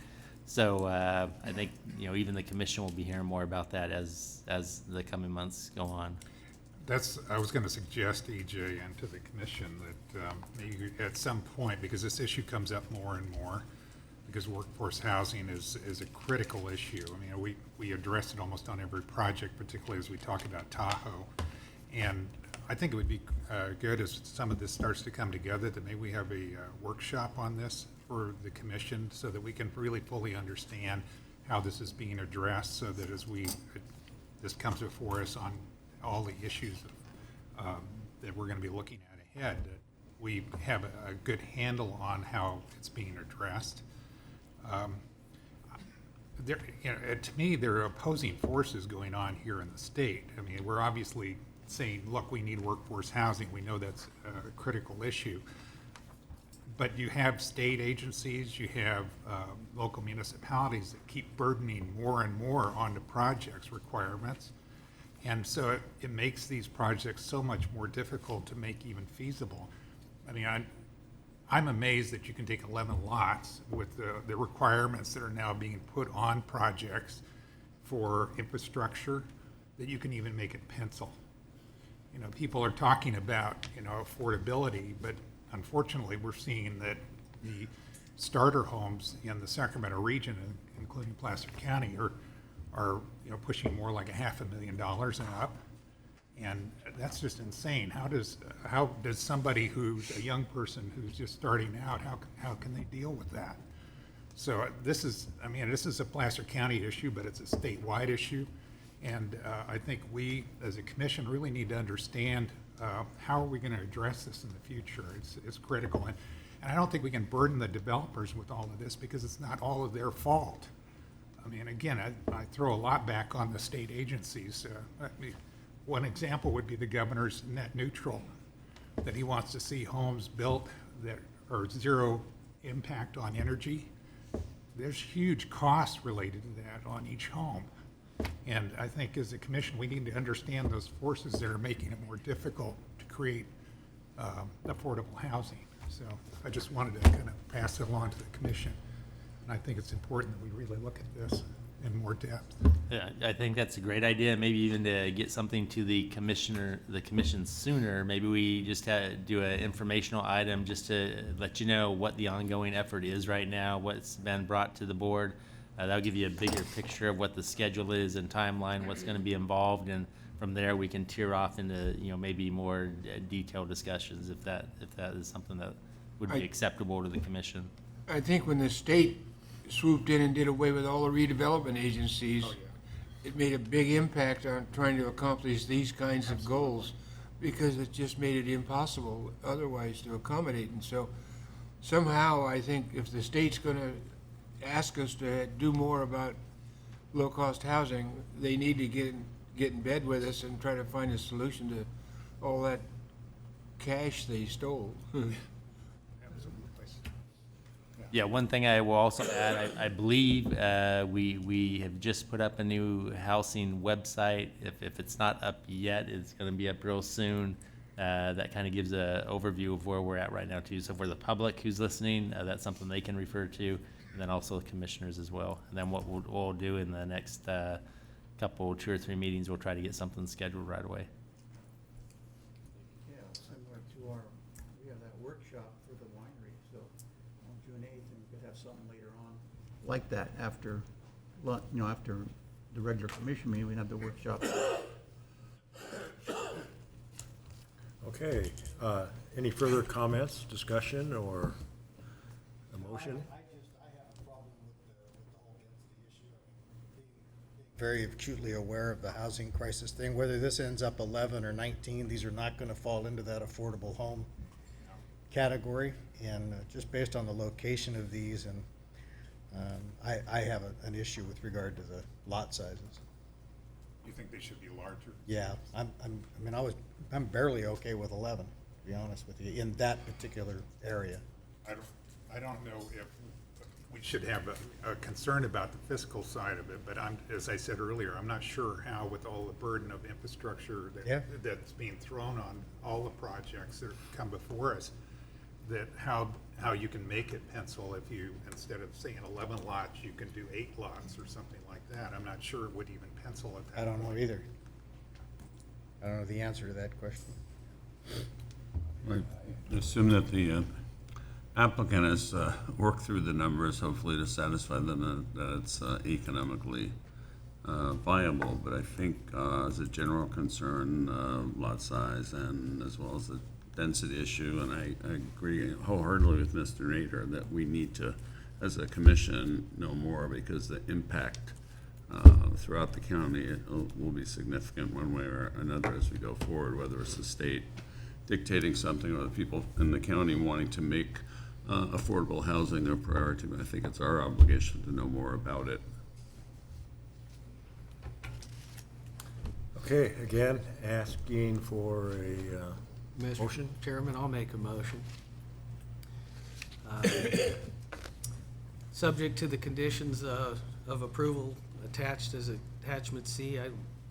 So I think, even the commission will be hearing more about that as the coming months go on. I was going to suggest, EJ, and to the commission that maybe at some point, because this issue comes up more and more, because workforce housing is a critical issue. I mean, we address it almost on every project, particularly as we talk about Tahoe. And I think it would be good as some of this starts to come together that maybe we have a workshop on this for the commission so that we can really fully understand how this is being addressed, so that as this comes before us on all the issues that we're going to be looking at ahead, that we have a good handle on how it's being addressed. To me, there are opposing forces going on here in the state. I mean, we're obviously saying, look, we need workforce housing. We know that's a critical issue. But you have state agencies, you have local municipalities that keep burdening more and more onto projects requirements. And so it makes these projects so much more difficult to make even feasible. I mean, I'm amazed that you can take 11 lots with the requirements that are now being put on projects for infrastructure, that you can even make it pencil. People are talking about, affordability, but unfortunately we're seeing that the starter homes in the Sacramento region, including Placer County, are pushing more like $500,000 and up. And that's just insane. How does somebody who's a young person who's just starting out, how can they deal with that? So this is a Placer County issue, but it's a statewide issue. And I think we, as a commission, really need to understand how are we going to address this in the future. It's critical. And I don't think we can burden the developers with all of this, because it's not all of their fault. I mean, again, I throw a lot back on the state agencies. One example would be the governor's net neutral, that he wants to see homes built that are zero impact on energy. There's huge costs related to that on each home. And I think as a commission, we need to understand those forces that are making it more difficult to create affordable housing. So I just wanted to kind of pass it along to the commission. And I think it's important that we really look at this in more depth. Yeah, I think that's a great idea. Maybe even to get something to the commission sooner. Maybe we just do an informational item just to let you know what the ongoing effort is right now, what's been brought to the board. That'll give you a bigger picture of what the schedule is and timeline, what's going to be involved, and from there we can tear off into maybe more detailed discussions if that is something that would be acceptable to the commission. I think when the state swooped in and did away with all the redevelopment agencies, it made a big impact on trying to accomplish these kinds of goals, because it just made it impossible otherwise to accommodate. And so somehow I think if the state's going to ask us to do more about low-cost housing, they need to get in bed with us and try to find a solution to all that cash they stole. Yeah, one thing I will also add, I believe we have just put up a new housing website. If it's not up yet, it's going to be up real soon. That kind of gives an overview of where we're at right now too. So for the public who's listening, that's something they can refer to, and then also the commissioners as well. And then what we'll do in the next couple, 2 or 3 meetings, we'll try to get something scheduled right away. Yeah, similar to we have that workshop for the winery, so on June 8th, and we could have something later on like that after the regular commission meeting, we can have the workshop. Okay, any further comments, discussion, or a motion? Very acutely aware of the housing crisis thing. Whether this ends up 11 or 19, these are not going to fall into that affordable home category. And just based on the location of these, and I have an issue with regard to the lot sizes. You think they should be larger? Yeah, I'm barely okay with 11, to be honest with you, in that particular area. I don't know if we should have a concern about the fiscal side of it, but as I said earlier, I'm not sure how, with all the burden of infrastructure that's being thrown on all the projects that come before us, that how you can make it pencil if you, instead of saying 11 lots, you can do 8 lots or something like that. I'm not sure it would even pencil at that I don't know point. either. I don't know the answer to that question. I assume that the applicant has worked through the numbers, hopefully to satisfy them that it's economically viable, but I think as a general concern, lot size and as well as the density issue, and I agree wholeheartedly with Mr. Nader that we need to, as a commission, know more, because the impact throughout the county will be significant one way or another as we go forward, whether it's the state dictating something or the people in the county wanting to make affordable housing their priority. But I think it's our obligation to know more about it. Okay, again, asking for a motion? Mr. Chairman, I'll make a motion. Subject to the conditions of approval attached as attachment C, I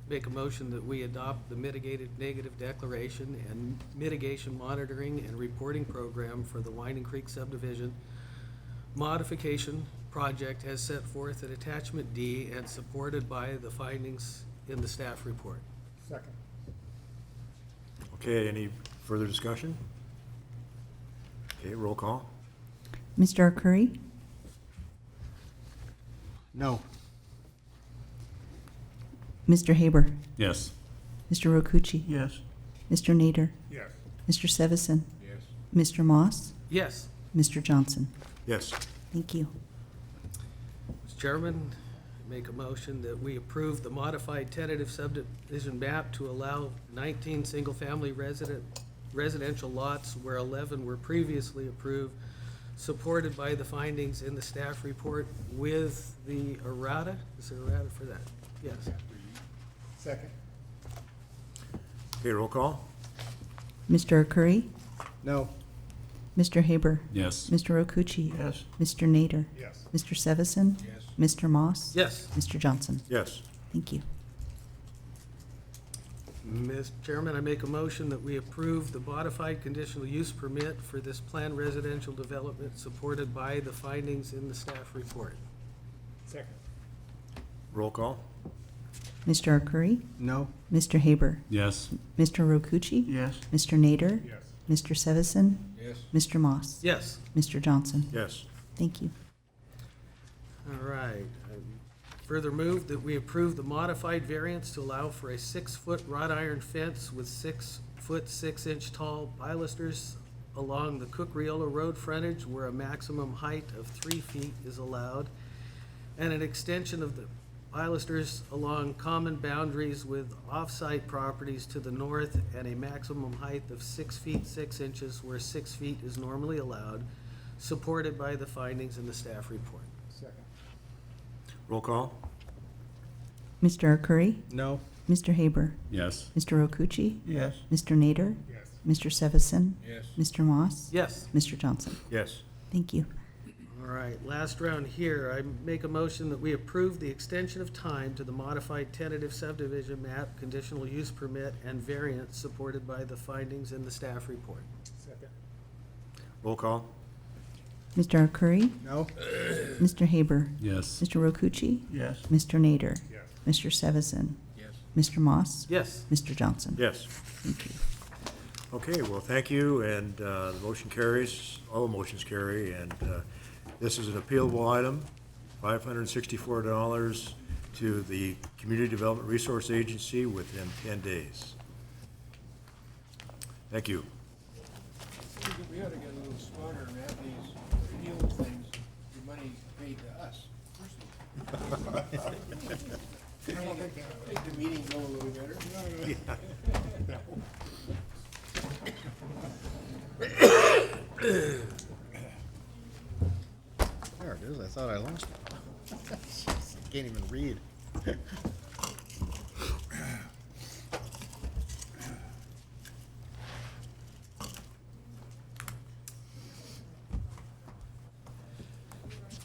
make a motion that we adopt the mitigated negative declaration and mitigation monitoring and reporting program for the Winding Creek subdivision modification project as set forth in attachment D and supported by the findings in the staff report. Second. Okay, any further discussion? Okay, roll call. Mr. Arcuri? No. Mr. Haber? Yes. Mr. Rokucci? Yes. Mr. Nader? Yes. Mr. Sevison? Yes. Mr. Moss? Yes. Mr. Johnson? Yes. Thank you. Mr. Chairman, I make a motion that we approve the modified tentative subdivision map to allow 19 single-family residential lots where 11 were previously approved, supported by the findings in the staff report with the errata. Is there errata for that? Yes. Second. Okay, roll call. Mr. Arcuri? No. Mr. Haber? Yes. Mr. Rokucci? Yes. Mr. Nader? Yes. Mr. Sevison? Yes. Mr. Moss? Yes. Mr. Johnson? Yes. Thank you. Mr. Chairman, I make a motion that we approve the modified conditional use permit for this planned residential development supported by the findings in the staff report. Second. Roll call. Mr. Arcuri? No. Mr. Haber? Yes. Mr. Rokucci? Yes. Mr. Nader? Yes. Mr. Sevison? Yes. Mr. Moss? Yes. Mr. Johnson? Yes. Thank you. All right. I further move that we approve the modified variance to allow for a 6-foot wrought iron fence with 6-foot 6-inch tall pilasters along the Cook-Riola Road frontage where a maximum height of 3 feet is allowed, and an extension of the pilasters along common boundaries with off-site properties to the north and a maximum height of 6 feet 6 inches where 6 feet is normally allowed, supported by the findings in the staff report. Second. Roll call. Mr. Arcuri? No. Mr. Haber? Yes. Mr. Rokucci? Yes. Mr. Nader? Yes. Mr. Sevison? Yes. Mr. Moss? Yes. Mr. Johnson? Yes. Thank you. All right, last round here. I make a motion that we approve the extension of time to the modified tentative subdivision map, conditional use permit, and variance supported by the findings in the staff report. Second. Roll call. Mr. Arcuri? No. Mr. Haber? Yes. Mr. Rokucci? Yes. Mr. Nader? Yes. Mr. Sevison? Yes. Mr. Moss? Yes. Mr. Johnson? Yes. Thank you. Okay, well, thank you, and the motion carries, all the motions carry, and this is an appealable item, $564 to the Community Development Resource Agency within 10 days. Thank you. We ought to get a little smarter and have these appeal things, the money paid to us. Make the meeting go a little better. There it is, I thought I lost it. Can't even read.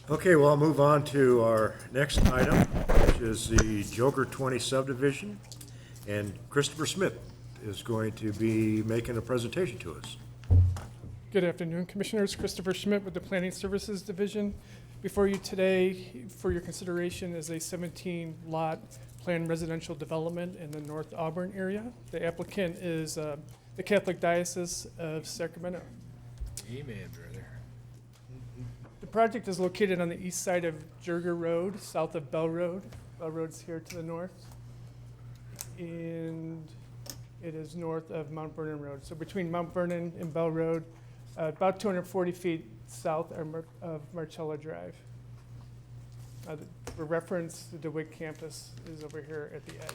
Okay, well, I'll move on to our next item, which is the Joker 20 subdivision. And Christopher Smith is going to be making a presentation to us. Good afternoon, Commissioners. Christopher Schmidt with the Planning Services Division. Before you today, for your consideration, is a 17-lot planned residential development in the North Auburn area. The applicant is the Catholic Diocese of Sacramento. Amen, brother. The project is located on the east side of Jurger Road, south of Bell Road. Bell Road's here to the north. And it is north of Mount Vernon Road. So between Mount Vernon and Bell Road, about 240 feet south of Marcella Drive. For reference, the DeWitt campus is over here at the edge.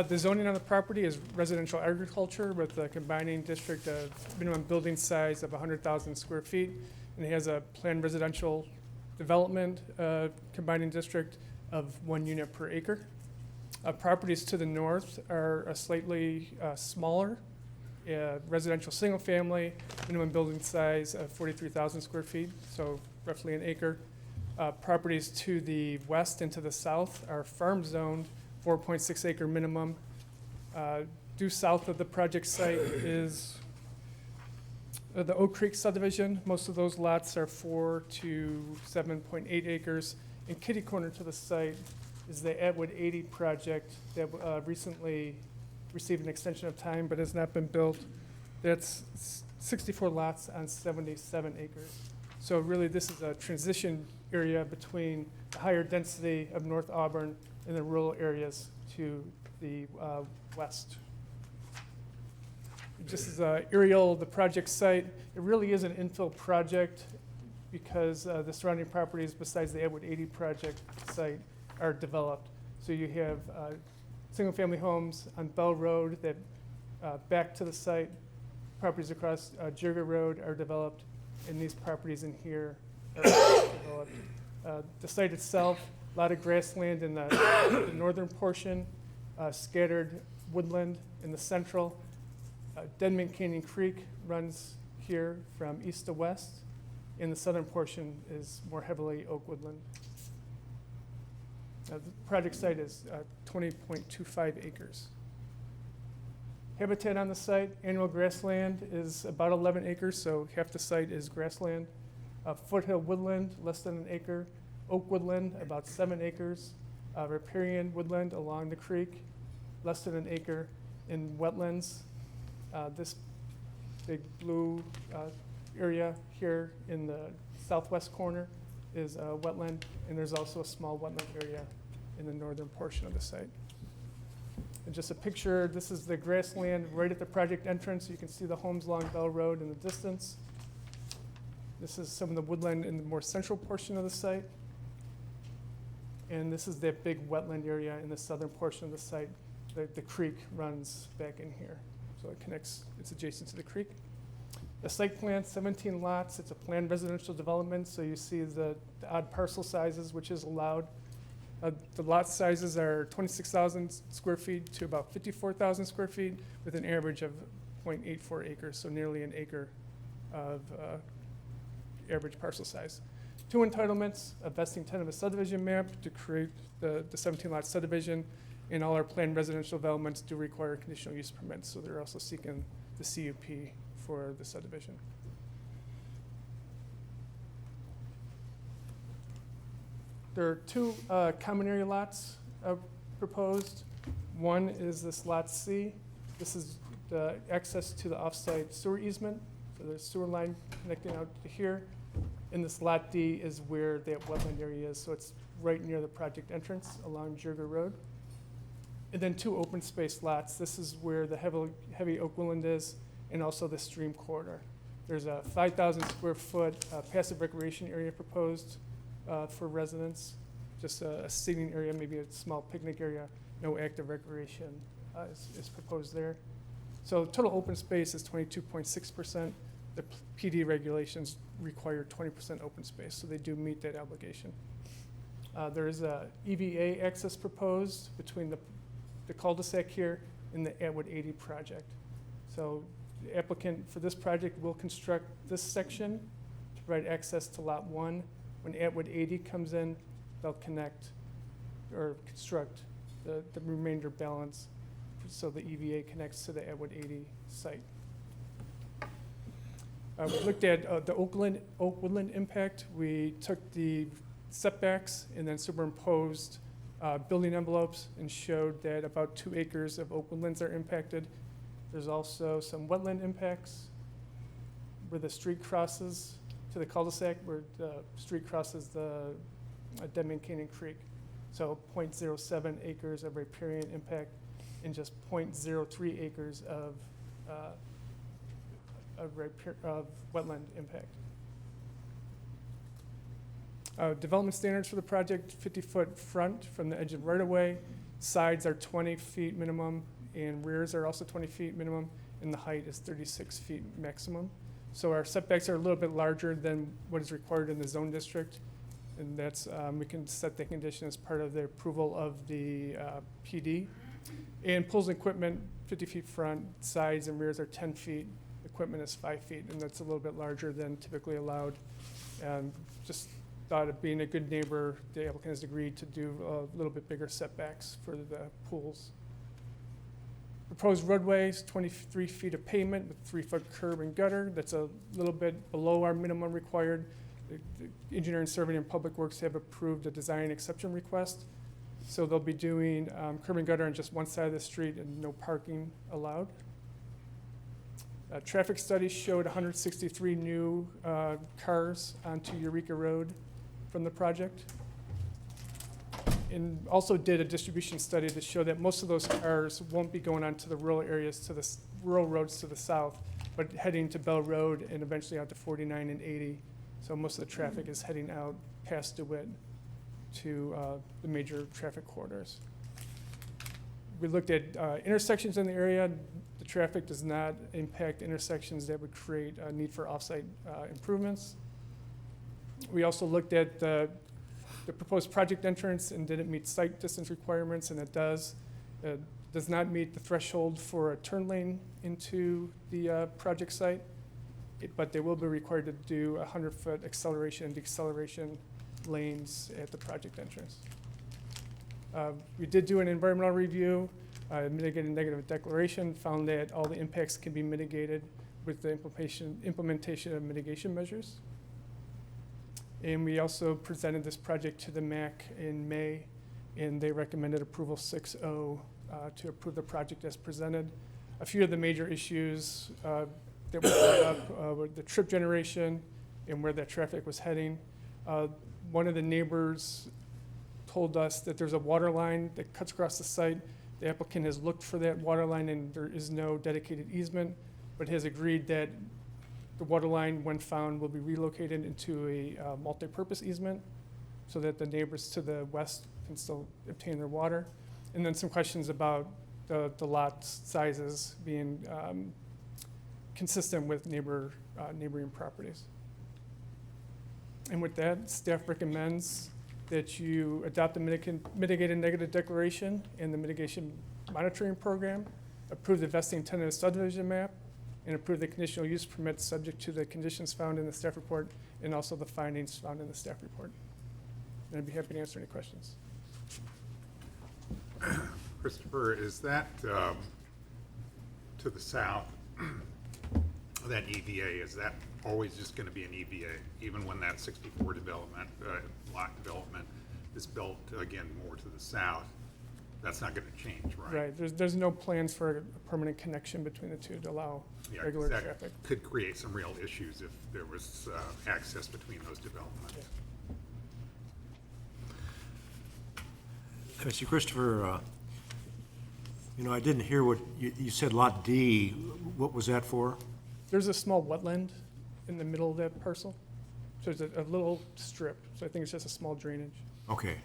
The zoning on the property is residential agriculture with a combining district of minimum building size of 100,000 square feet. And it has a planned residential development combining district of 1 unit per acre. Properties to the north are a slightly smaller residential single family, minimum building size of 43,000 square feet, so roughly an acre. Properties to the west and to the south are farm zoned, 4.6 acre minimum. Due south of the project site is the Oak Creek subdivision. Most of those lots are 4 to 7.8 acres. And kitty corner to the site is the Atwood 80 project that recently received an extension of time but has not been built. That's 64 lots on 77 acres. So really this is a transition area between the higher density of North Auburn and the rural areas to the west. Just as an aerial of the project site, it really is an infill project because the surrounding properties besides the Edward 80 project site are developed. So you have single-family homes on Bell Road that back to the site. Properties across Jurger Road are developed, and these properties in here are developed. The site itself, a lot of grassland in the northern portion, scattered woodland in the central. Denman Canyon Creek runs here from east to west, and the southern portion is more heavily oak woodland. The project site is 20.25 acres. Habitat on the site, annual grassland is about 11 acres, so half the site is grassland. Foothill woodland, less than an acre. Oak woodland, about 7 acres. Riparian woodland along the creek, less than an acre. In wetlands, this big blue area here in the southwest corner is a wetland, and there's also a small wetland area in the northern portion of the site. And just a picture, this is the grassland right at the project entrance. You can see the homes along Bell Road in the distance. This is some of the woodland in the more central portion of the site. And this is that big wetland area in the southern portion of the site. The creek runs back in here. So it connects, it's adjacent to the creek. The site plan, 17 lots. It's a planned residential development, so you see the odd parcel sizes, which is allowed. The lot sizes are 26,000 square feet to about 54,000 square feet with an average of 0.84 acres, so nearly an acre of average parcel size. 2 entitlements, a vesting tenant of a subdivision map to create the 17-lot subdivision, and all our planned residential developments do require conditional use permits, so they're also seeking the CUP for the subdivision. There are 2 common area lots proposed. One is this Lot C. This is the access to the off-site sewer easement. So there's sewer line connecting out to here. And this Lot D is where that wetland area is, so it's right near the project entrance along Jurger Road. And then 2 open space lots. This is where the heavy oak woodland is, and also the stream corridor. There's a 5,000 square foot passive recreation area proposed for residents, just a seating area, maybe a small picnic area. No active recreation is proposed there. So total open space is 22.6%. The PD regulations require 20% open space, so they do meet that obligation. There is a EVA access proposed between the cul-de-sac here and the Atwood 80 project. So the applicant for this project will construct this section to provide access to Lot 1. When Atwood 80 comes in, they'll connect or construct the remainder balance so the EVA connects to the Atwood 80 site. We looked at the oak woodland impact. We took the setbacks and then superimposed building envelopes and showed that about 2 acres of oak woodlands are impacted. There's also some wetland impacts where the street crosses to the cul-de-sac, where the street crosses the Deadman Canyon Creek. So 0.07 acres of riparian impact and just 0.03 acres of wetland impact. Development standards for the project: 50-foot front from the edge of right-of-way. Sides are 20 feet minimum, and rears are also 20 feet minimum, and the height is 36 feet maximum. So our setbacks are a little bit larger than what is required in the zone district, and that's, we can set the condition as part of the approval of the PD. And pools and equipment, 50 feet front, sides and rears are 10 feet, equipment is 5 feet, and that's a little bit larger than typically allowed. Just thought of being a good neighbor, the applicant has agreed to do a little bit bigger setbacks for the pools. Proposed roadways, 23 feet of pavement with 3-foot curb and gutter. That's a little bit below our minimum required. The Engineering, Surveying, and Public Works have approved a design exception request. So they'll be doing curb and gutter on just one side of the street and no parking allowed. Traffic studies showed 163 new cars onto Eureka Road from the project. And also did a distribution study to show that most of those cars won't be going onto the rural areas, to the rural roads to the south, but heading to Bell Road and eventually out to 49 and 80. So most of the traffic is heading out past DeWitt to the major traffic corridors. We looked at intersections in the area. The traffic does not impact intersections that would create a need for off-site improvements. We also looked at the proposed project entrance and did it meet site distance requirements, and it does. It does not meet the threshold for a turn lane into the project site, but they will be required to do 100-foot acceleration and deceleration lanes at the project entrance. We did do an environmental review, mitigated negative declaration, found that all the impacts can be mitigated with the implementation of mitigation measures. And we also presented this project to the MAC in May, and they recommended approval 6-0 to approve the project as presented. A few of the major issues that were brought up were the trip generation and where that traffic was heading. One of the neighbors told us that there's a water line that cuts across the site. The applicant has looked for that water line, and there is no dedicated easement, but has agreed that the water line, when found, will be relocated into a multi-purpose easement so that the neighbors to the west can still obtain their water. And then some questions about the lot sizes being consistent with neighboring properties. And with that, staff recommends that you adopt the mitigated negative declaration and the mitigation monitoring program, approve the vesting tentative subdivision map, and approve the conditional use permit subject to the conditions found in the staff report and also the findings found in the staff report. And I'd be happy to answer any questions. Christopher, is that to the south, that EVA, is that always just going to be an EVA, even when that 64 development, lot development is built, again, more to the south? That's not gonna change, right? Right, there's no plans for a permanent connection between the two to allow Yeah, 'cause regular that traffic. could create some real issues if there was access between those developments. Mr. Christopher, I didn't hear what, you said Lot D, what was that for? There's a small wetland in the middle of that parcel. So there's a little strip, so I think it's just a small drainage. Okay.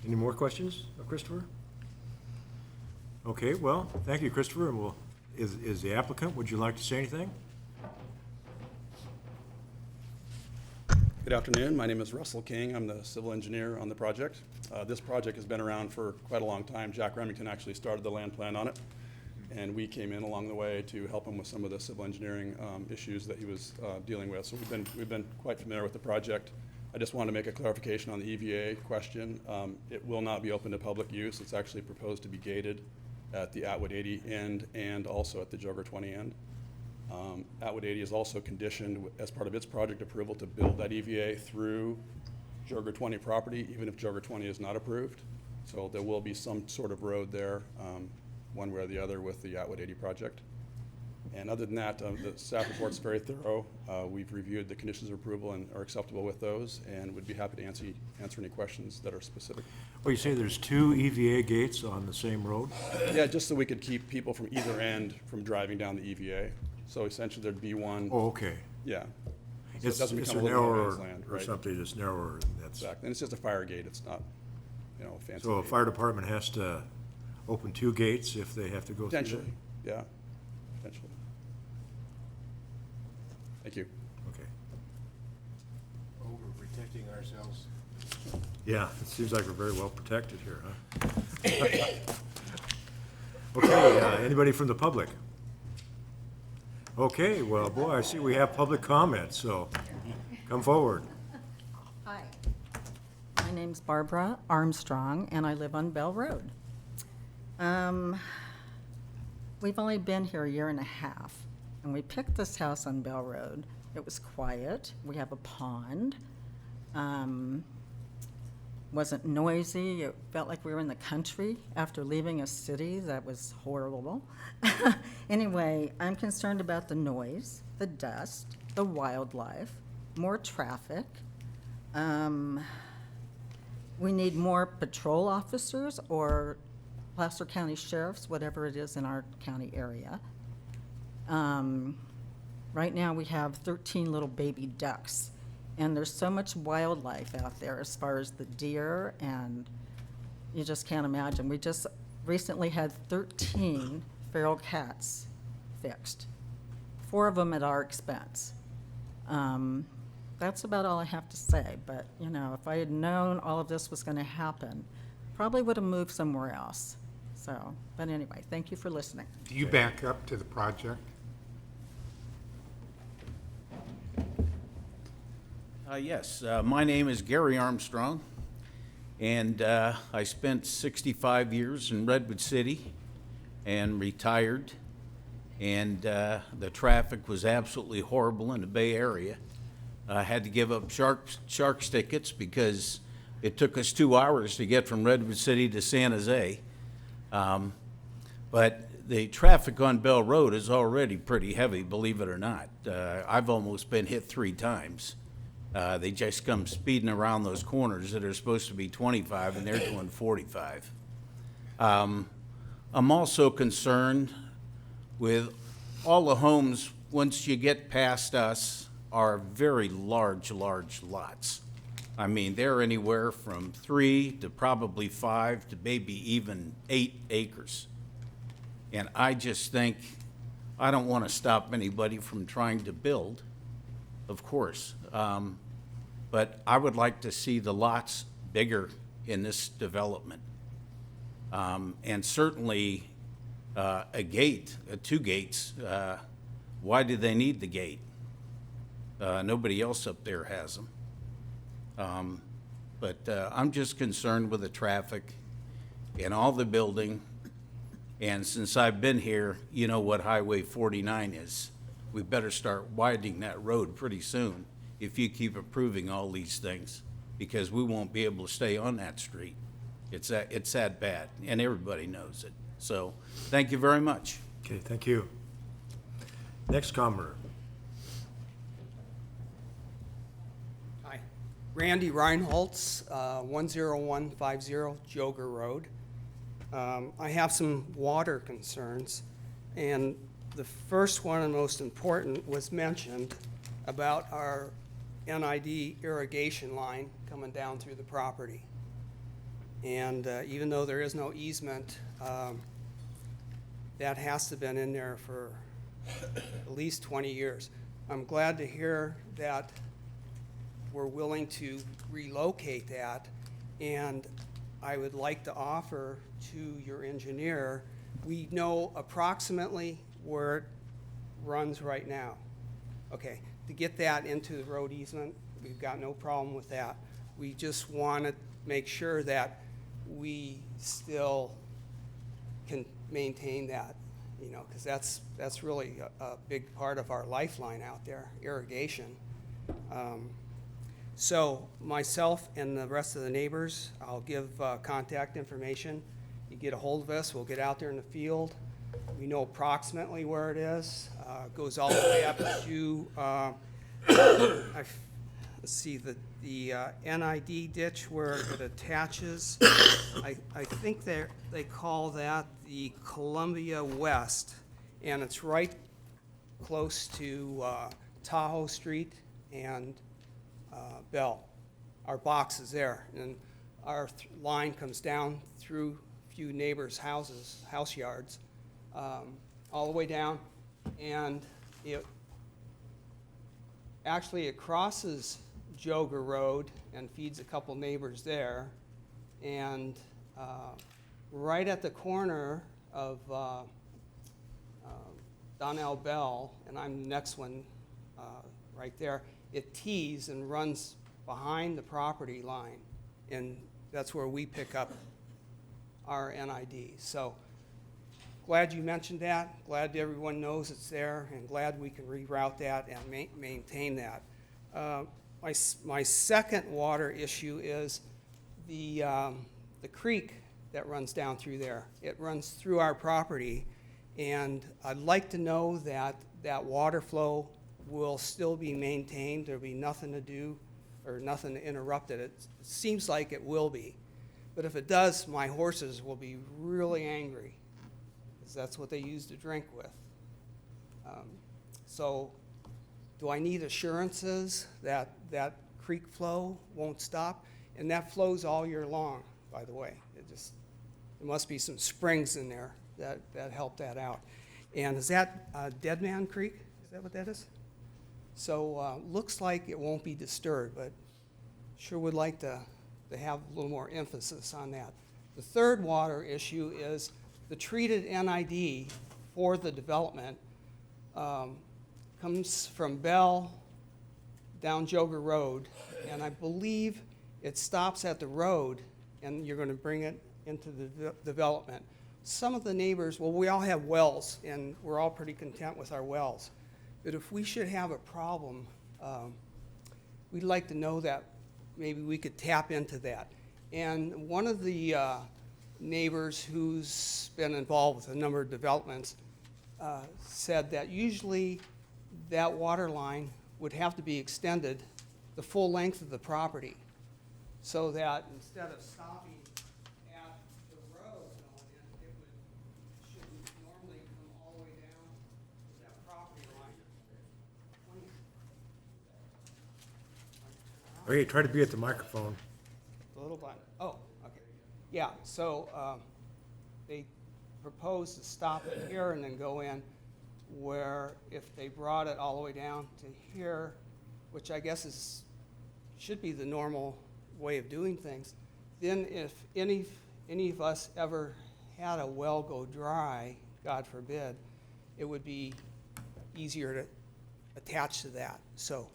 Any more questions of Christopher? Okay, well, thank you, Christopher, and is the applicant, would you like to say anything? Good afternoon. My name is Russell King. I'm the civil engineer on the project. This project has been around for quite a long time. Jack Remington actually started the land plan on it, and we came in along the way to help him with some of the civil engineering issues that he was dealing with. So we've been quite familiar with the project. I just wanted to make a clarification on the EVA question. It will not be open to public use. It's actually proposed to be gated at the Atwood 80 end and also at the Jogar 20 end. Atwood 80 is also conditioned as part of its project approval to build that EVA through Jogar 20 property, even if Jogar 20 is not approved. So there will be some sort of road there, one way or the other, with the Atwood 80 project. And other than that, the staff report's very thorough. We've reviewed the conditions of approval and are acceptable with those, and would be happy to answer any questions that are specific. Well, you say there's 2 EVA gates on the same road? Yeah, just so we could keep people from either end from driving down the EVA. So essentially, there'd be one. Oh, okay. Yeah. So It's it doesn't it's become a a little narrower, man's land, or right? something that's narrower, that's. Exactly, and it's just a fire gate, it's not, fancy. So a gate. fire department has to open 2 gates if they have to go through that? Potentially, yeah, potentially. Thank you. Okay. Overprotecting ourselves. Yeah, it seems like we're very well protected here, huh? Okay, anybody from the public? Okay, well, boy, I see we have public comments, so come forward. Hi. My name's Barbara Armstrong, and I live on Bell Road. We've only been here a year and a half, and we picked this house on Bell Road. It was quiet. We have a pond. Wasn't noisy. It felt like we were in the country after leaving a city that was horrible. Anyway, I'm concerned about the noise, the dust, the wildlife, more traffic. We need more patrol officers or Placer County sheriffs, whatever it is in our county area. Right now, we have 13 little baby ducks, and there's so much wildlife out there as far as the deer, and you just can't imagine. We just recently had 13 feral cats fixed, 4 of them at our expense. That's about all I have to say, but, if I had known all of this was going to happen, probably would have moved somewhere else. So, but anyway, thank you for listening. Do you back up to the project? Yes, my name is Gary Armstrong, and I spent 65 years in Redwood City and retired, and the traffic was absolutely horrible in the Bay Area. I had to give up sharks tickets because it took us 2 hours to get from Redwood City to San Jose. But the traffic on Bell Road is already pretty heavy, believe it or not. I've almost been hit 3 times. They just come speeding around those corners that are supposed to be 25 and they're doing 45. I'm also concerned with all the homes, once you get past us, are very large lots. I mean, they're anywhere from 3 to probably 5 to maybe even 8 acres. And I just think, I don't want to stop anybody from trying to build, of course. But I would like to see the lots bigger in this development. And certainly a gate, 2 gates, why do they need the gate? Nobody else up there has them. But I'm just concerned with the traffic and all the building. And since I've been here, you know what Highway 49 is. We better start widening that road pretty soon if you keep approving all these things. because we won't be able to stay on that street. It's that bad, and everybody knows it. So, thank you very much. Okay, thank you. Next commenter. Hi, Randy Reinholtz, 10150 Joger Road. I have some water concerns, and the first one and most important was mentioned about our NID irrigation line coming down through the property. And even though there is no easement, that has to have been in there for at least 20 years. I'm glad to hear that we're willing to relocate that, and I would like to offer to your engineer, we know approximately where it runs right now. Okay, to get that into the road easement, we've got no problem with that. We just want to make sure that we still can maintain that, you know, because that's really a big part of our lifeline out there, irrigation. So myself and the rest of the neighbors, I'll give contact information. You get a hold of us, we'll get out there in the field. We know approximately where it is. It goes all the way up to, let's see, the NID ditch where it attaches. I think they call that the Columbia West, and it's right close to Tahoe Street and Bell. Our box is there, and our line comes down through a few neighbors' houses, house yards, all the way down, and it crosses Joger Road and feeds a couple neighbors there, and right at the corner of Donnell Bell, and I'm the next one right there, it tees and runs behind the property line, and that's where we pick up our NID. So glad you mentioned that, glad everyone knows it's there, and glad we can reroute that and maintain that. My second water issue is the creek that runs down through there. It runs through our property, and I'd like to know that that water flow will still be maintained. There'll be nothing to do or nothing to interrupt it. It seems like it will be. But if it does, my horses will be really angry, because that's what they use to drink with. So do I need assurances that that creek flow won't stop? And that flows all year long, by the way. There must be some springs in there that help that out. And is that Dead Man Creek? Is that what that is? So looks like it won't be disturbed, but sure would like to have a little more emphasis on that. The third water issue is the treated NID for the development comes from Bell down Joger Road, and I believe it stops at the road, and you're going to bring it into the development. Some of the neighbors, well, we all have wells, and we're all pretty content with our wells. But if we should have a problem, we'd like to know that maybe we could tap into that. And one of the neighbors who's been involved with a number of developments said that usually that water line would have to be extended the full length of the property, so that instead of stopping at the road going in, should normally come all the way down to that property line. Okay, try to be at the microphone. The little button. Oh, okay. Yeah, so they propose to stop it here and then go in, where if they brought it all the way down to here, which I guess should be the normal way of doing things, then if any of us ever had a well go dry, God forbid, it would be easier to attach to that. So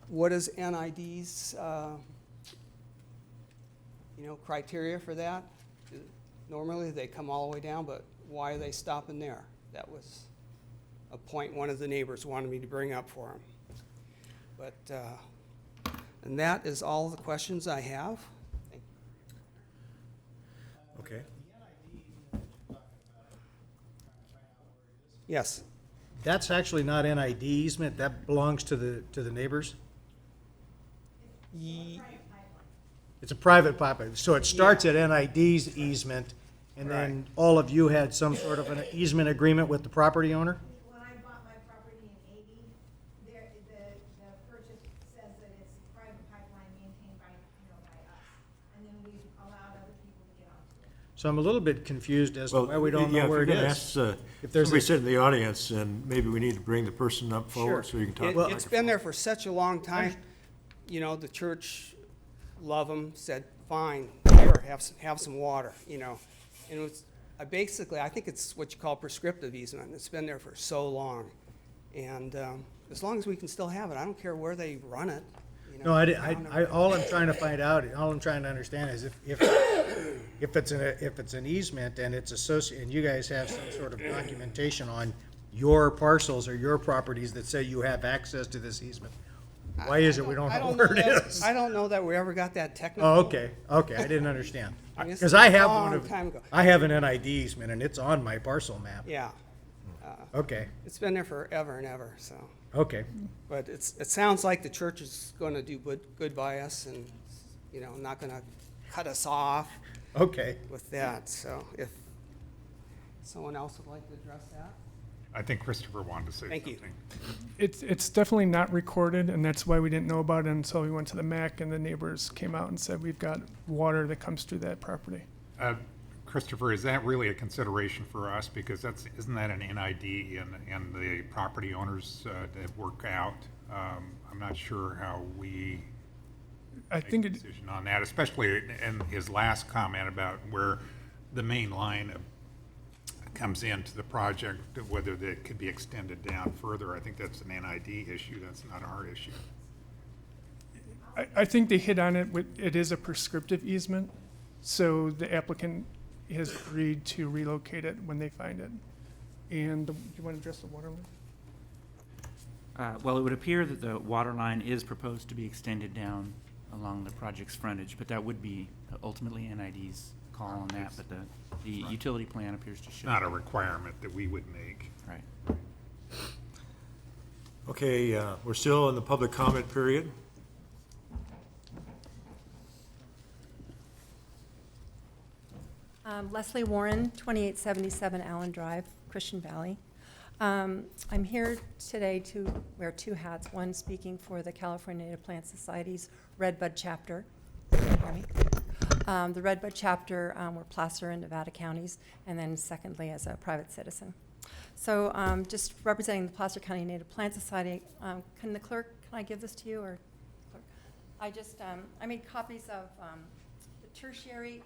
what is NID's criteria for that? Normally they come all the way down, but why are they stopping there? That was a point one of the neighbors wanted me to bring up for them. But And that is all the questions I have. Thank you. Okay. Yes. That's actually not NID easement, that belongs to the neighbors? It's a private pipeline, so it starts at NID's easement, and then all of you had some sort of an easement agreement with the property owner? When I bought my property in AB, the purchase says that it's a private pipeline maintained by, by us. And then we've allowed other people to get onto it. So I'm a little bit confused as to Well, why we don't yeah, know where if it you're gonna is. ask, If there's somebody a- sitting in the audience, and maybe we need to bring the person up forward so you can talk. It's been there for such a long time. You know, the church, love them, said, fine, here, have some water, And it was, I think it's what you call prescriptive easement. It's been there for so long. And as long as we can still have it, I don't care where they run it. No, all I'm trying to find out, all I'm trying to understand is if it's an easement and it's associated, and you guys have some sort of documentation on your parcels or your properties that say you have access to this easement, why is it we don't know where it is? I don't know that we ever got that technical. Oh, okay, I didn't understand. I guess Because I it's a have long time ago. I have an NID easement and it's on my parcel map. Yeah. Okay, It's been there forever and ever, so. okay. But it sounds like the church is going to do good by us and, not going to cut us off. Okay. With that, so if someone else would like to address that? I think Christopher wanted to say Thank you. something. It's definitely not recorded, and that's why we didn't know about it until we went to the MAC and the neighbors came out and said, we've got water that comes through that property. Christopher, is that really a consideration for us? Because isn't that an NID and the property owners that work out? I'm not sure how we make a decision on that, especially in his last comment about where the main line comes into the project, whether that could be extended down further. I think that's an NID issue. That's not our issue. I think they hit on it it is a prescriptive easement, so the applicant has agreed to relocate it when they find it. And do you want to address the water line? Well, it would appear that the water line is proposed to be extended down along the project's frontage, but that would be ultimately NID's call on that, but the utility plan appears to show. Not a requirement that we would make. Right. Okay, we're still in the public comment period. Leslie Warren, 2877 Allen Drive, Christian Valley. I'm here today to wear two hats, one speaking for the California Native Plant Society's Redbud chapter. The Redbud chapter, we're Placer and Nevada counties, and then secondly as a private citizen. So just representing the Placer County Native Plant Society, can I give this to you, or clerk? I made copies of the tertiary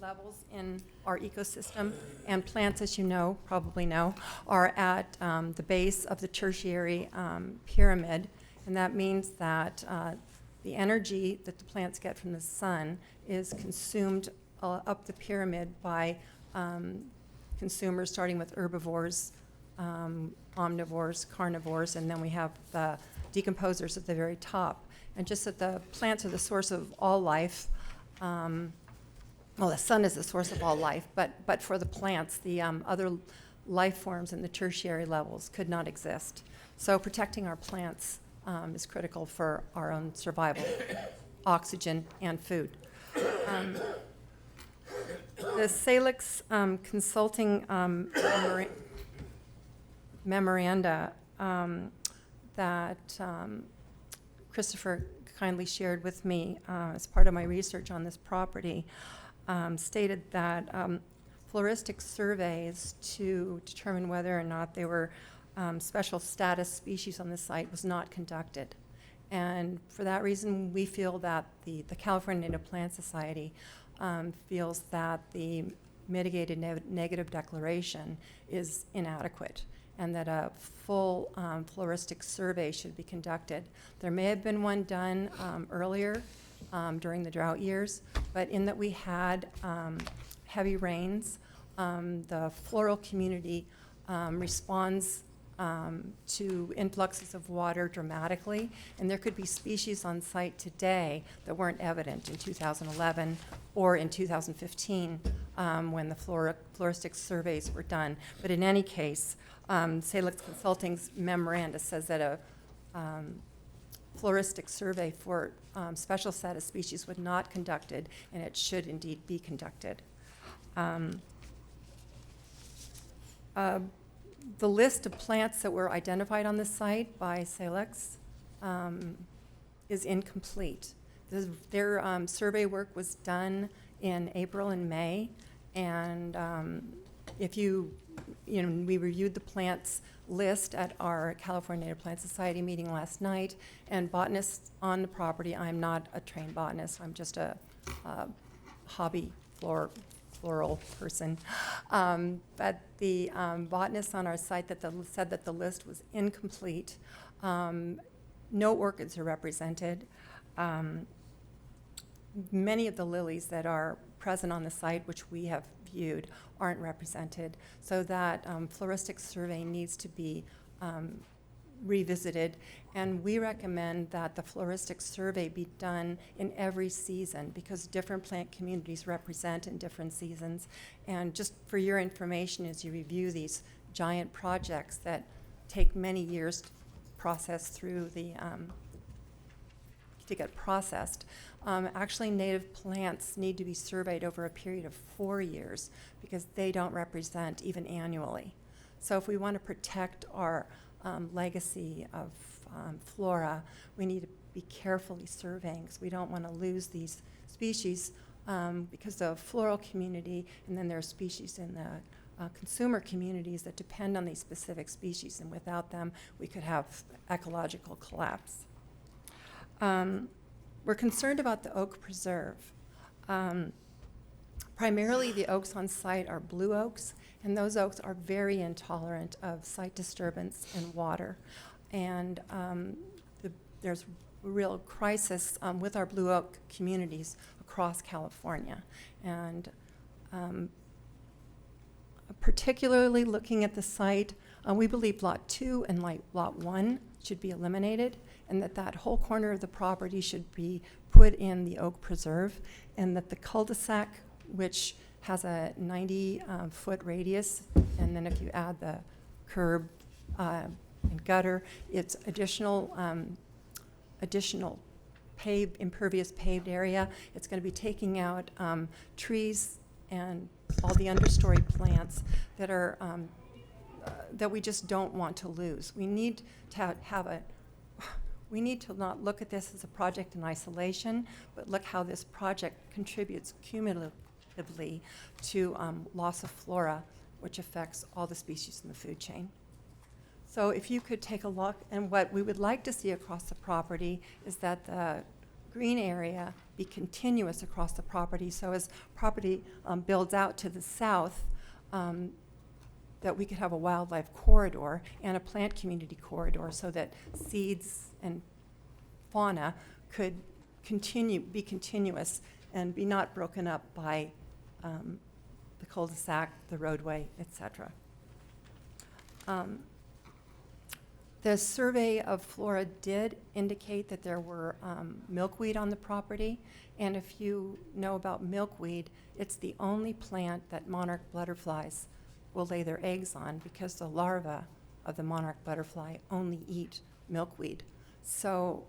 levels in our ecosystem, and plants, as you know, probably know, are at the base of the tertiary pyramid, and that means that the energy that the plants get from the sun is consumed up the pyramid by consumers, starting with herbivores, omnivores, carnivores, and then we have the decomposers at the very top. And just that the plants are the source of all life. Well, the sun is the source of all life, but for the plants, the other life forms in the tertiary levels could not exist. So protecting our plants is critical for our own survival, oxygen, and food. The Salix Consulting memoranda that Christopher kindly shared with me as part of my research on this property stated that floristic surveys to determine whether or not there were special status species on the site was not conducted. And for that reason, we feel that the California Native Plant Society feels that the mitigated negative declaration is inadequate and that a full floristic survey should be conducted. There may have been one done earlier during the drought years, but in that we had heavy rains, the floral community responds to influxes of water dramatically, and there could be species on site today that weren't evident in 2011 or in 2015 when the floristic surveys were done. But in any case, Salix Consulting's memoranda says that a floristic survey for special set of species was not conducted, and it should indeed be conducted. The list of plants that were identified on the site by Salix is incomplete. Their survey work was done in April and May, and if you know, we reviewed the plants list at our California Native Plant Society meeting last night, and botanists on the property, I'm not a trained botanist, I'm just a hobby floral person. But the botanists on our site said that the list was incomplete. No orchids are represented. Many of the lilies that are present on the site, which we have viewed, aren't represented. So that floristic survey needs to be revisited, and we recommend that the floristic survey be done in every season because different plant communities represent in different seasons. And just for your information, as you review these giant projects that take many years to process through the to get processed, actually native plants need to be surveyed over a period of 4 years because they don't represent even annually. So if we want to protect our legacy of flora, we need to be carefully surveying because we don't want to lose these species because the floral community, and then there are species in the consumer communities that depend on these specific species, and without them we could have ecological collapse. We're concerned about the oak preserve. Primarily the oaks on site are blue oaks, and those oaks are very intolerant of site disturbance and water. And there's a real crisis with our blue oak communities across California. And particularly looking at the site, we believe Lot 2 and Lot 1 should be eliminated, and that whole corner of the property should be put in the oak preserve, and that the cul-de-sac, which has a 90-foot radius, and then if you add the curb and gutter, it's additional impervious paved area. It's going to be taking out trees and all the understory plants that are that we just don't want to lose. We need to we need to not look at this as a project in isolation, but look how this project contributes cumulatively to loss of flora, which affects all the species in the food chain. So if you could take a look, and what we would like to see across the property is that the green area be continuous across the property. So as property builds out to the south, that we could have a wildlife corridor and a plant community corridor so that seeds and fauna could be continuous and be not broken up by the cul-de-sac, the roadway, etc. The survey of flora did indicate that there were milkweed on the property, and if you know about milkweed, it's the only plant that monarch butterflies will lay their eggs on because the larvae of the monarch butterfly only eat milkweed. So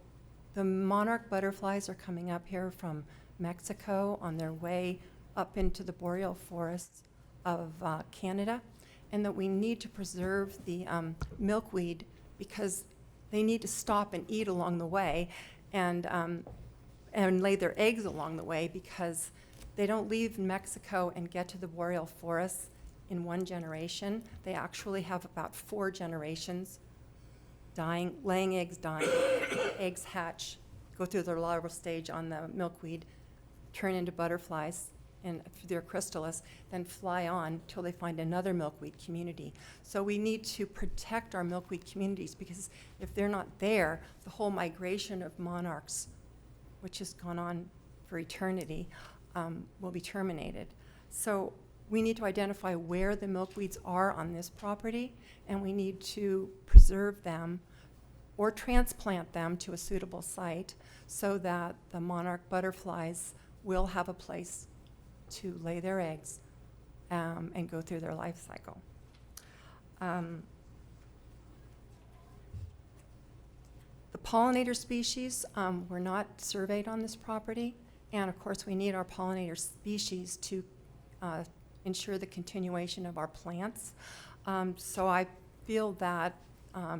the monarch butterflies are coming up here from Mexico on their way up into the boreal forests of Canada, and that we need to preserve the milkweed because they need to stop and eat along the way and lay their eggs along the way because they don't leave Mexico and get to the boreal forests in one generation. They actually have about 4 generations dying, laying eggs, dying, eggs hatch, go through their larval stage on the milkweed, turn into butterflies and through their chrysalis, then fly on till they find another milkweed community. So we need to protect our milkweed communities because if they're not there, the whole migration of monarchs, which has gone on for eternity, will be terminated. So we need to identify where the milkweeds are on this property, and we need to preserve them or transplant them to a suitable site so that the monarch butterflies will have a place to lay their eggs and go through their life cycle. The pollinator species were not surveyed on this property, and of course we need our pollinator species to ensure the continuation of our plants. So I feel that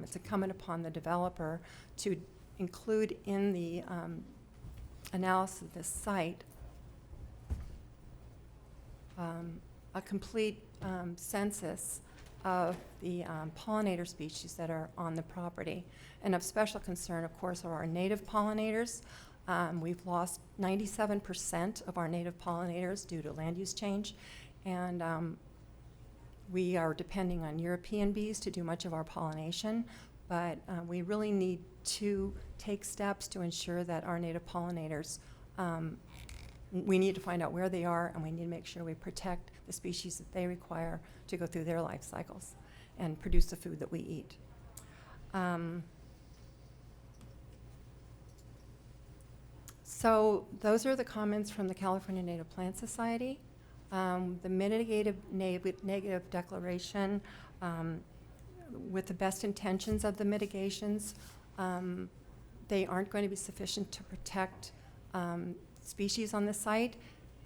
it's incumbent upon the developer to include in the analysis of this site a complete census of the pollinator species that are on the property. And of special concern, of course, are our native pollinators. We've lost 97% of our native pollinators due to land use change, and we are depending on European bees to do much of our pollination, but we really need to take steps to ensure that our native pollinators, we need to find out where they are, and we need to make sure we protect the species that they require to go through their life cycles and produce the food that we eat. So those are the comments from the California Native Plant Society. The mitigated negative declaration, with the best intentions of the mitigations, they aren't going to be sufficient to protect species on the site.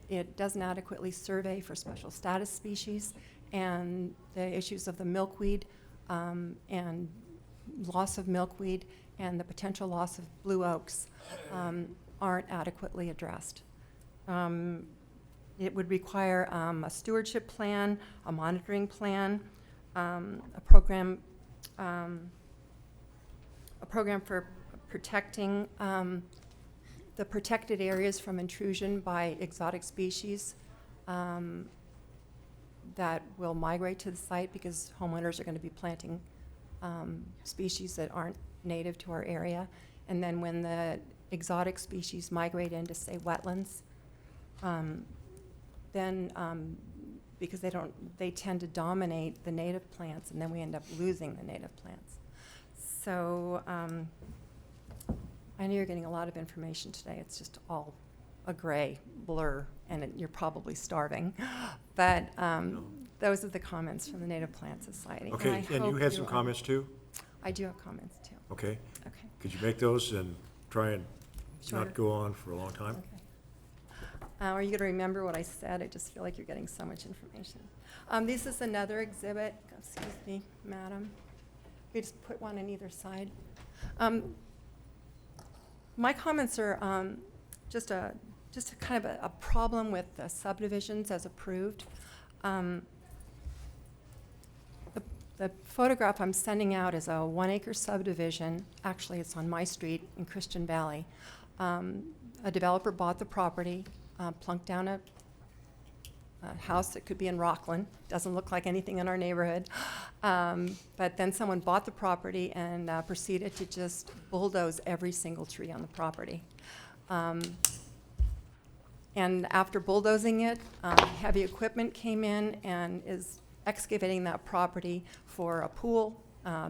It doesn't adequately survey for special status species, and the issues of the milkweed and loss of milkweed and the potential loss of blue oaks aren't adequately addressed. It would require a stewardship plan, a monitoring plan, a program for protecting the protected areas from intrusion by exotic species that will migrate to the site, because homeowners are going to be planting species that aren't native to our area. And then when the exotic species migrate into, say, wetlands, then because they tend to dominate the native plants, and then we end up losing the native plants. So I know you're getting a lot of information today. It's just all a gray blur, and you're probably starving. But those are the comments from the Native Plant Society. Okay, and you had some comments too? I do have comments too. Okay. Okay. Could you make those and try and Sure. not go on for a long time? Okay. Are you going to remember what I said? I just feel like you're getting so much information. This is another exhibit. Excuse me, madam. We just put one on either side. My comments are just a kind of a problem with the subdivisions as approved. The photograph I'm sending out is a 1-acre subdivision. Actually, it's on my street in Christian Valley. A developer bought the property, plunked down a house that could be in Rockland. Doesn't look like anything in our neighborhood. But then someone bought the property and proceeded to just bulldoze every single tree on the property. And after bulldozing it, heavy equipment came in and is excavating that property for a pool.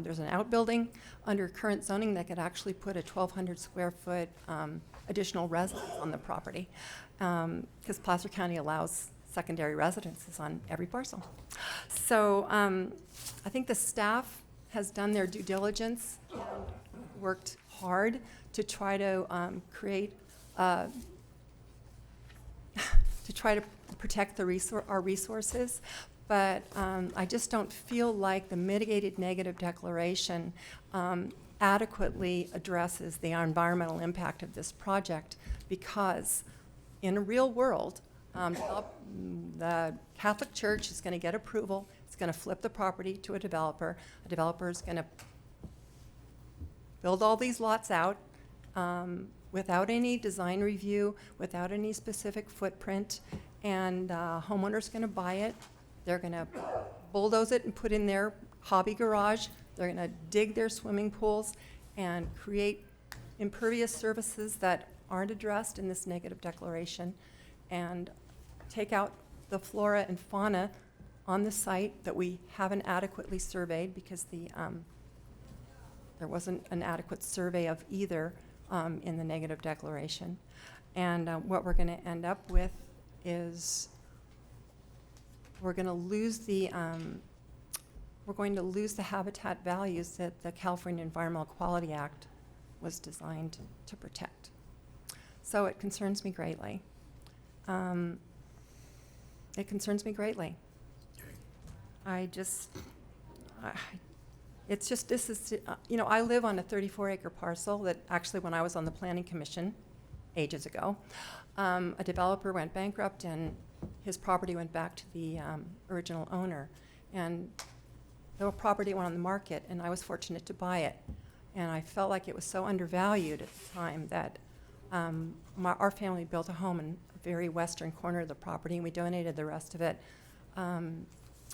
There's an outbuilding under current zoning that could actually put a 1,200 square foot additional residence on the property, because Placer County allows secondary residences on every parcel. So I think the staff has done their due diligence and worked hard to try to create to try to protect our resources. But I just don't feel like the mitigated negative declaration adequately addresses the environmental impact of this project, because in a real world, the Catholic Church is going to get approval. It's going to flip the property to a developer. A developer is going to build all these lots out without any design review, without any specific footprint, and homeowner's going to buy it. They're going to bulldoze it and put in their hobby garage. They're going to dig their swimming pools and create impervious surfaces that aren't addressed in this negative declaration, and take out the flora and fauna on the site that we haven't adequately surveyed because there wasn't an adequate survey of either in the negative declaration. And what we're going to end up with is we're going to lose the habitat values that the California Environmental Quality Act was designed to protect. So it concerns me greatly. It concerns me greatly. It's just, this is, I live on a 34-acre parcel that actually, when I was on the Planning Commission ages ago, a developer went bankrupt and his property went back to the original owner. And the property went on the market, and I was fortunate to buy it. And I felt like it was so undervalued at the time that our family built a home in a very western corner of the property, and we donated the rest of it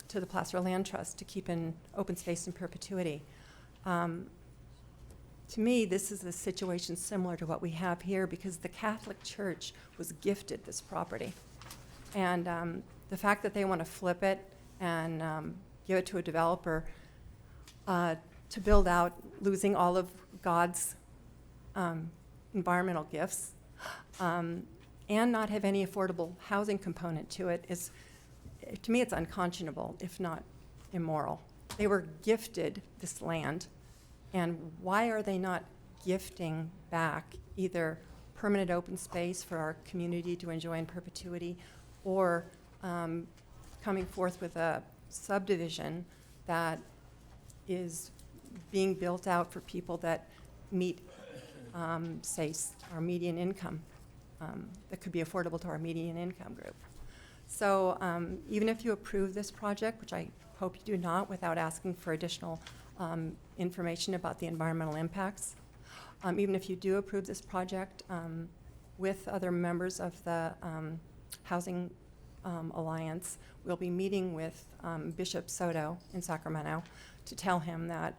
to the Placer Land Trust to keep in open space in perpetuity. To me, this is a situation similar to what we have here because the Catholic Church was gifted this property. And the fact that they want to flip it and give it to a developer to build out, losing all of God's environmental gifts, and not have any affordable housing component to it is, to me, it's unconscionable, if not immoral. They were gifted this land, and why are they not gifting back either permanent open space for our community to enjoy in perpetuity, or coming forth with a subdivision that is being built out for people that meet, say, our median income, that could be affordable to our median income group. So even if you approve this project, which I hope you do not without asking for additional information about the environmental impacts, even if you do approve this project with other members of the Housing Alliance, we'll be meeting with Bishop Soto in Sacramento to tell him that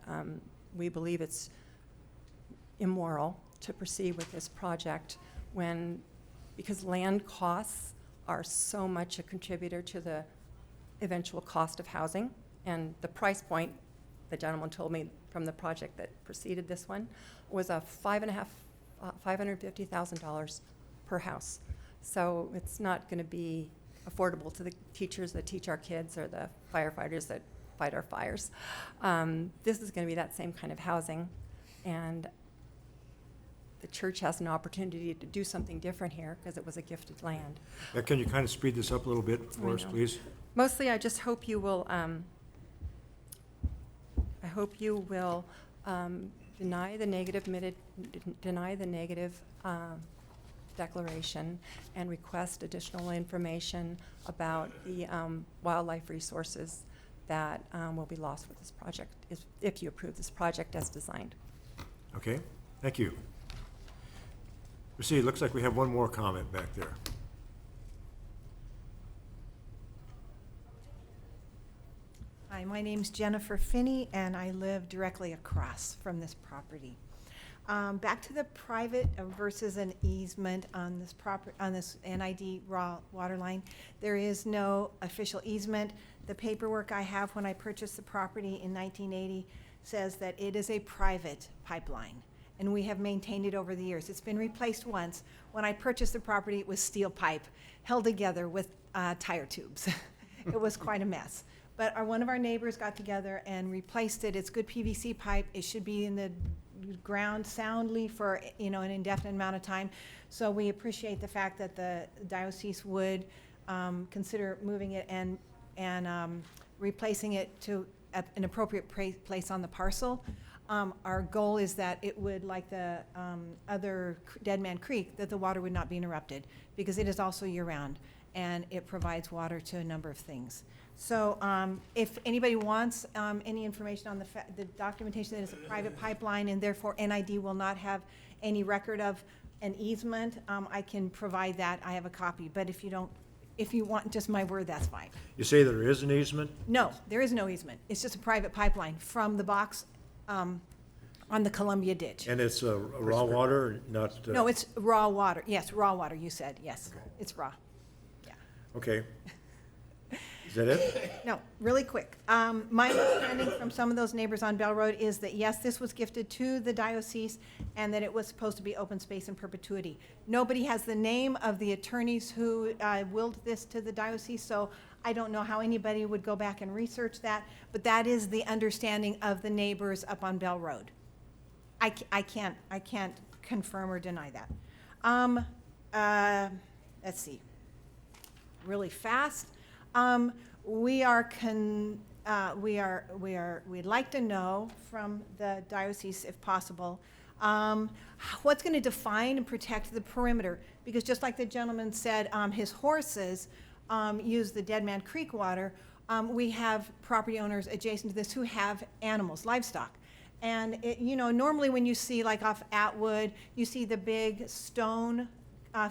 we believe it's immoral to proceed with this project because land costs are so much a contributor to the eventual cost of housing. And the price point, the gentleman told me from the project that preceded this one, was a $550,000 per house. So it's not going to be affordable to the teachers that teach our kids or the firefighters that fight our fires. This is going to be that same kind of housing. And the church has an opportunity to do something different here because it was a gifted land. Can you kind of speed this up a little bit for us, please? Mostly, I just hope you will, deny the negative declaration and request additional information about the wildlife resources that will be lost with this project, if you approve this project as designed. Okay, thank you. Proceed. Looks like we have one more comment back there. Hi, my name's Jennifer Finney, and I live directly across from this property. Back to the private versus an easement on this NID raw water line. There is no official easement. The paperwork I have when I purchased the property in 1980 says that it is a private pipeline, and we have maintained it over the years. It's been replaced once. When I purchased the property, it was steel pipe held together with tire tubes. It was quite a mess. But one of our neighbors got together and replaced it. It's good PVC pipe. It should be in the ground soundly for an indefinite amount of time. So we appreciate the fact that the diocese would consider moving it and replacing it to an appropriate place on the parcel. Our goal is that it would, like the other Dead Man Creek, that the water would not be interrupted because it is also year-round and it provides water to a number of things. So if anybody wants any information on the documentation that it's a private pipeline and therefore NID will not have any record of an easement, I can provide that. I have a copy. But if you want just my word, that's fine. You say there is an easement? No, there is no easement. It's just a private pipeline from the box on the Columbia Ditch. And it's raw water, not... No, it's raw water. Yes, raw water, you said. Yes, okay. It's raw. Yeah. Okay. Is that it? No, really quick. My understanding from some of those neighbors on Bell Road is that, yes, this was gifted to the diocese and that it was supposed to be open space in perpetuity. Nobody has the name of the attorneys who willed this to the diocese, so I don't know how anybody would go back and research that, but that is the understanding of the neighbors up on Bell Road. I can't confirm or deny that. Let's see. Really fast. We'd like to know from the diocese, if possible, what's going to define and protect the perimeter? Because just like the gentleman said, his horses use the Dead Man Creek water. We have property owners adjacent to this who have animals, livestock. And normally when you see, like off Atwood, you see the big stone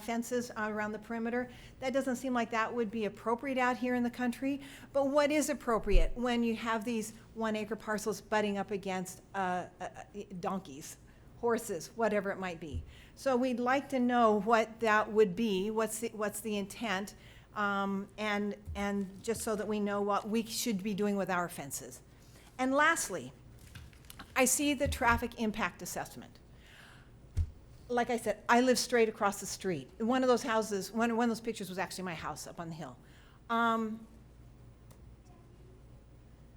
fences around the perimeter. That doesn't seem like that would be appropriate out here in the country. But what is appropriate when you have these 1-acre parcels butting up against donkeys, horses, whatever it might be? So we'd like to know what that would be, what's the intent, and just so that we know what we should be doing with our fences. And lastly, I see the traffic impact assessment. Like I said, I live straight across the street. One of those houses, one of those pictures was actually my house up on the hill.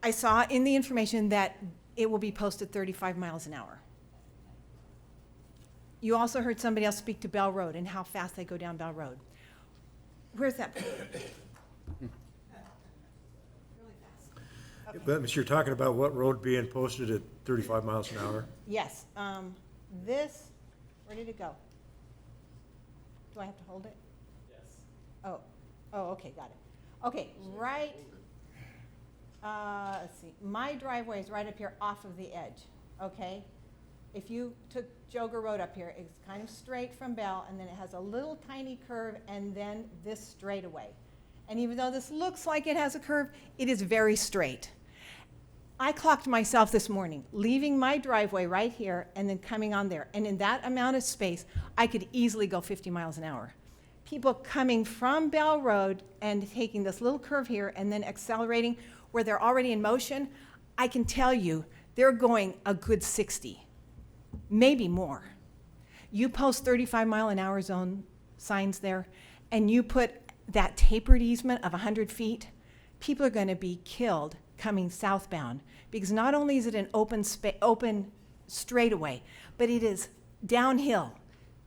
I saw in the information that it will be posted 35 miles an hour. You also heard somebody else speak to Bell Road and how fast they go down Bell Road. Where's that? But you're talking about what road being posted at 35 miles an hour? Yes. This, where did it go? Do I have to hold it? Yes. Oh, okay, got it. Okay, right, let's see, my driveway is right up here off of the edge, okay? If you took Joger Road up here, it's kind of straight from Bell, and then it has a little tiny curve, and then this straightaway. And even though this looks like it has a curve, it is very straight. I clocked myself this morning, leaving my driveway right here and then coming on there. And in that amount of space, I could easily go 50 miles an hour. People coming from Bell Road and taking this little curve here and then accelerating where they're already in motion, I can tell you they're going a good 60, maybe more. You post 35-mile-an-hour zone signs there, and you put that tapered easement of 100 feet, people are going to be killed coming southbound, because not only is it an open straightaway, but it is downhill.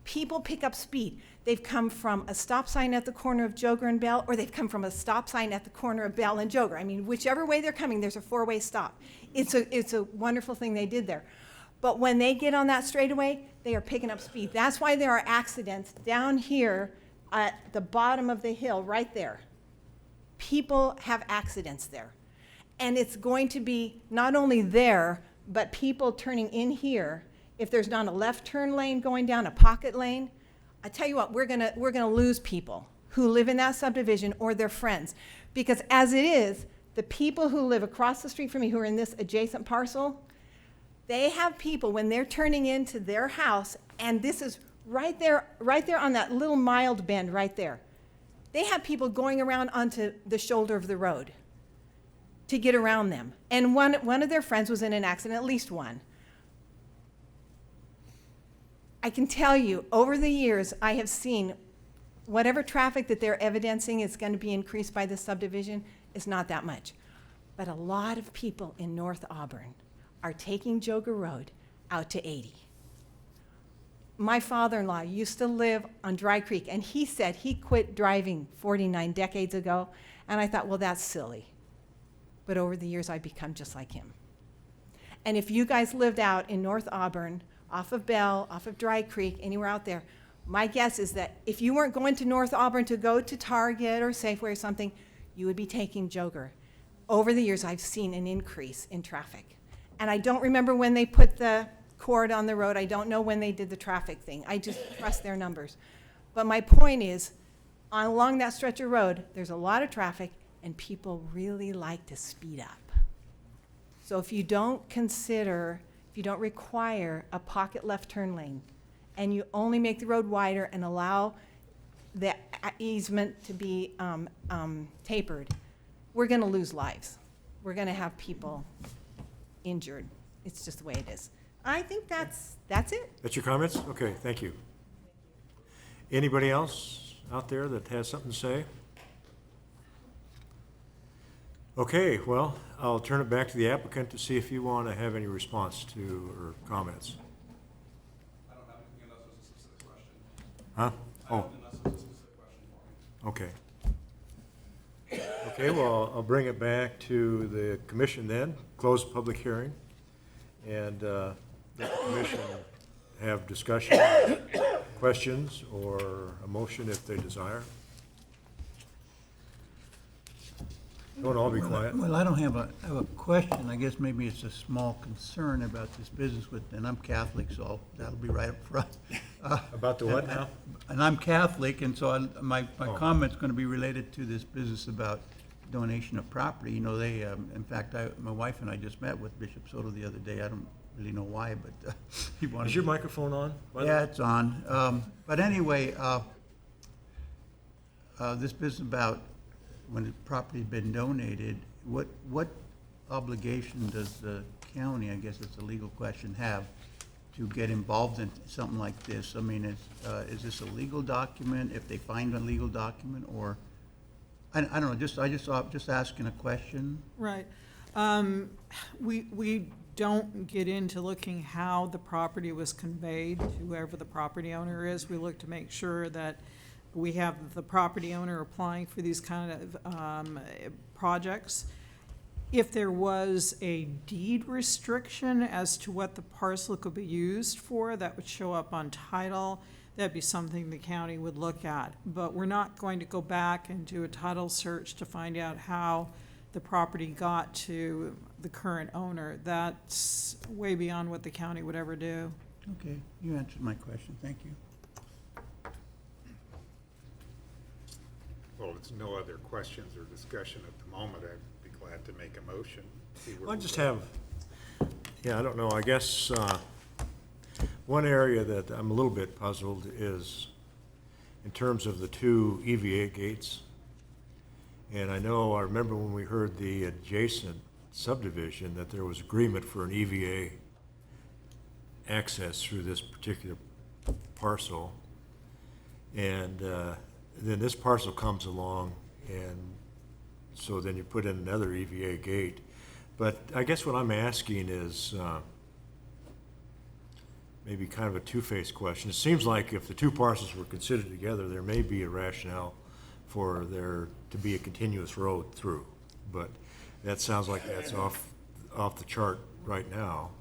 People pick up speed. They've come from a stop sign at the corner of Joger and Bell, or they've come from a stop sign at the corner of Bell and Joger. I mean, whichever way they're coming, there's a 4-way stop. It's a wonderful thing they did there. But when they get on that straightaway, they are picking up speed. That's why there are accidents down here at the bottom of the hill, right there. People have accidents there. And it's going to be not only there, but people turning in here. If there's not a left turn lane going down, a pocket lane, I tell you what, we're gonna lose people who live in that subdivision or their friends. Because as it is, the people who live across the street from me who are in this adjacent parcel, they have people when they're turning into their house, and this is right there on that little mild bend right there. They have people going around onto the shoulder of the road to get around them. And one of their friends was in an accident, at least one. I can tell you, over the years, I have seen whatever traffic that they're evidencing is going to be increased by this subdivision is not that much. But a lot of people in North Auburn are taking Joger Road out to 80. My father-in-law used to live on Dry Creek, and he said he quit driving 49 decades ago, and I thought, well, that's silly. But over the years, I've become just like him. And if you guys lived out in North Auburn, off of Bell, off of Dry Creek, anywhere out there, my guess is that if you weren't going to North Auburn to go to Target or Safeway or something, you would be taking Joger. Over the years, I've seen an increase in traffic. And I don't remember when they put the cord on the road. I don't know when they did the traffic thing. I just trust their numbers. But my point is, along that stretch of road, there's a lot of traffic, and people really like to speed up. So if you don't require a pocket left turn lane, and you only make the road wider and allow the easement to be tapered, we're gonna lose lives. We're gonna have people injured. It's just the way it is. I think that's it. That's your comments? Okay, thank you. Anybody else out there that has something to say? Okay, well, I'll turn it back to the applicant to see if you want to have any response to or comments. I don't have anything unless there's a specific question. Huh? I Oh, don't unless there's a specific question for me. okay. Okay, well, I'll bring it back to the commission then, close the public hearing, and let the commission have discussion, questions, or a motion if they desire. Don't all be quiet. Well, I don't have I have a question. I guess maybe it's a small concern about this business with, and I'm Catholic, so that'll be right up front. About the what now? And I'm Catholic, and so my Oh. comment's going to be related to this business about donation of property. You know, they, in fact, my wife and I just met with Bishop Soto the other day. I don't really know why, but he wanted. Is your microphone on, by the Yeah, way? it's on. But anyway, this business about when the property's been donated, what obligation does the county, I guess it's a legal question, have to get involved in something like this? I mean, is this a legal document, if they find a legal document, or, I don't know, just asking a question? Right. We don't get into looking how the property was conveyed to whoever the property owner is. We look to make sure that we have the property owner applying for these kind of projects. If there was a deed restriction as to what the parcel could be used for, that would show up on title. That'd be something the county would look at. But we're not going to go back and do a title search to find out how the property got to the current owner. That's way beyond what the county would ever do. Okay, you answered my question, thank you. Well, if there's no other questions or discussion at the moment, I'd be glad to make a motion. See where I we just go. have, yeah, I don't know, I guess, one area that I'm a little bit puzzled is in terms of the two EVA gates. And I remember when we heard the adjacent subdivision that there was agreement for an EVA access through this particular parcel. And then this parcel comes along, and so then you put in another EVA gate. But I guess what I'm asking is maybe kind of a two-faced question. It seems like if the two parcels were considered together, there may be a rationale for there to be a continuous road through. But that sounds like that's off the chart right now.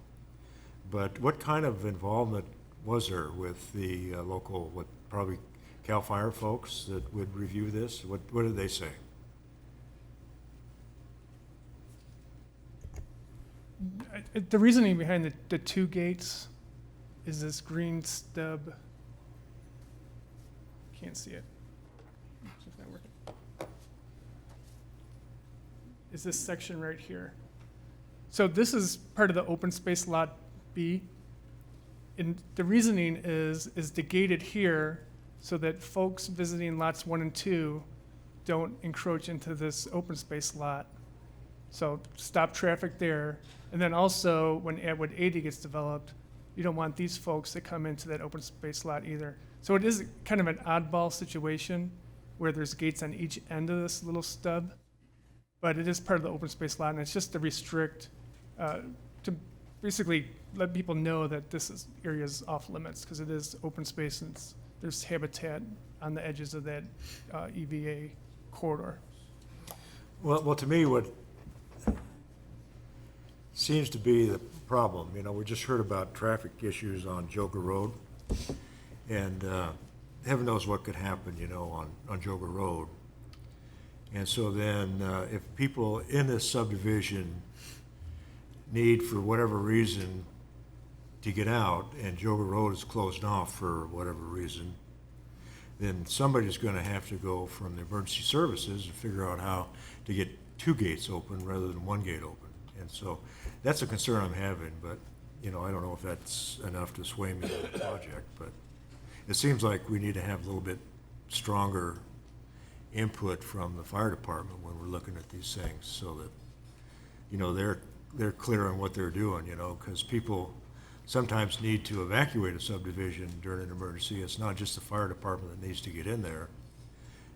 But what kind of involvement was there with the local, probably CAL FIRE folks that would review this? What did they say? The reasoning behind the two gates is this green stub. Can't see it. It's not working. Is this section right here. So this is part of the open space lot B. And the reasoning is to gate it here so that folks visiting lots 1 and 2 don't encroach into this open space lot. So stop traffic there. And then also, when Atwood 80 gets developed, you don't want these folks to come into that open space lot either. So it is kind of an oddball situation where there's gates on each end of this little stub, but it is part of the open space lot, and it's just to restrict, to basically let people know that this area is off limits, because it is open space and there's habitat on the edges of that EVA corridor. Well, to me, what seems to be the problem, we just heard about traffic issues on Joga Road, and heaven knows what could happen, on Joga Road. And so then, if people in this subdivision need, for whatever reason, to get out, and Joga Road is closed off for whatever reason, then somebody's going to have to go from the emergency services and figure out how to get two gates open rather than one gate open. And so that's a concern I'm having, but, I don't know if that's enough to sway me on the project, but it seems like we need to have a little bit stronger input from the fire department when we're looking at these things, so that, you know, they're clear on what they're doing, you know, because people sometimes need to evacuate a subdivision during an emergency. It's not just the fire department that needs to get in there.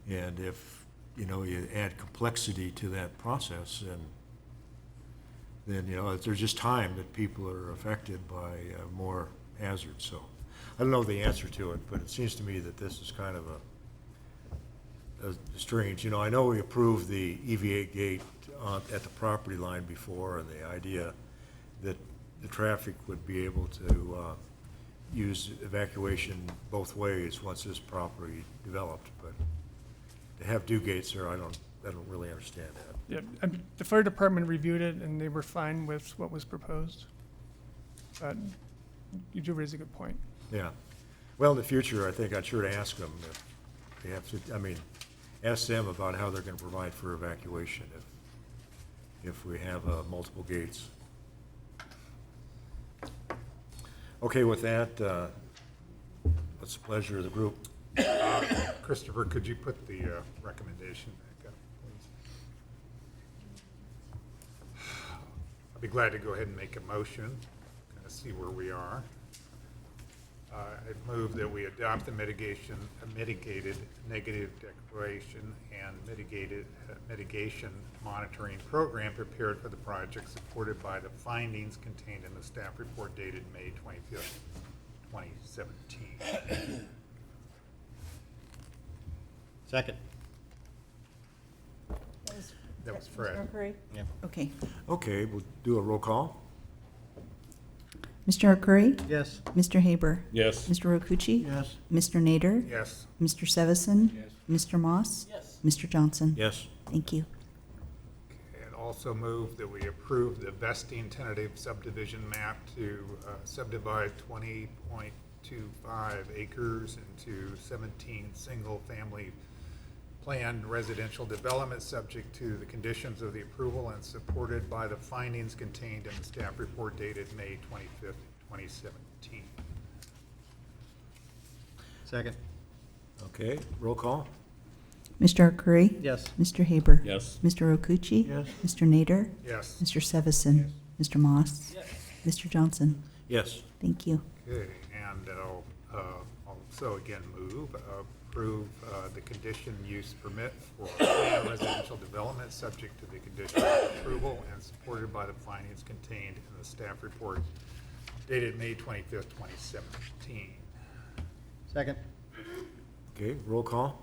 And if, you know, you add complexity to that process, and then, you know, there's just time that people are affected by more hazards. So I don't know the answer to it, but it seems to me that this is kind of a strange, you know, I know we approved the EVA gate at the property line before, and the idea that the traffic would be able to use evacuation both ways once this property developed, but to have two gates there, I don't really understand that. Yeah, the fire department reviewed it, and they were fine with what was proposed. But you do raise a good point. Yeah. Well, in the future, I think I'd sure to ask them if they have to, I mean, ask them about how they're gonna provide for evacuation if we have multiple gates. Okay, with that, what's the pleasure of the group? Christopher, could you put the recommendation back up, please? I'd be glad to go ahead and make a motion, kind of see where we are. I move that we adopt the mitigated negative declaration and mitigation monitoring program prepared for the project, supported by the findings contained in the staff report dated May 25th, 2017. Second. That was Fred. Yeah. Okay. Okay, we'll do a roll call. Mr. Arcuri? Yes. Mr. Haber? Yes. Mr. Rokucci? Yes. Mr. Nader? Yes. Mr. Sevison? Yes. Mr. Moss? Yes. Mr. Johnson? Yes. Thank you. And also move that we approve the vesting tentative subdivision map to subdivide 20.25 acres into 17 single-family planned residential development, subject to the conditions of the approval and supported by the findings contained in the staff report dated May 25th, 2017. Second. Okay, roll call. Mr. Arcuri? Yes. Mr. Haber? Yes. Mr. Rokucci? Yes. Mr. Nader? Yes. Mr. Sevison? Mr. Moss? Yes. Mr. Johnson? Yes. Thank you. Okay, and I'll also again move, approve the condition use permit for planned residential development, subject to the condition of approval and supported by the findings contained in the staff report dated May 25th, 2017. Second. Okay, roll call.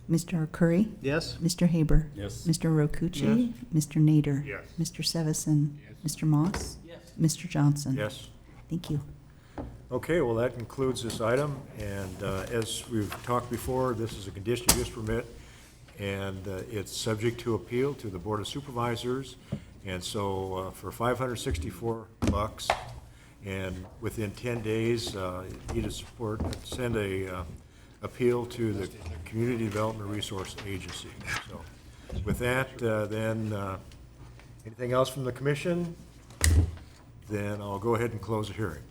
Mr. Arcuri? Yes. Mr. Haber? Yes. Mr. Rokucci? Mr. Nader? Yes. Mr. Sevison? Mr. Moss? Yes. Mr. Johnson? Yes. Thank you. Okay, well, that concludes this item, and as we've talked before, this is a conditional use permit, and it's subject to appeal to the Board of Supervisors, and so for $564, and within 10 days, you need to send a appeal to the Community Development Resource Agency. So with that, then, anything else from the commission? Then I'll go ahead and close the hearing.